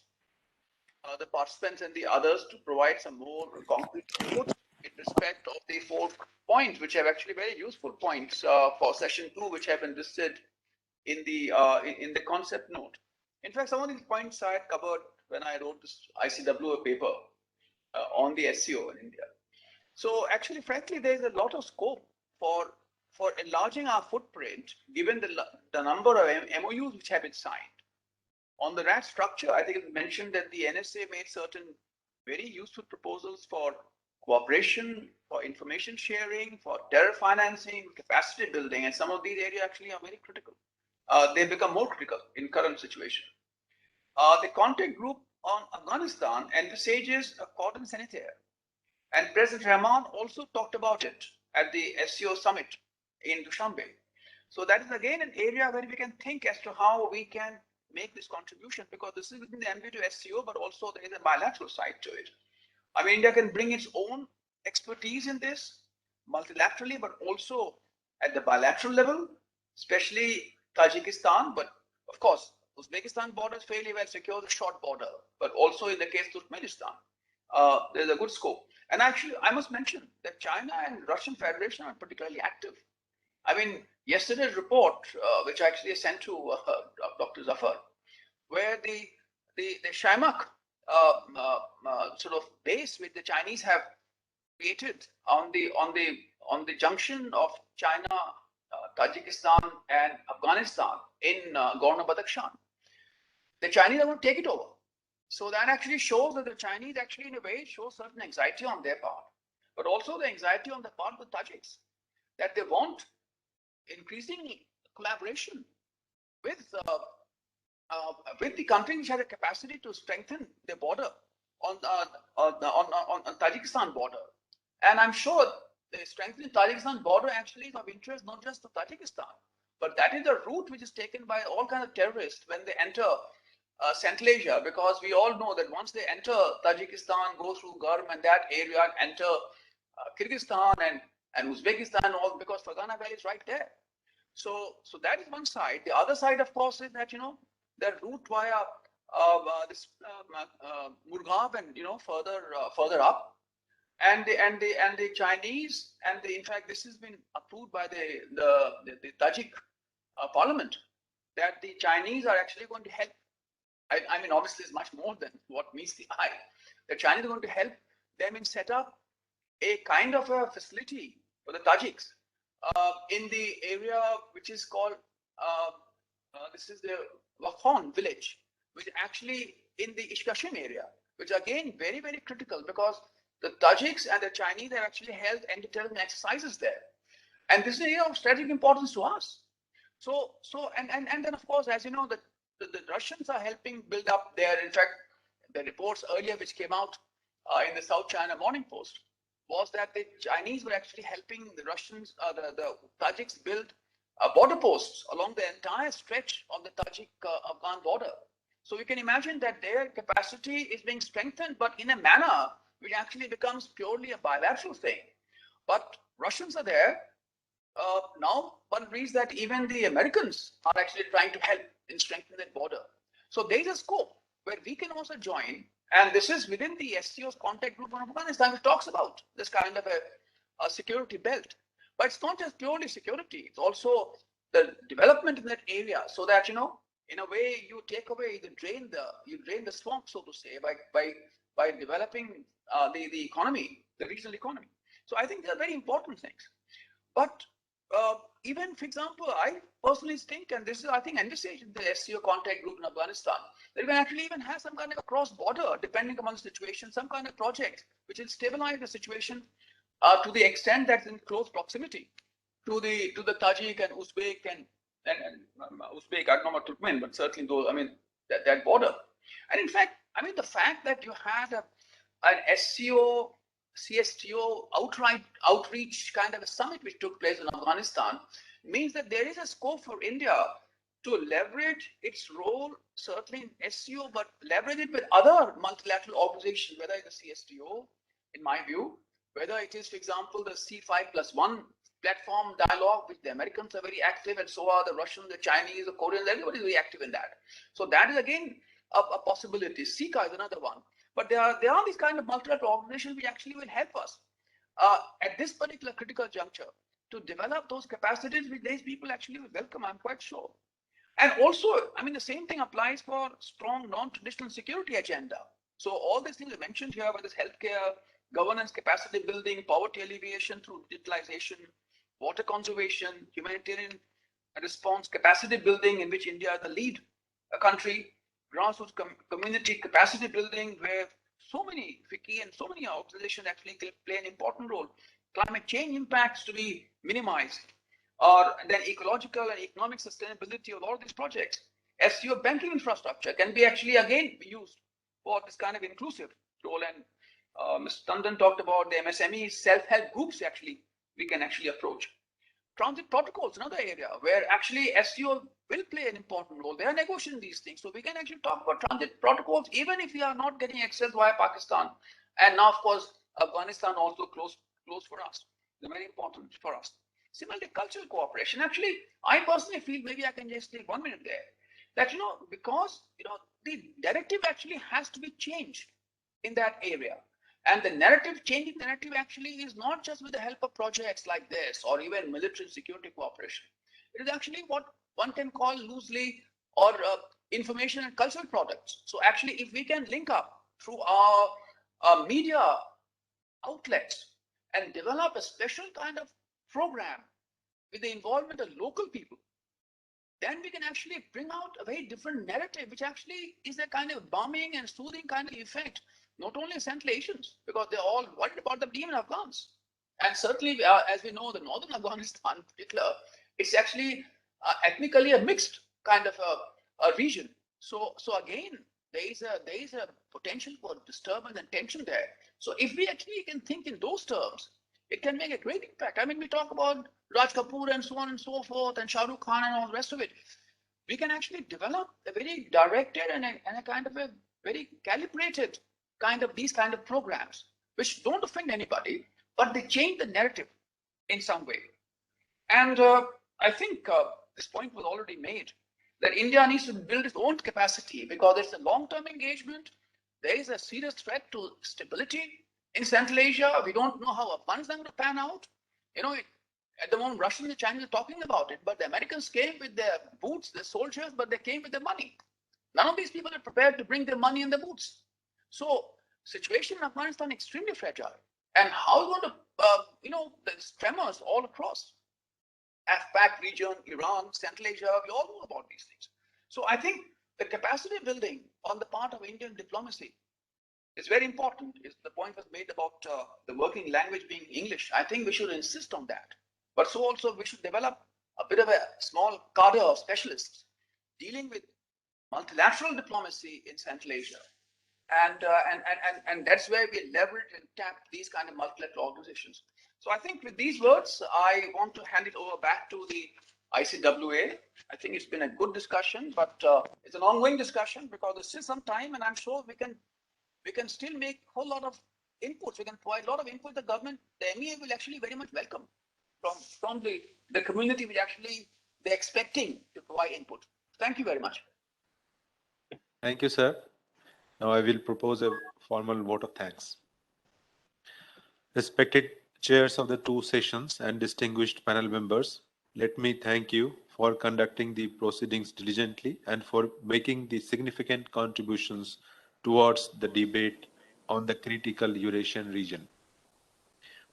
the participants and the others, to provide some more concrete input in respect of the 4 points, which are actually very useful points for session 2, which have been listed in the concept note. In fact, some of these points I had covered when I wrote this ICWA paper on the SCO in India. So actually, frankly, there is a lot of scope for enlarging our footprint, given the number of MOUs which have been signed. On the RAT structure, I think it was mentioned that the NSA made certain very useful proposals for cooperation, for information sharing, for terror financing, capacity building, and some of these areas actually are very critical. They become more critical in current situation. The contact group on Afghanistan envisages a cordon sanitaire, and President Rahman also talked about it at the SCO summit in Dushanbe. So that is again an area where we can think as to how we can make this contribution, because this is within the ambit of SCO, but also there is a bilateral side to it. I mean, India can bring its own expertise in this multilaterally, but also at the bilateral level, especially Tajikistan. But of course, Uzbekistan border is fairly well secured, a short border, but also in the case of Turkmenistan, there's a good scope. And actually, I must mention that China and Russian Federation are particularly active. I mean, yesterday's report, which I actually sent to Dr. Zafar, where the Shaimak sort of base which the Chinese have created on the junction of China, Tajikistan, and Afghanistan in Gorno-Badakhshan. The Chinese are going to take it over. So that actually shows that the Chinese actually, in a way, show certain anxiety on their part, but also the anxiety on the part of the Tajiks, that they want increasing collaboration with the country which has a capacity to strengthen their border on Tajikistan border. And I'm sure the strengthening Tajikistan border actually is of interest not just to Tajikistan, but that is the route which is taken by all kinds of terrorists when they enter Central because we all know that once they enter Tajikistan, go through Gurm and that area, and enter Kyrgyzstan and Uzbekistan, all because Fergana Valley is right there. So that is one side. The other side, of course, is that the route via this Murghab and further up, and the Chinese, and in fact this has been approved by the Tajik parliament, that the Chinese are actually going to help. I mean, obviously, it's much more than what meets the eye. The Chinese are going to help them in set up a kind of a facility for the Tajiks in the area which is called, this is the Wakhon village, which actually in the Ishkashim area, which again very, very critical because the Tajiks and the Chinese have actually held anti-terrorism exercises there. And this is an area of strategic importance to us. And then of course, as you know, the Russians are helping build up there. In fact, the reports earlier which came out in the South China Morning Post was that the Chinese were actually helping the Russians, the Tajiks build border posts along the entire stretch of the Tajik-Afghan border. So you can imagine that their capacity is being strengthened, but in a manner which actually becomes purely a bilateral thing. But Russians are there. Now one reads that even the Americans are actually trying to help in strengthening that border. So there is a scope where we can also join, and this is within the SCO's contact group on Afghanistan, which talks about this kind of a security belt. But it's not just purely security; it's also the development in that area, so that in a way you take away you drain the swamp, so to say, by developing the economy, the regional economy. So I think they're very important things. But even, for example, I personally think, and this is, I think, envisaged in the SCO contact group in Afghanistan, that we can actually even have some kind of a cross-border, depending upon the situation, some kind of project which will stabilize the situation to the extent that's in close proximity to the Tajik and Uzbek and Uzbek, I don't know about Turkmen, but certainly those, I mean, that border. And in fact, I mean, the fact that you had an SCO CSTO outreach kind of a summit which took place in Afghanistan means that there is a scope for India to leverage its role, certainly in SCO, but leverage it with other multilateral organizations, whether it's the CSTO, in my view, whether it is, for example, the C5+1 platform dialogue, which the Americans are very active, and so are the Russians, the Chinese, the Koreans, everybody is very active in that. So that is again a possibility. SICA is another one. But there are these kind of multilateral organizations which actually will help us at this particular critical juncture to develop those capacities which these people actually will welcome, I'm quite sure. And also, I mean, the same thing applies for strong non-traditional security agenda. So all these things I mentioned here, whether it's healthcare, governance, capacity building, poverty alleviation through digitalization, water conservation, humanitarian response, capacity building, in which India is the lead country, grassroots community capacity building, where so many FICCI and so many organizations actually play an important role. Climate change impacts to be minimized, or then ecological and economic sustainability of all these projects. SCO banking infrastructure can be actually again used for this kind of inclusive role. And Mr. Tandon talked about the MSME self-help groups actually we can actually approach. Transit protocols, another area where actually SCO will play an important role. They are negotiating these things. So we can actually talk about transit protocols, even if we are not getting access via Pakistan. And now, of course, Afghanistan also close for us. They're very important for us. Similarly, cultural cooperation. Actually, I personally feel, maybe I can just take 1 minute there, that, because, the directive actually has to be changed in that area. And the narrative, changing narrative actually is not just with the help of projects like this or even military security cooperation. It is actually what one can call loosely or information and cultural products. So actually, if we can link up through our media outlets and develop a special kind of program with the involvement of local people, then we can actually bring out a very different narrative, which actually is a kind of balming and soothing kind of effect, not only Central Asians, because they're all worried about the demon Afghans. And certainly, as we know, the northern Afghanistan in particular, it's actually ethnically a mixed kind of a region. So again, there is a potential for disturbance and tension there. So if we actually can think in those terms, it can make a great impact. I mean, we talk about Raj Kapoor and so on and so forth, and Shah Rukh Khan and all the rest of it. we can actually develop a very directed and a kind of a very calibrated kind of these kind of programs, which don't offend anybody, but they change the narrative in some way. And I think this point was already made that India needs to build its own capacity because there's a long-term engagement. There is a serious threat to stability in Central Asia. We don't know how Afghanistan will pan out. You know, at the moment, Russians and Chinese are talking about it, but the Americans came with their boots, their soldiers, but they came with their money. None of these people are prepared to bring their money and their boots. So, situation in Afghanistan is extremely fragile. And how are we going to, there's tremors all across. AFPAC region, Iran, Central Asia, we all know about these things. So I think the capacity building on the part of Indian diplomacy is very important. The point was made about the working language being English. I think we should insist on that. But so also we should develop a bit of a small cadre of specialists dealing with multilateral diplomacy in Central Asia. And that's where we leverage and tap these kind of multilateral organizations. So I think with these words, I want to hand it over back to the ICWA. I think it's been a good discussion, but it's an ongoing discussion because there's still some time, and I'm sure we can still make a whole lot of inputs. We can provide a lot of input. The government, the MEA will actually very much welcome from the community, which actually they're expecting to provide input. Thank you very much. Thank you, sir. Now I will propose a formal vote of thanks. Respected chairs of the two sessions and distinguished panel members, let me thank you for conducting the proceedings diligently and for making the significant contributions towards the debate on the critical Eurasian region.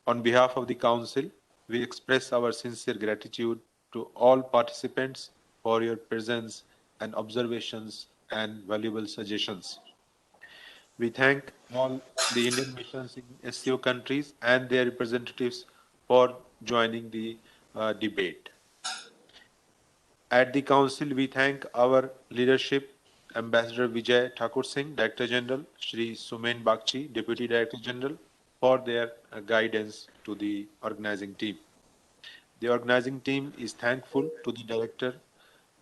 On behalf of the Council, we express our sincere gratitude to all participants for your presence and observations and valuable suggestions. We thank all the Indian missions in SCO countries and their representatives for joining the debate. At the Council, we thank our leadership, Ambassador Vijay Thakur Singh, Director General, Shri Sumen Bagchi, Deputy Director General, for their guidance to the organizing team. The organizing team is thankful to the Director,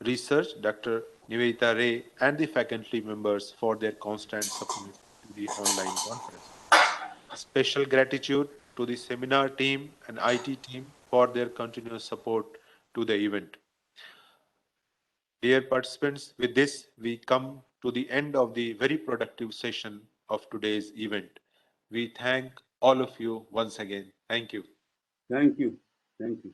Research, Dr. Nivedita Ray, and the faculty members for their constant support to the online conference. A special gratitude to the seminar team and IT team for their continuous support to the event. Dear participants, with this, we come to the end of the very productive session of today's event. We thank all of you once again. Thank you. Thank you. Thank you.